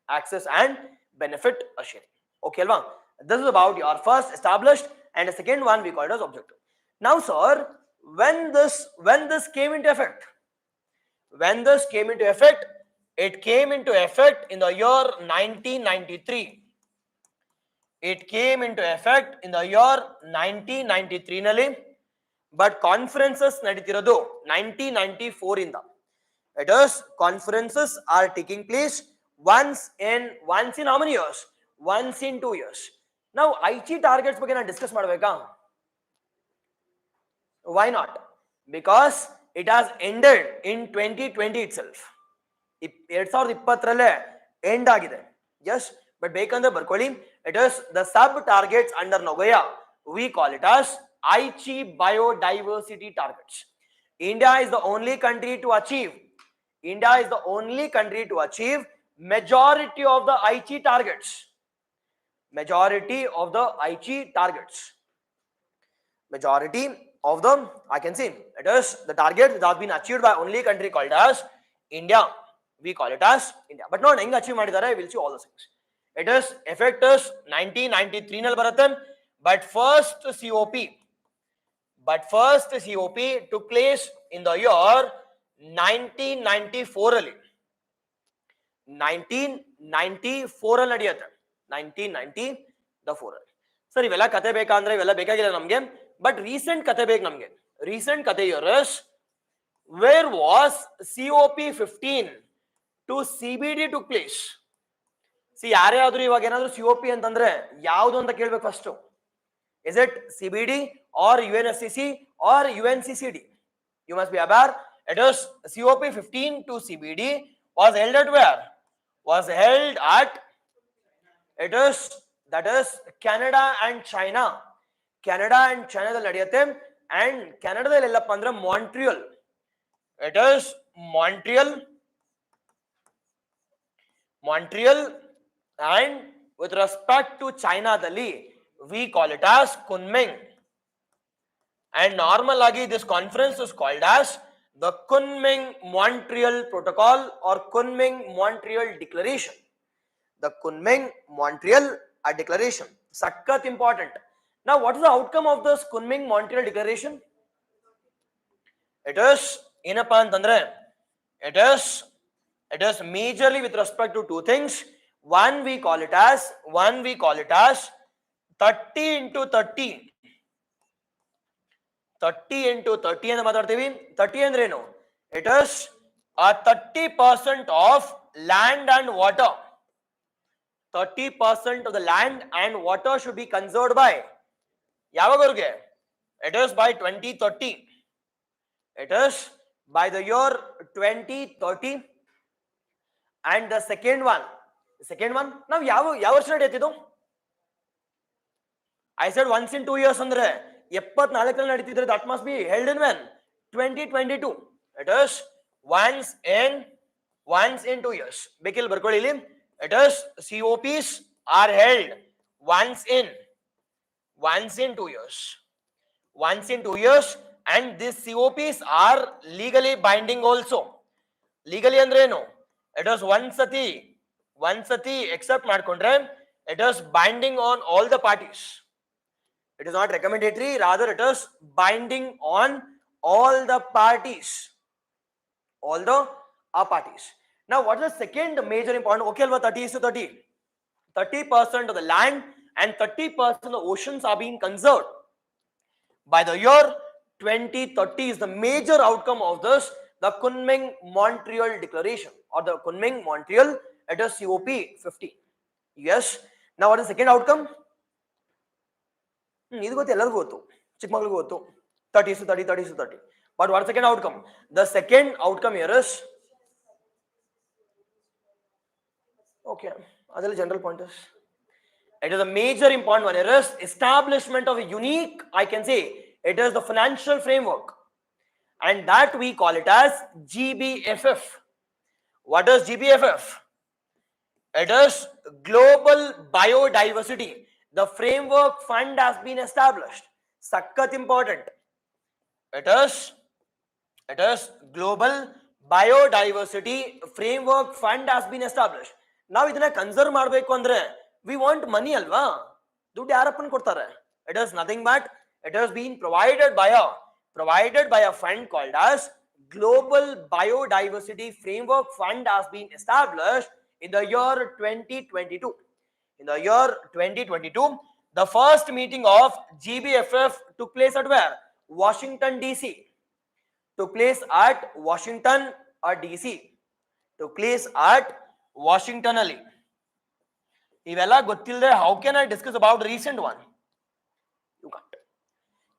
Access and benefit sharing. Okay, Alva? This is about your first established, and the second one we call it as objective. Now, sir, when this came into effect, it came into effect in the year 1993. It came into effect in the year 1993 nalli, but conferences naditiradu 1994 inda. It is conferences are taking place once in how many years? Once in 2 years. Now, IT targets ಬಗ್ಗೆ ನಾನು discuss ಮಾಡಬೇಕಾ? Why not? Because it has ended in 2020 itself. 2020 end ಆಗಿದೆ. Yes, but ಬೇಕಂದ್ರೆ ಬರ್ಕೊಳ್ಳಿ. It is the sub targets under Nagoya. We call it as Aichi biodiversity targets. India is the only country to achieve. Majority of the Aichi targets. Majority of the Aichi targets. Majority of them, I can see, it is the target that has been achieved by only country called as India. We call it as India. But not ಹೆಂಗ್ achieve ಮಾಡಿದ್ದಾರೆ, we'll see all those things. It is effect is 1993 ನಲ್ಲಿ ಬರುತ್ತೆ. But first COP took place in the year 1994 ಅಲ್ಲಿ. 1994 ಅಲ್ಲಿ ನಡೆಯುತ್ತೆ. 1994 ಅಲ್ಲಿ. Sir ಇವೆಲ್ಲ ಕತೆ ಬೇಕಾ ಅಂದ್ರೆ ಇವೆಲ್ಲ ಬೇಕಾಗಿಲ್ಲ ನಮಗೆ. But recent kate bek namge. Recent kate years, where was COP 15 to CBD took place? See, ಯಾರೇ ಆದ್ರೂ ಇವಾಗ ಏನಾದ್ರೂ COP ಅಂತಂದ್ರೆ ಯಾವುದು ಅಂತ ಕೇಳಬೇಕು first. Is it CBD or UNFCCC or UNCCD? You must be aware. It is COP 15 to CBD was held at where? Was held at, it is, that is Canada and China. Canada and China ನಡೆಯುತ್ತೆ, and Canadaದಲ್ಲಿ ಎಲ್ಲಪ್ಪ ಅಂದ್ರೆ Montreal. It is Montreal, and with respect to China ದಲ್ಲಿ we call it as Kunming. And normal agi this conference is called as the Kunming-Montreal Protocol or Kunming-Montreal Declaration. The Kunming-Montreal Declaration. Sakkat important. Now, what is the outcome of this Kunming-Montreal Declaration? It is ಏನಪ್ಪಾ ಅಂತಂದ್ರೆ it is majorly with respect to two things. One we call it as 30 into 30. 30 into 30 ಅಂತ ಮಾತಾಡ್ತೀವಿ. 30 ಅಂದ್ರೆ ಏನು? It is a 30% of land and water. 30% of the land and water should be conserved by ಯಾವಾಗವರೆಗೆ? It is by 2030. It is by the year 2030. And the second one ನಾವು ಯಾವ ವರ್ಷ ನಡೆಯುತ್ತಿದ್ದು? I said once in 2 years ಅಂದ್ರೆ 74 ನಡೀತಿದ್ರೆ that must be held in when? 2022. It is once in 2 years. ಬೇಕಿಲ್ಲಿ ಬರ್ಕೊಳ್ಳಿ ಇಲ್ಲಿ. It is COPs are held once in 2 years. Once in 2 years, and these COPs are legally binding also. Legally ಅಂದ್ರೆ ಏನು? It is one sati accept ಮಾಡ್ಕೊಂಡ್ರೆ it is binding on all the parties. It is not recommendatory, rather it is binding on all the parties. Now, what is the second major important? Okay, 30 is to 30. 30% of the land and 30% of the oceans are being conserved. By the year 2030 is the major outcome of this, the Kunming-Montreal Declaration or the Kunming-Montreal, it is COP 15. Yes. Now, what is the second outcome? ಇದು ಗೊತ್ತು, ಎಲ್ಲರಿಗೂ ಗೊತ್ತು, ಚಿಕ್ಕ ಮಗಳಿಗೂ ಗೊತ್ತು. 30 to 30, 30 to 30. But what's the second outcome? The second outcome here is, okay, other general pointers. It is a major important one. It is establishment of a unique, I can say, it is the financial framework. And that we call it as GBFF. What is GBFF? It is Global Biodiversity. The framework fund has been established. Sakkat important. It is Global Biodiversity Framework Fund has been established. Now idana conserve ಮಾಡಬೇಕು ಅಂದ್ರೆ we want money alva. ದುಡ್ಡು ಯಾರಪ್ಪನ ಕೊಡ್ತಾರೆ? It is nothing but it has been provided by a fund called as Global Biodiversity Framework Fund has been established in the year 2022. In the year 2022, the first meeting of GBFF took place at where? Washington DC. Took place at Washington or DC. Took place at Washington Ali. Ivella gottillade how can I discuss about the recent one? You can't.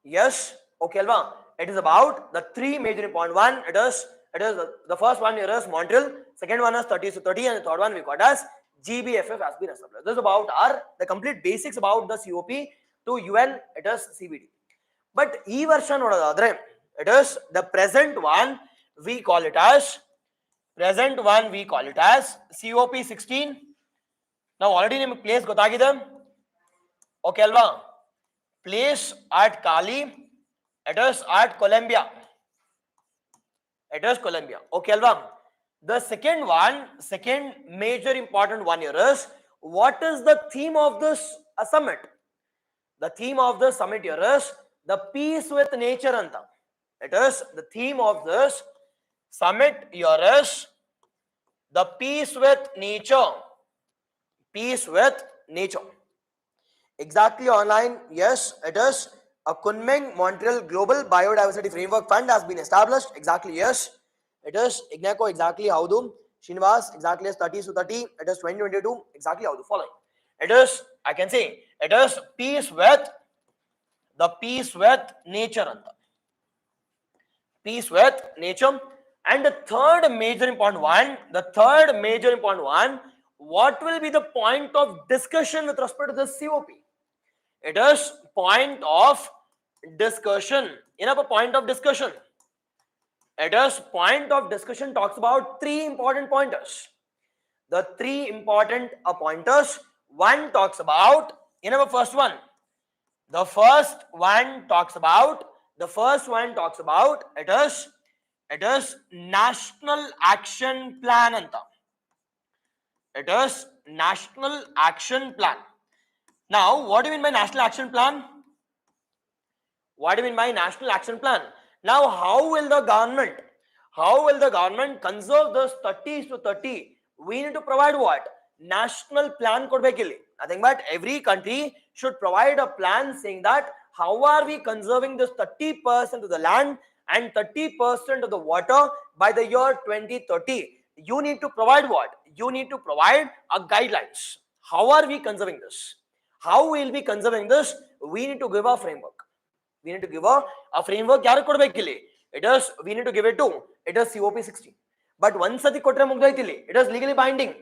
Yes, okay alva. It is about the three major important one. It is the first one here is Montreal, second one is 30 to 30, and the third one we got as GBFF has been established. This is about the complete basics about the COP to UN. It is CBD. But e version nodadadre, it is the present one we call it as COP 16. Now already name place gotagide. Okay alva. Place at Cali. It is at Colombia. It is Colombia. Okay alva. The second major important one here is, what is the theme of this summit? The theme of the summit here is the peace with nature anta. It is the theme of this summit here is the peace with nature. Peace with nature. Exactly online. Yes, it is a Kunming Montreal Global Biodiversity Framework Fund has been established. Exactly, yes. It is Ignaco, exactly how do. Srinivas, exactly as 30 to 30. It is 2022, exactly how do. Following. It is, I can say, it is peace with nature. Peace with nature. And the third major important one, what will be the point of discussion with respect to the COP? It is point of discussion. Enough a point of discussion. It is point of discussion talks about three important pointers. The three important pointers. One talks about, first one. The first one talks about it is National Action Plan anta. It is National Action Plan. Now, what do you mean by National Action Plan? What do you mean by National Action Plan? Now, how will the government conserve this 30 to 30? We need to provide what? National plan kodbekili. Nothing but every country should provide a plan saying that how are we conserving this 30% of the land and 30% of the water by the year 2030? You need to provide what? You need to provide a guidelines. How are we conserving this? How will we conserving this? We need to give a framework. We need to give a framework. We need to give it to. It is COP 16. But once sati kotre mugdaitili, it is legally binding.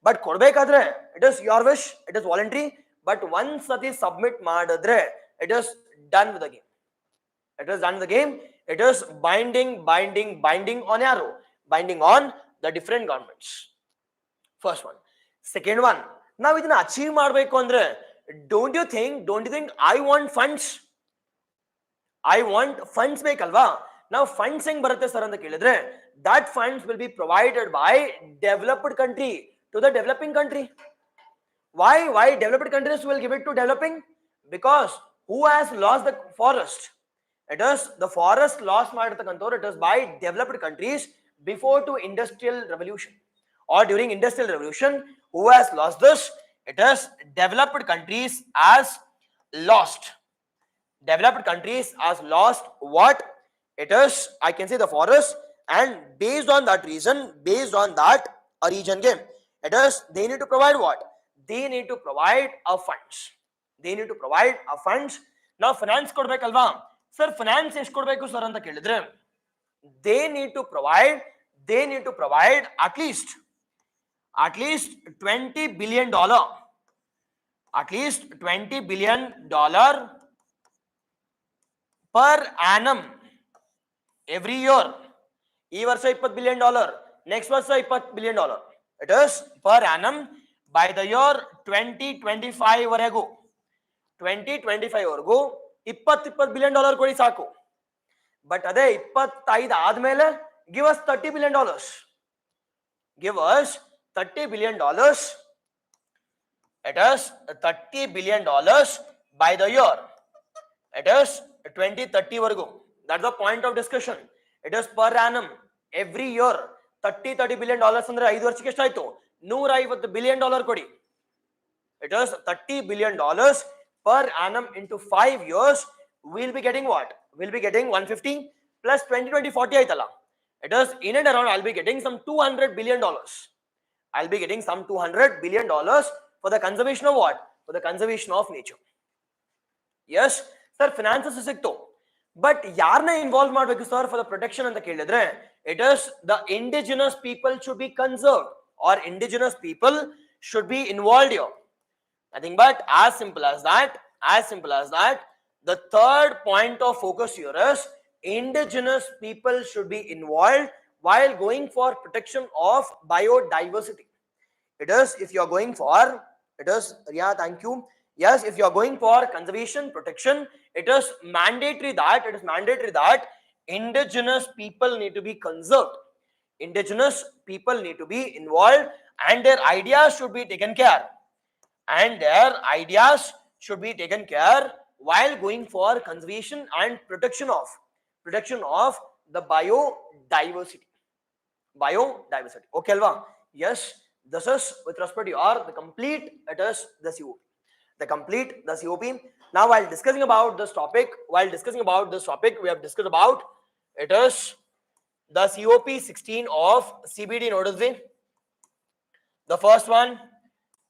But kodbekadre, it is your wish. It is voluntary. But once sati submit madadre, it is done with the game. It is done with the game. It is binding on arrow, binding on the different governments. First one. Second one. Now we can achieve madbeku andre. Don't you think I want funds? I want funds bekalva. Now funds heng barutte sir anta kelidre, that funds will be provided by developed country to the developing country. Why developed countries will give it to developing? Because who has lost the forest? It is the forest loss ಮಾಡಿರ್ತಕ್ಕಂಥವ್ರು. It is by developed countries before to industrial revolution or during industrial revolution. Who has lost this? It is developed countries as lost. Developed countries as lost what? It is, I can say, the forest, and based on that region game, it is they need to provide what? They need to provide a funds. They need to provide a funds. Now finance kodbekalva. Sir finance ಎಷ್ಟು ಕೊಡಬೇಕು sir ಅಂತ ಕೇಳಿದ್ರೆ they need to provide at least $20 billion, at least $20 billion per annum every year. ಈ ವರ್ಷ $20 billion, next ವರ್ಷ $20 billion. It is per annum by the year 2025 ವರೆಗೂ 2025 ವರೆಗೂ $20 billion ಕೊಡಿ ಸಾಕು. ಬಟ್ ಅದೇ 25 ಆದ್ಮೇಲೆ give us $30 billion. Give us $30 billion. It is $30 billion by the year. It is 2030 ವರೆಗೂ. That's the point of discussion. It is per annum every year. $30 billion ಅಂದ್ರೆ 5 ವರ್ಷಕ್ಕೆ ಎಷ್ಟಾಯ್ತು? $150 billion ಕೊಡಿ. It is $30 billion per annum into 5 years. We'll be getting what? We'll be getting 150 plus 20, 20, 40 ಆಯ್ತಲ್ಲ. It is in and around, I'll be getting some $200 billion. I'll be getting some $200 billion for the conservation of what? For the conservation of nature. Yes, sir, finances ಸಿಕ್ತು. But ಯಾರನ್ನ involve ಮಾಡಬೇಕು sir for the protection ಅಂತ ಕೇಳಿದ್ರೆ it is the indigenous people should be conserved or indigenous people should be involved here. Nothing but as simple as that, the third point of focus here is indigenous people should be involved while going for protection of biodiversity. It is if you are going for, it is, Riya, thank you. Yes, if you are going for conservation protection, it is mandatory that indigenous people need to be conserved. Indigenous people need to be involved and their ideas should be taken care. While going for conservation and protection of the biodiversity. Okay, alva? Yes, this is with respect to your the complete. It is the COP. The COP. Now, while discussing about this topic, we have discussed about it is the COP 16 of CBD notice. The first one.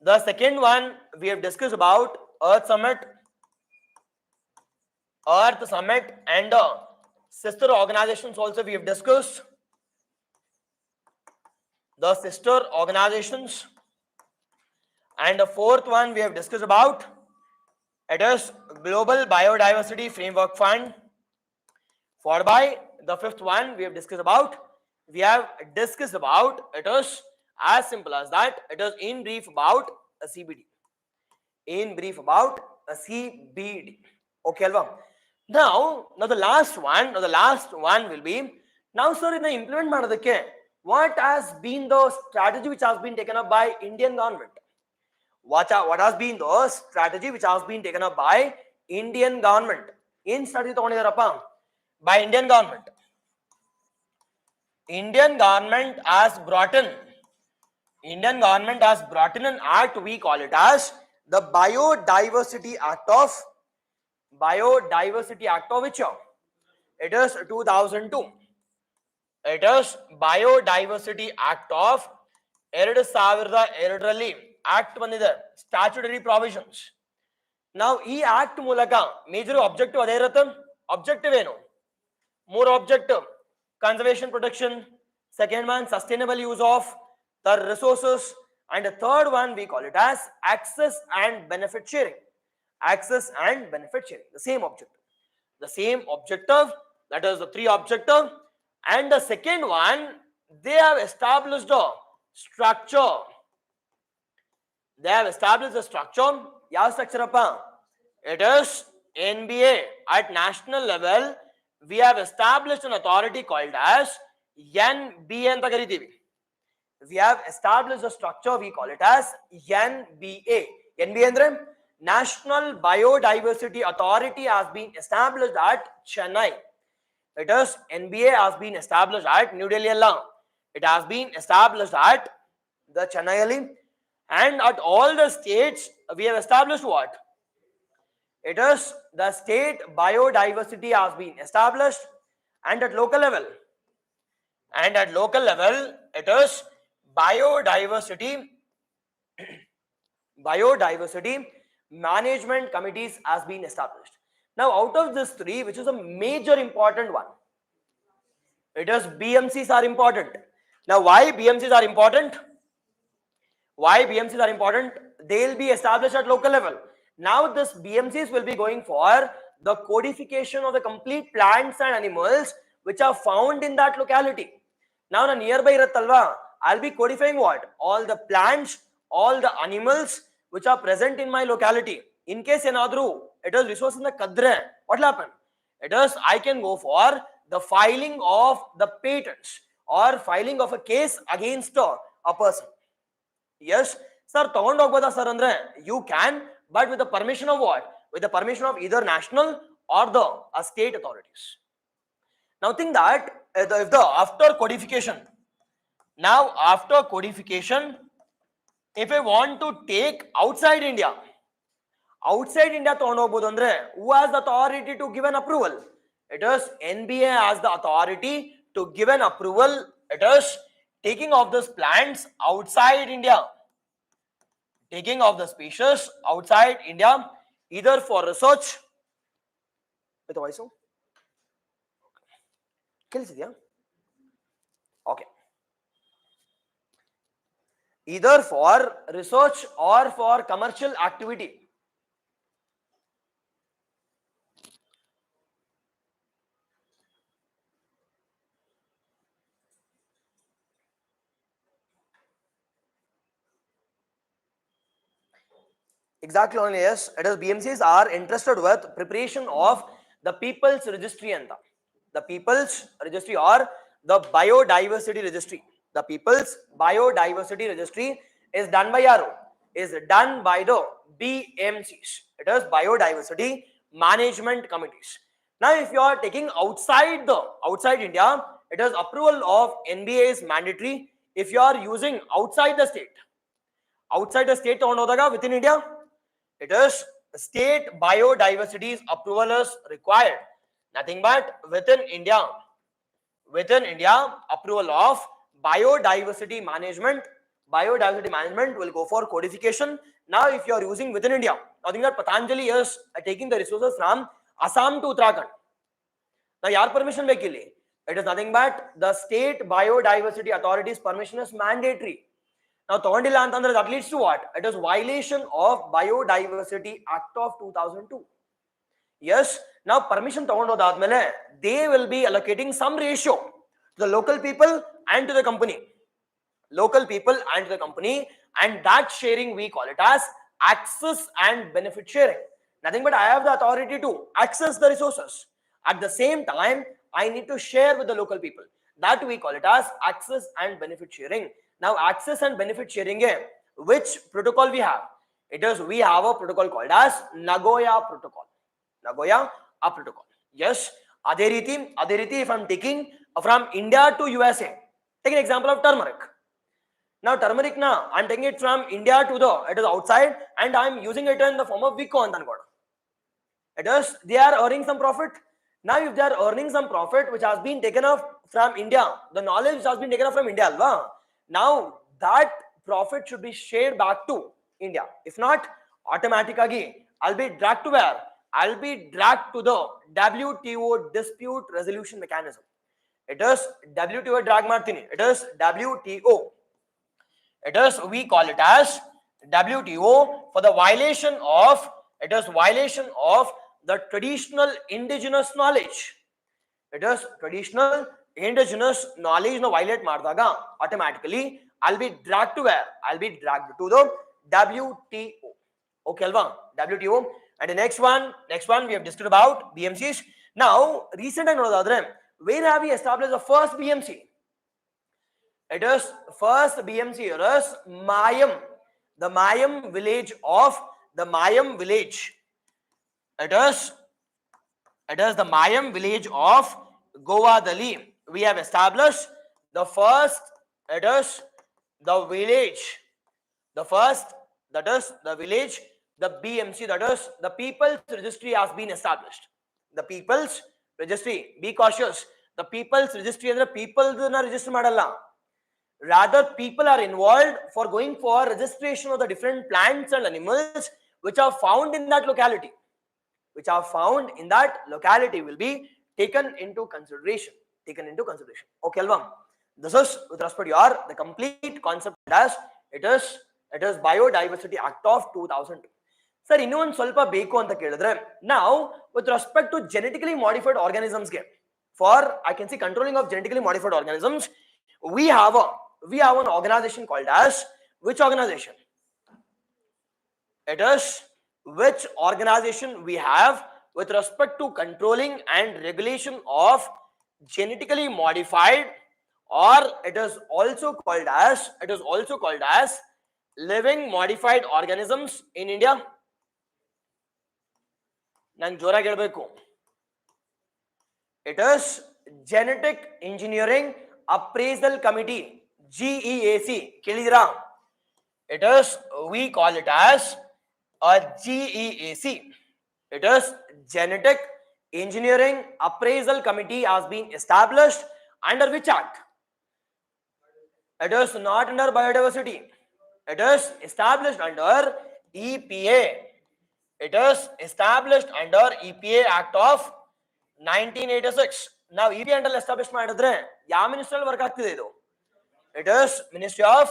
The second one we have discussed about Earth Summit and sister organizations also we have discussed. The sister organizations. And the fourth one we have discussed about it is Global Biodiversity Framework Fund. Followed by the fifth one we have discussed about it is as simple as that. It is in brief about a CBD. Okay, alva? Now the last one will be now, sir, in the implement ಮಾಡೋದಕ್ಕೆ what has been the strategy which has been taken up by Indian government? What has been the strategy which has been taken up by Indian government? In study ತಗೊಂಡಿದಾರಪ್ಪ by Indian government. Indian government has brought in an act, we call it as the Biodiversity Act of which year? It is 2002. It is Biodiversity Act of 2002 act ಬಂದಿದೆ, statutory provisions. ನಾವು ಈ act ಮೂಲಕ major objective ಅದೇ ಇರುತ್ತೆ. Objective ಏನು? 3 objective: conservation protection, second one sustainable use of the resources, and the third one we call it as access and benefit sharing. The same objective, that is the 3 objective. And the second one, they have established a structure. Yav structure appa? It is NBA. At national level we have established an authority called as NBA anta karitivi. We have established a structure, we call it as NBA. NBA andre National Biodiversity Authority has been established at Chennai. It is NBA has been established at New Delhi alla. It has been established at the Chennai ali. And at all the states we have established what? It is the state biodiversity has been established. And at local level it is biodiversity management committees has been established. Now, out of this three, which is a major important one? It is BMCs are important. Now, why BMCs are important? Why BMCs are important? They will be established at local level. Now, this BMCs will be going for the codification of the complete plants and animals which are found in that locality. Now, na nearby irattalva, I'll be codifying what? All the plants, all the animals which are present in my locality. In case enadru, it is resource in the kadre. What will happen? It is I can go for the filing of the patents or filing of a case against a person. Yes, sir, ತಗೊಂಡು ಹೋಗಬಹುದಾ sir andre? You can, but with the permission of what? With the permission of either national or the state authorities. Now think that if the after codification, now after codification, if I want to take outside India ತಗೊಂಡು ಹೋಗಬಹುದು ಅಂದ್ರೆ who has the authority to give an approval? It is NBA has the authority to give an approval. It is taking of these plants outside India, taking of the species outside India, either for research with a voice. Okay, either for research or for commercial activity. Exactly, only yes. It is BMCs are interested with preparation of the people's registry and the people's registry or the biodiversity registry. The people's biodiversity registry is done by Yaro, is done by the BMCs. It is biodiversity management committees. Now, if you are taking outside India, it is approval of NBA is mandatory. If you are using outside the state within India, it is state biodiversity approval is required. Nothing but within India, approval of biodiversity management will go for codification. Now, if you are using within India, I think that Patanjali is taking the resources from Assam to Uttarakhand. Now, your permission bekili, it is nothing but the state biodiversity authorities permission is mandatory. Now, ತಗೊಂಡಿಲ್ಲ ಅಂತಂದ್ರೆ that leads to what? It is violation of Biodiversity Act of 2002. Yes. Now, permission ತಗೊಂಡೋದಾದ್ಮೇಲೆ they will be allocating some ratio to the local people and to the company. And that sharing we call it as access and benefit sharing. Nothing but I have the authority to access the resources. At the same time, I need to share with the local people. That we call it as access and benefit sharing. Now, access and benefit sharing, which protocol we have? It is we have a protocol called as Nagoya protocol. Yes. Adhe riti, if I'm taking from India to USA, take an example of turmeric. Now, turmeric I'm taking it from India to it is outside, and I'm using it in the form of Vico and Tangoda. It is they are earning some profit. Now, if they are earning some profit which has been taken off from India, the knowledge which has been taken off from India, now that profit should be shared back to India. If not, automatically I'll be dragged to where? I'll be dragged to the WTO dispute resolution mechanism. It is WTO drag martini. It is WTO. It is we call it as WTO for the violation of the traditional indigenous knowledge. It is traditional indigenous knowledge violate ಮಾಡಿದಾಗ automatically I'll be dragged to where? I'll be dragged to the WTO. Okay, alva? WTO. And the next one we have discussed about BMCs. Now, recent I know where have we established the first BMC? It is first BMC is Mayam, the Mayam village. It is the Mayam village of Govadali. We have established the first, it is the village, the first, that is the village, the BMC, that is the People's Registry has been established. The People's Registry, be cautious. The People's Registry and the people register madalla. Rather, people are involved for going for registration of the different plants and animals which are found in that locality. which are found in that locality will be taken into consideration. Okay, Alvam. This is with respect to your the complete concept as it is Biodiversity Act of 2002. Sir, ಇನ್ನೊಂದು ಸ್ವಲ್ಪ ಬೇಕು ಅಂತ ಕೇಳಿದ್ರೆ now with respect to genetically modified organisms ಗೆ for I can say controlling of genetically modified organisms we have an organization called as which organization? It is which organization we have with respect to controlling and regulation of genetically modified, or it is also called as living modified organisms in India. Nan jora gelbeku. It is Genetic Engineering Appraisal Committee, GEAC. Kelidira. It is, we call it as a GEAC. It is Genetic Engineering Appraisal Committee has been established under which act? It is not under biodiversity. It is established under EPA. It is established under EPA Act of 1986. Now EPA under established ಮಾಡಿದ್ರೆ ಯಾವ ministry work ಆಗ್ತಿದೆ ಇದು? It is Ministry of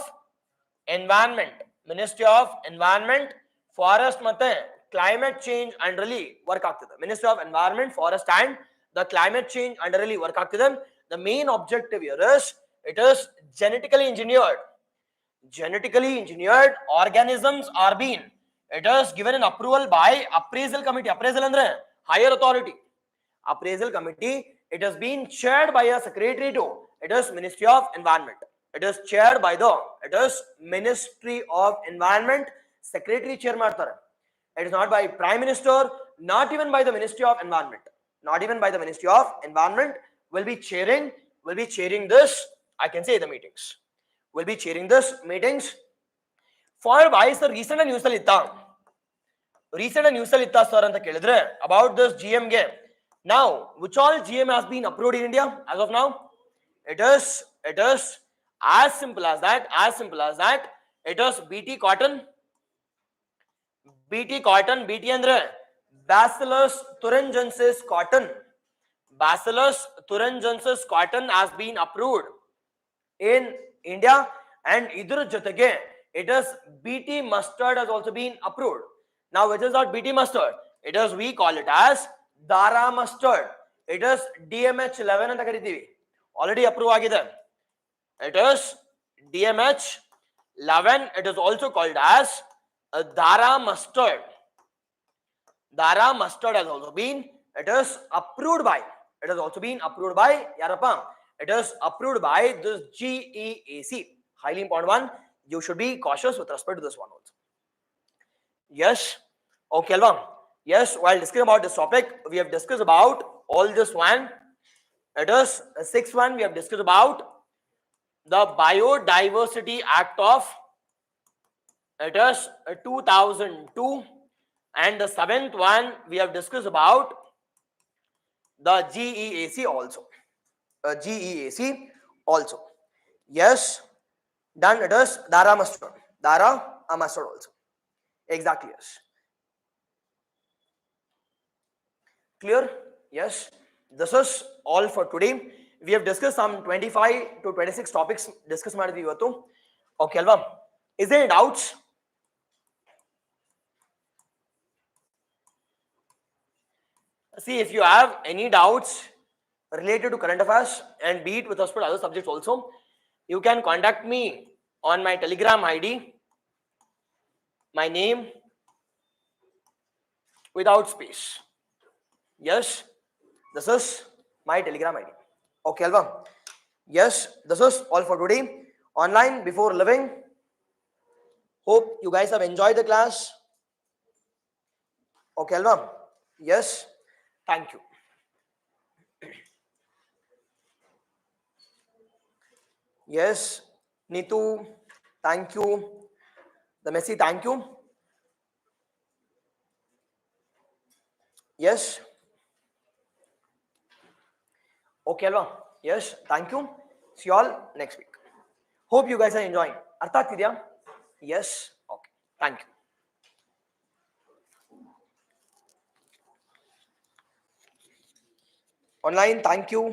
Environment, Forest ಮತ್ತೆ Climate Change ಅಂಡರಲ್ಲಿ work ಆಗ್ತಿದೆ. Ministry of Environment, Forest and the Climate Change ಅಂಡರಲ್ಲಿ work ಆಗ್ತಿದೆ. The main objective here is it is genetically engineered organisms are being, it is given an approval by appraisal committee. Appraisal andre higher authority. Appraisal committee, it has been chaired by a secretary to it is Ministry of Environment. It is chaired by the Ministry of Environment, secretary chair ಮಾಡ್ತಾರೆ. It is not by Prime Minister, not even by the Ministry of Environment. Will be chairing this, I can say the meetings. Will be chairing this meetings. For why sir recent news ಅಲ್ಲಿ ಇತ್ತಾ sir ಅಂತ ಕೇಳಿದ್ರೆ about this GM game. Now which all GM has been approved in India as of now? It is as simple as that. It is BT cotton, BT andre Bacillus thuringiensis cotton has been approved in India, and idr jotege it is BT mustard has also been approved. Now which is not BT mustard? It is, we call it as Dara mustard. It is DMH11 anta karitivi, already approved agide. It is DMH11. It is also called as Dara mustard. Dara mustard has also been, it is approved by yarappa. It is approved by this GEAC. Highly important one. You should be cautious with respect to this one also. Yes. Okay, Alvam. Yes, while discussing about this topic, we have discussed about all this one. It is the sixth one. We have discussed about the Biodiversity Act of, it is 2002, and the seventh one we have discussed about the GEAC also. Yes, done. It is Dara mustard also. Exactly, yes. Clear? Yes. This is all for today. We have discussed some 25 to 26 topics discuss ಮಾಡಿದ್ವಿ ಇವತ್ತು. Okay ಅಲ್ವಾ? Is there any doubts? See, if you have any doubts related to current affairs and be it with respect to other subjects also, you can contact me on my Telegram ID. My name without space. Yes, this is my Telegram ID. Okay, Alva. Yes, this is all for today. Online before living. Hope you guys have enjoyed the class. Okay, Alva. Yes, thank you. Yes, Nitu, thank you. The Messi, thank you. Yes. Okay, Alva. Yes, thank you. See you all next week. Hope you guys are enjoying. Artha ಆಗ್ತಿದ್ಯಾ? Yes. Okay. Thank you. online. Thank you.